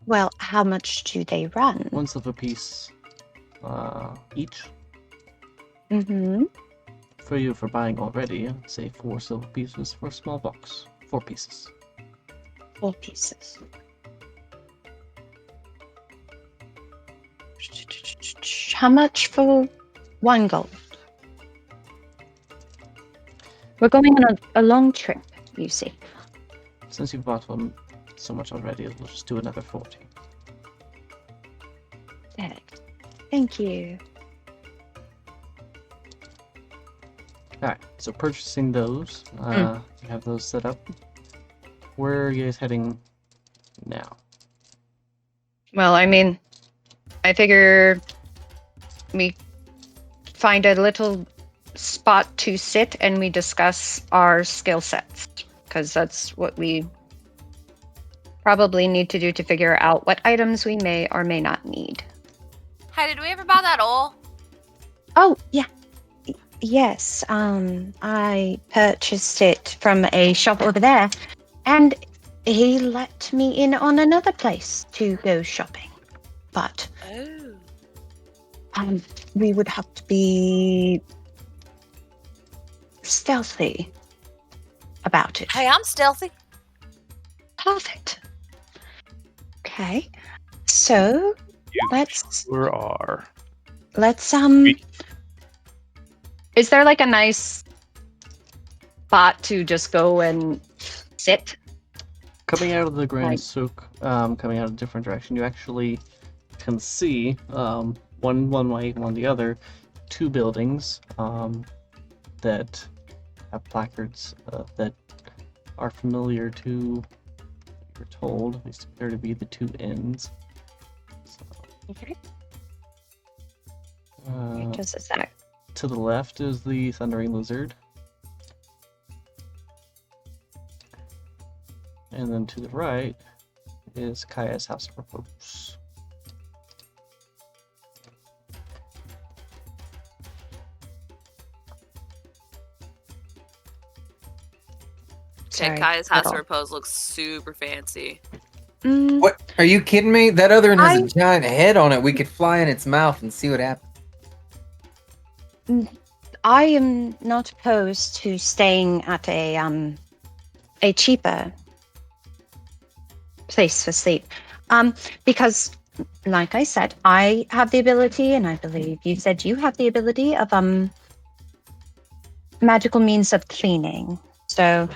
Well, how much do they run? 1 silver piece each. Mm-hmm. For you for buying already, say 4 silver pieces for a small box. 4 pieces. 4 pieces. How much for 1 gold? We're going on a long trip, you see. Since you bought one so much already, we'll just do another 40. Thank you. Alright, so purchasing those, you have those set up. Where are you guys heading now? Well, I mean, I figure we find a little spot to sit and we discuss our skill sets, because that's what we probably need to do to figure out what items we may or may not need. Hey, did we ever buy that oil? Oh, yeah. Yes, I purchased it from a shop over there, and he let me in on another place to go shopping. But Oh. we would have to be stealthy about it. Hey, I'm stealthy. Perfect. Okay. So let's Sure are. is there like a nice spot to just go and sit? Coming out of the Grand Right. Souk, coming out a different direction, you actually can see, one way, one the other, 2 buildings that have placards that are familiar to, you're told, at least appear to be the 2 inns. So, Okay. Just Just a sec. to the left is the Thundering Lizard. And then to the right is Kaya's House of Repose. Okay, Sorry, Kaya's House of little. Repose looks super fancy. What? Are you kidding me? That other one has I- a giant head on it. We could fly in its mouth and see what happens. I am not opposed to staying at a cheaper place for sleep. Because like I said, I have the ability, and I believe you said you have the ability of magical means of cleaning. So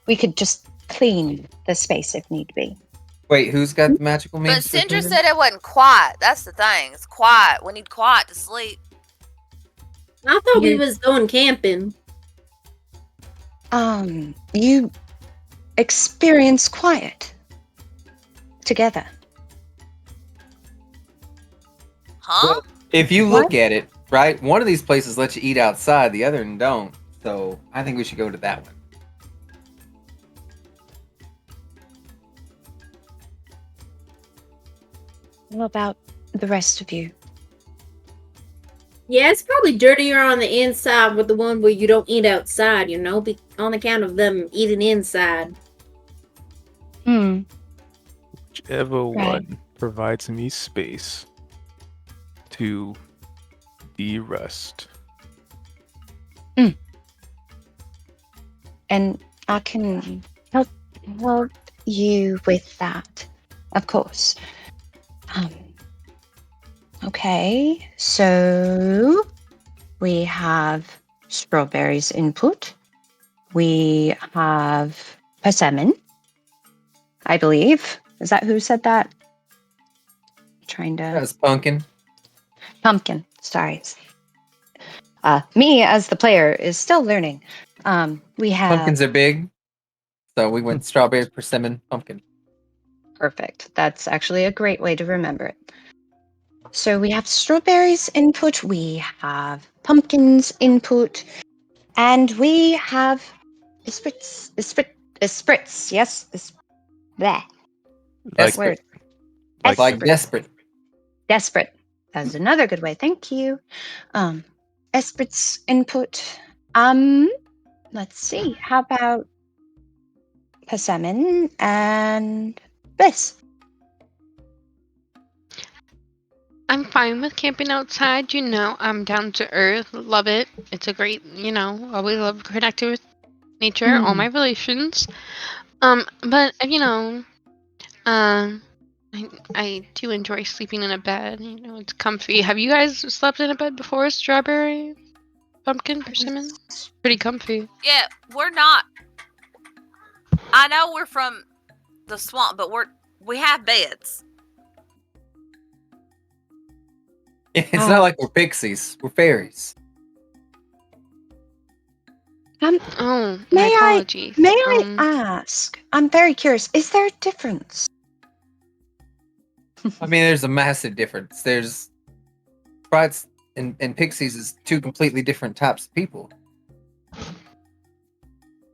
we could just clean the space if need be. Wait, who's got the magical means? But for Sindra cleaning? said it wasn't quiet. That's the thing. It's quiet. We need quiet to sleep. I thought we You- was going camping. You experience quiet together. Huh? Well, if you What? look at it, right, one of these places lets you eat outside, the other one don't. So I think we should go to that one. What about the rest of you? Yeah, it's probably dirtier on the inside with the one where you don't eat outside, on account of them eating inside. Whichever Right. one provides me space to de-rest. And I can help you with that, of course. Okay, so we have strawberries input. We have persimmon, I believe. Is that who said that? Trying to That's pumpkin. pumpkin. Sorry. Me as the player is still learning. We have Pumpkins are big. So we went strawberry, persimmon, pumpkin. perfect. That's actually a great way to remember it. So we have strawberries input, we have pumpkins input, and we have spritz. Yes, bleh. Desperate. Like Like Esprit. desperate. Desperate. That's another good way. Thank you. Esprit's input. Let's see. How about persimmon and bliss? I'm fine with camping outside. I'm down to earth. Love it. It's a great, always love connecting with nature, all my relations. But um, I do enjoy sleeping in a bed. It's comfy. Have you guys slept in a bed before? Strawberry, pumpkin, persimmon? Pretty comfy. Yeah, we're not. I know we're from the swamp, but we have beds. It's not like we're pixies. We're fairies. Oh, my May apologies. I ask? I'm very curious. Is there a difference? I mean, there's a massive difference. There's sprites and pixies is two completely different types of people.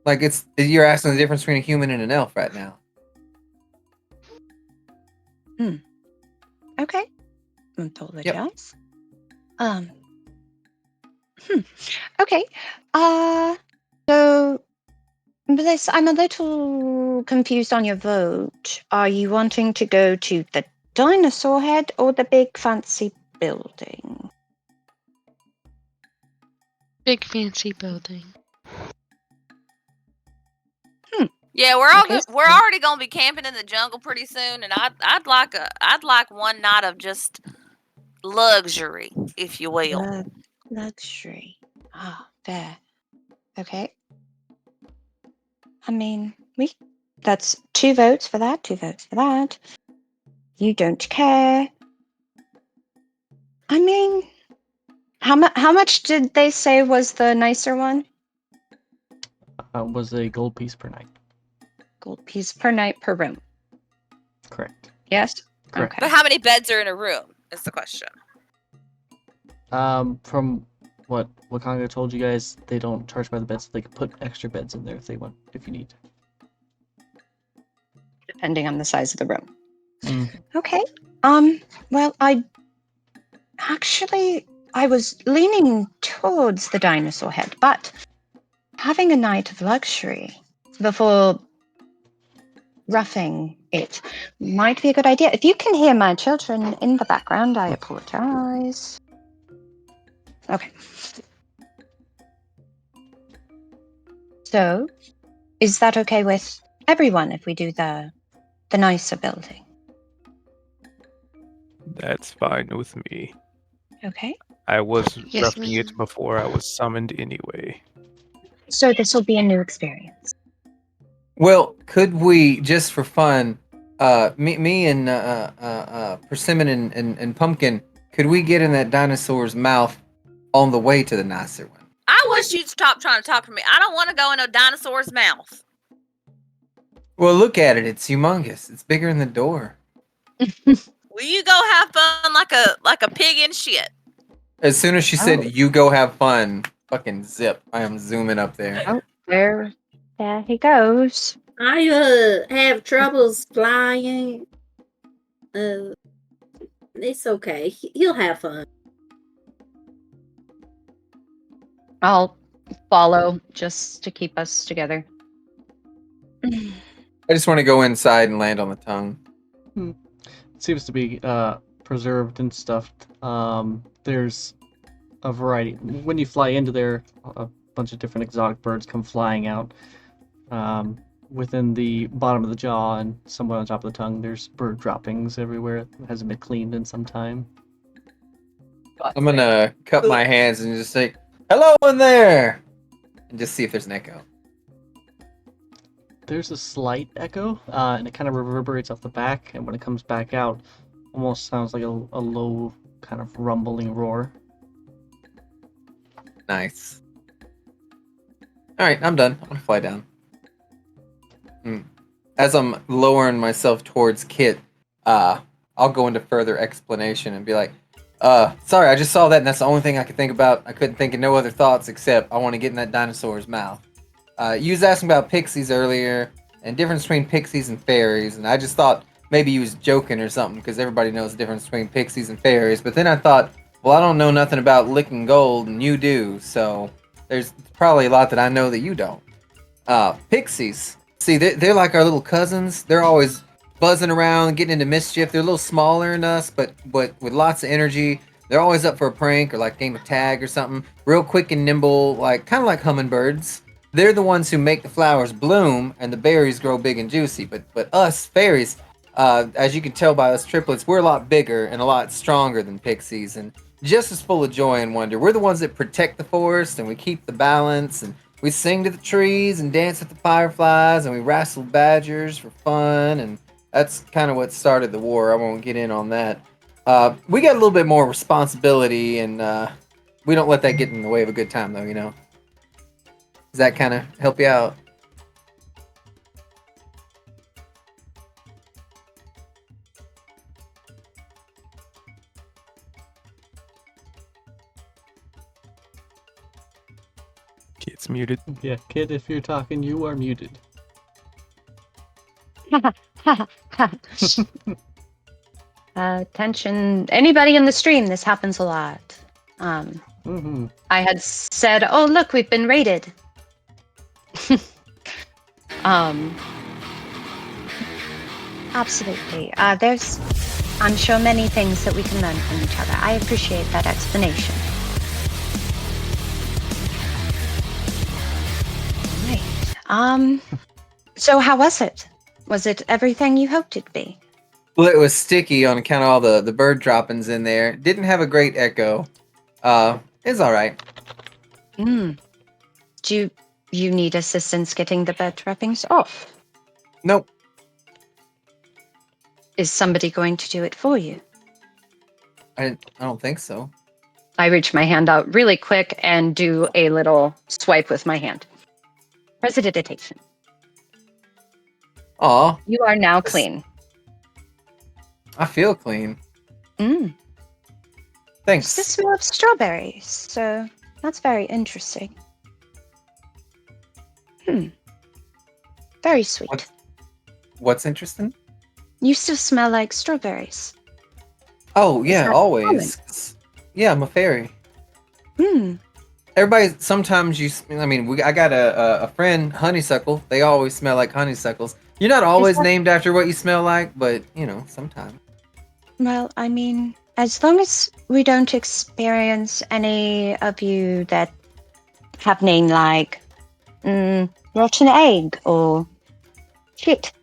Like you're asking the difference between a human and an elf right now. Okay. I apologize. Okay. So Bliss, I'm a little confused on your vote. Are you wanting to go to the dinosaur head or the big fancy building? Big fancy building. Yeah, we're already gonna be camping in the jungle pretty soon, and I'd like one night of just luxury, if you will. Luxury. Ah, fair. Okay. I mean, that's 2 votes for that, 2 votes for that. You don't care. I mean, how much did they say was the nicer one? Was a gold piece per night. Gold piece per night per room. Correct. Yes? Correct. Okay. But how many beds are in a room is the question. From what Wakanga told you guys, they don't charge by the beds. So they can put extra beds in there if you need. Depending on the size of the room. Mm. Okay. Well, I was leaning towards the dinosaur head, but having a night of luxury before roughing it might be a good idea. If you can hear my children in the background, I apologize. Okay. So, is that okay with everyone if we do the nicer building? That's fine with me. Okay. I was Yes, roughing it ma'am. before I was summoned anyway. So this will be a new experience. Well, could we just for fun, me and Persimmon and Pumpkin, could we get in that dinosaur's mouth on the way to the nicer one? I wish you'd stop trying to talk to me. I don't want to go in a dinosaur's mouth. Well, look at it. It's humongous. It's bigger than the door. Will you go have fun like a pig in shit? As soon as she said, "You go have fun," fucking zip. I am zooming up there. Oh, there he goes. I have troubles flying. It's okay. He'll have fun. I'll follow just to keep us together. I just want to go inside and land on the tongue. It seems to be preserved and stuffed. There's a variety. When you fly into there, a bunch of different exotic birds come flying out. Within the bottom of the jaw and somewhere on top of the tongue, there's bird droppings everywhere. It hasn't been cleaned in some time. I'm gonna cup my hands and just say, "Hello in there," and just see if there's an echo. There's a slight echo, and it kind of reverberates off the back, and when it comes back out, almost sounds like a low kind of rumbling roar. Nice. All right, I'm done. I'm gonna fly down. As I'm lowering myself towards Kit, I'll go into further explanation and be like, sorry, I just saw that and that's the only thing I could think about. I couldn't think of no other thoughts except I want to get in that dinosaur's mouth. You was asking about pixies earlier and difference between pixies and fairies, and I just thought maybe you was joking or something because everybody knows the difference between pixies and fairies, but then I thought, well, I don't know nothing about licking gold and you do, so there's probably a lot that I know that you don't. Pixies, see, they're like our little cousins. They're always buzzing around, getting into mischief. They're a little smaller than us, but with lots of energy. They're always up for a prank or like a game of tag or something. Real quick and nimble, like kind of like hummingbirds. they're the ones who make the flowers bloom and the berries grow big and juicy. But us fairies, as you can tell by us triplets, we're a lot bigger and a lot stronger than pixies, and just as full of joy and wonder. We're the ones that protect the forest, and we keep the balance, and we sing to the trees and dance with the fireflies, and we wrestle badgers for fun, and that's kind of what started the war. I won't get in on that. We got a little bit more responsibility, and we don't let that get in the way of a good time, though, you know? Does that kind of help you out? Kid's muted. Yeah, kid, if you're talking, you are muted. Attention, anybody in the stream, this happens a lot. I had said, oh, look, we've been raided. Absolutely. There's, I'm sure, many things that we can learn from each other. I appreciate that explanation. Right. So how was it? Was it everything you hoped it'd be? Well, it was sticky on account of all the bird droppings in there. Didn't have a great echo. It's all right. Do you need assistance getting the bird trappings off? Nope. Is somebody going to do it for you? I don't think so. I reach my hand out really quick and do a little swipe with my hand. Prestidigitation. Aw. You are now clean. I feel clean. It's Thanks. the smell of strawberries, so that's very interesting. Very sweet. What's interesting? You still smell like strawberries. Oh, yeah, that always. Yeah, I'm a fairy. Everybody, sometimes I got a friend, honeysuckle. They always smell like honeysuckles. You're not always named after what you smell like, but, you know, sometimes. Well, I mean, as long as we don't experience any of you that have name like rotten egg or shit.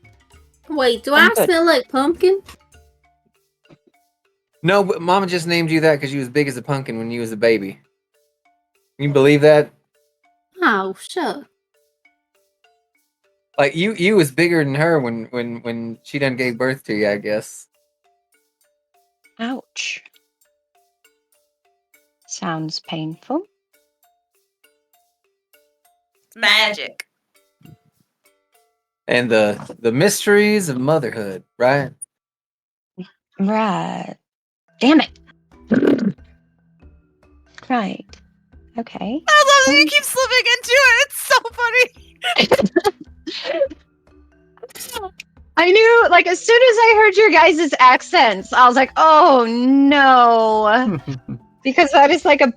Wait, do I'm I good. smell like pumpkin? No, but Mama just named you that because you was big as a pumpkin when you was a baby. Can you believe that? Oh, sure. Like you was bigger than her when she done gave birth to you, I guess. Ouch. Sounds painful. Magic. And the mysteries of motherhood, right? Right. Damn it. Right. Okay. I love that you keep slipping into it. It's so funny. I knew, like, as soon as I heard your guys' accents, I was like, oh no. Because that is like a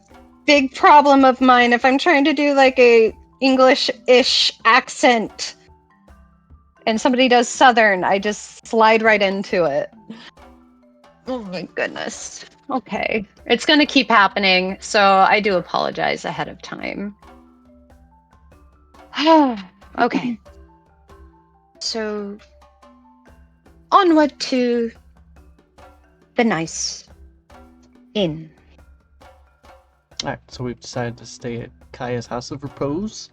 big problem of mine. If I'm trying to do like a English-ish accent and somebody does Southern, I just slide right into it. Oh my goodness. Okay. It's going to keep happening, so I do apologize ahead of time. Okay. So, onward to the nice inn. Alright, so we've decided to stay at Kaya's House of Repose.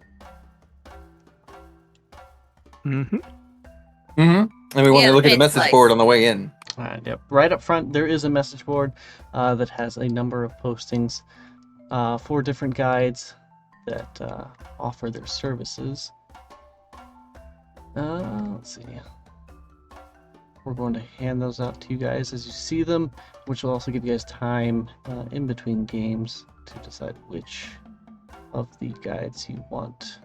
Mm-hmm. And we want Yeah, to look at the it's message nice. board on the way in. Alright, yep. Right up front, there is a message board that has a number of postings for different guides that offer their services. Let's see. We're going to hand those out to you guys as you see them, which will also give you guys time in between games to decide which of the guides you want.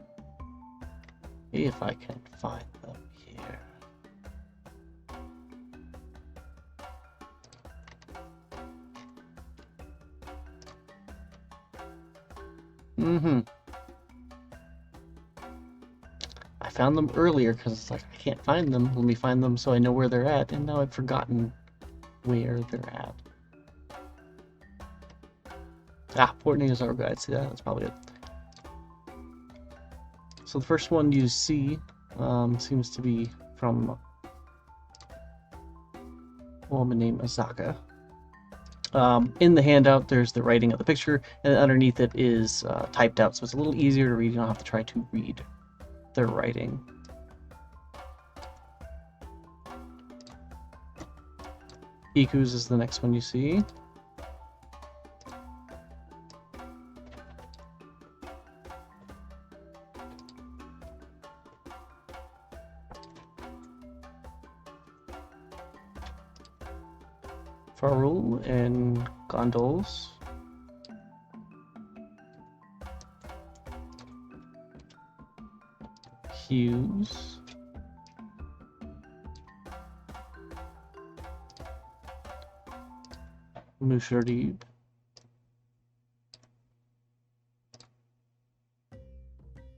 If I can find them here. I found them earlier because it's like, I can't find them. Let me find them so I know where they're at, and now I've forgotten where they're at. Port News our guide. See that? That's probably it. So the first one you see seems to be from a woman named Azaka. In the handout, there's the writing of the picture, and underneath it is typed out, so it's a little easier to read. You don't have to try to read their writing. Iku's is the next one you see. Farul and Gondols. Hughes. Musharib.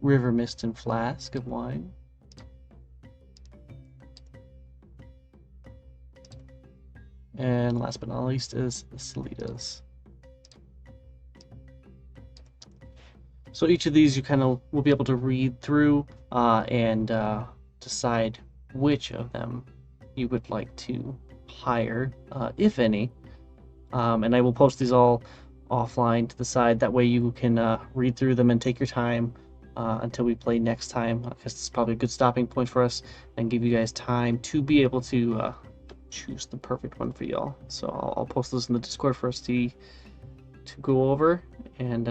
River Mist and Flask of Wine. And last but not least is the Salitas. So each of these you kind of will be able to read through and decide which of them you would like to hire, if any. And I will post these all offline to the side. That way you can read through them and take your time until we play next time. I guess it's probably a good stopping point for us and give you guys time to be able to choose the perfect one for y'all. So I'll post those in the Discord for us to go over, and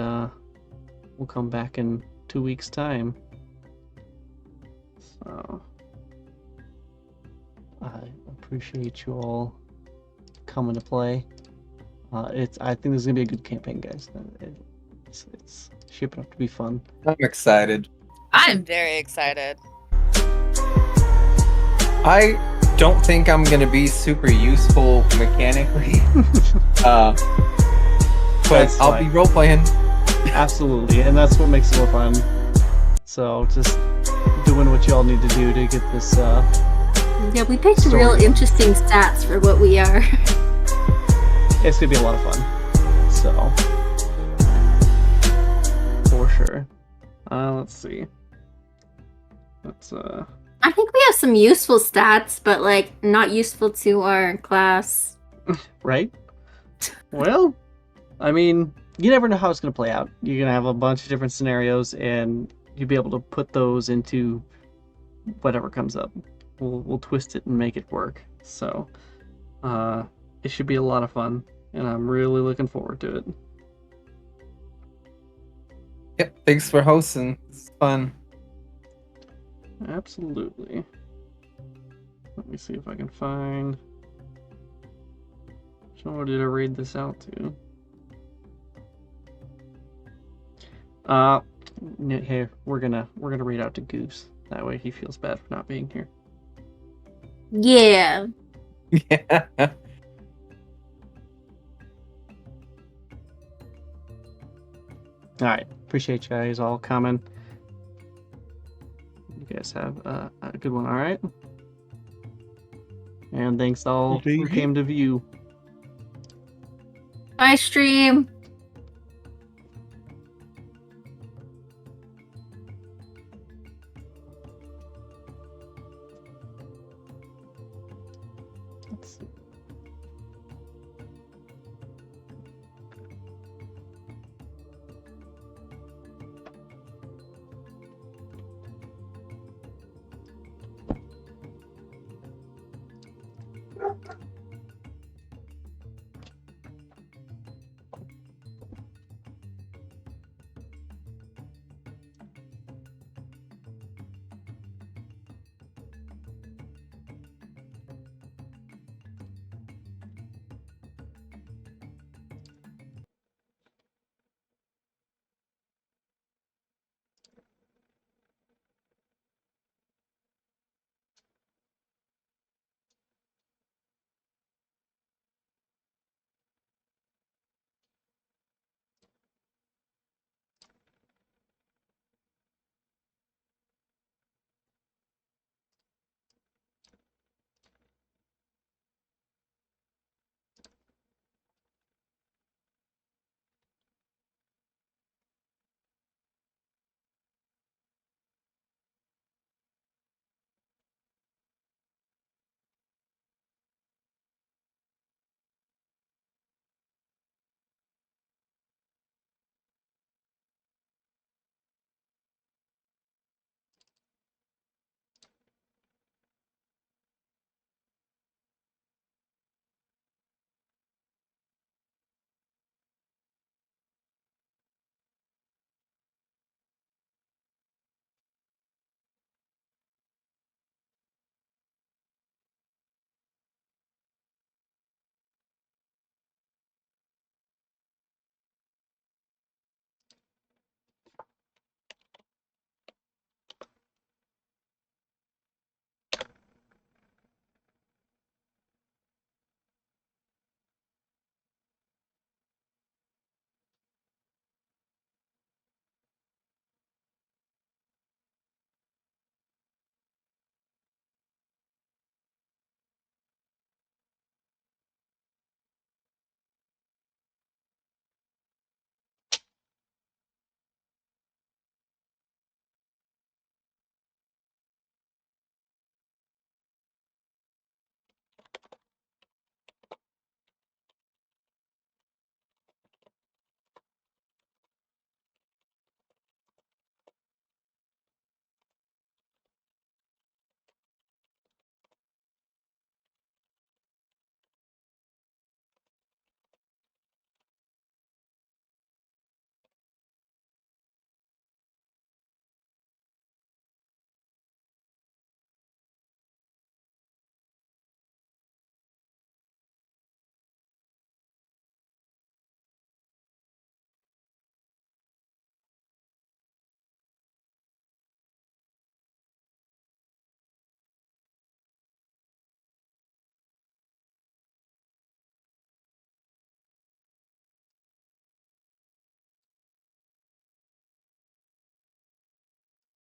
we'll come back in 2 weeks' time. So I appreciate you all coming to play. I think this is gonna be a good campaign, guys. It's shaping up to be fun. I'm excited. I'm very excited. I don't think I'm gonna be super useful mechanically, but That's I'll fine. be role playing. Absolutely, and that's what makes it more fun. So just doing what y'all need to do to get this. Yeah, we picked Story. real interesting stats for what we are. It's gonna be a lot of fun. So for sure. Let's see. Let's I think we have some useful stats, but like not useful to our class. right. Well, I mean, you never know how it's gonna play out. You're gonna have a bunch of different scenarios, and you'll be able to put those into whatever comes up. We'll twist it and make it work. So, it should be a lot of fun, and I'm really looking forward to it. Yep, thanks for hosting. It's fun. Absolutely. Let me see if I can find. Who did I read this out to? Here we're gonna read out to Goose. That way he feels bad for not being here. Yeah. Yeah. All right, appreciate you guys all coming. You guys have a good one. All right, and thanks to all who Indeed. came to view. Bye, stream. Let's see.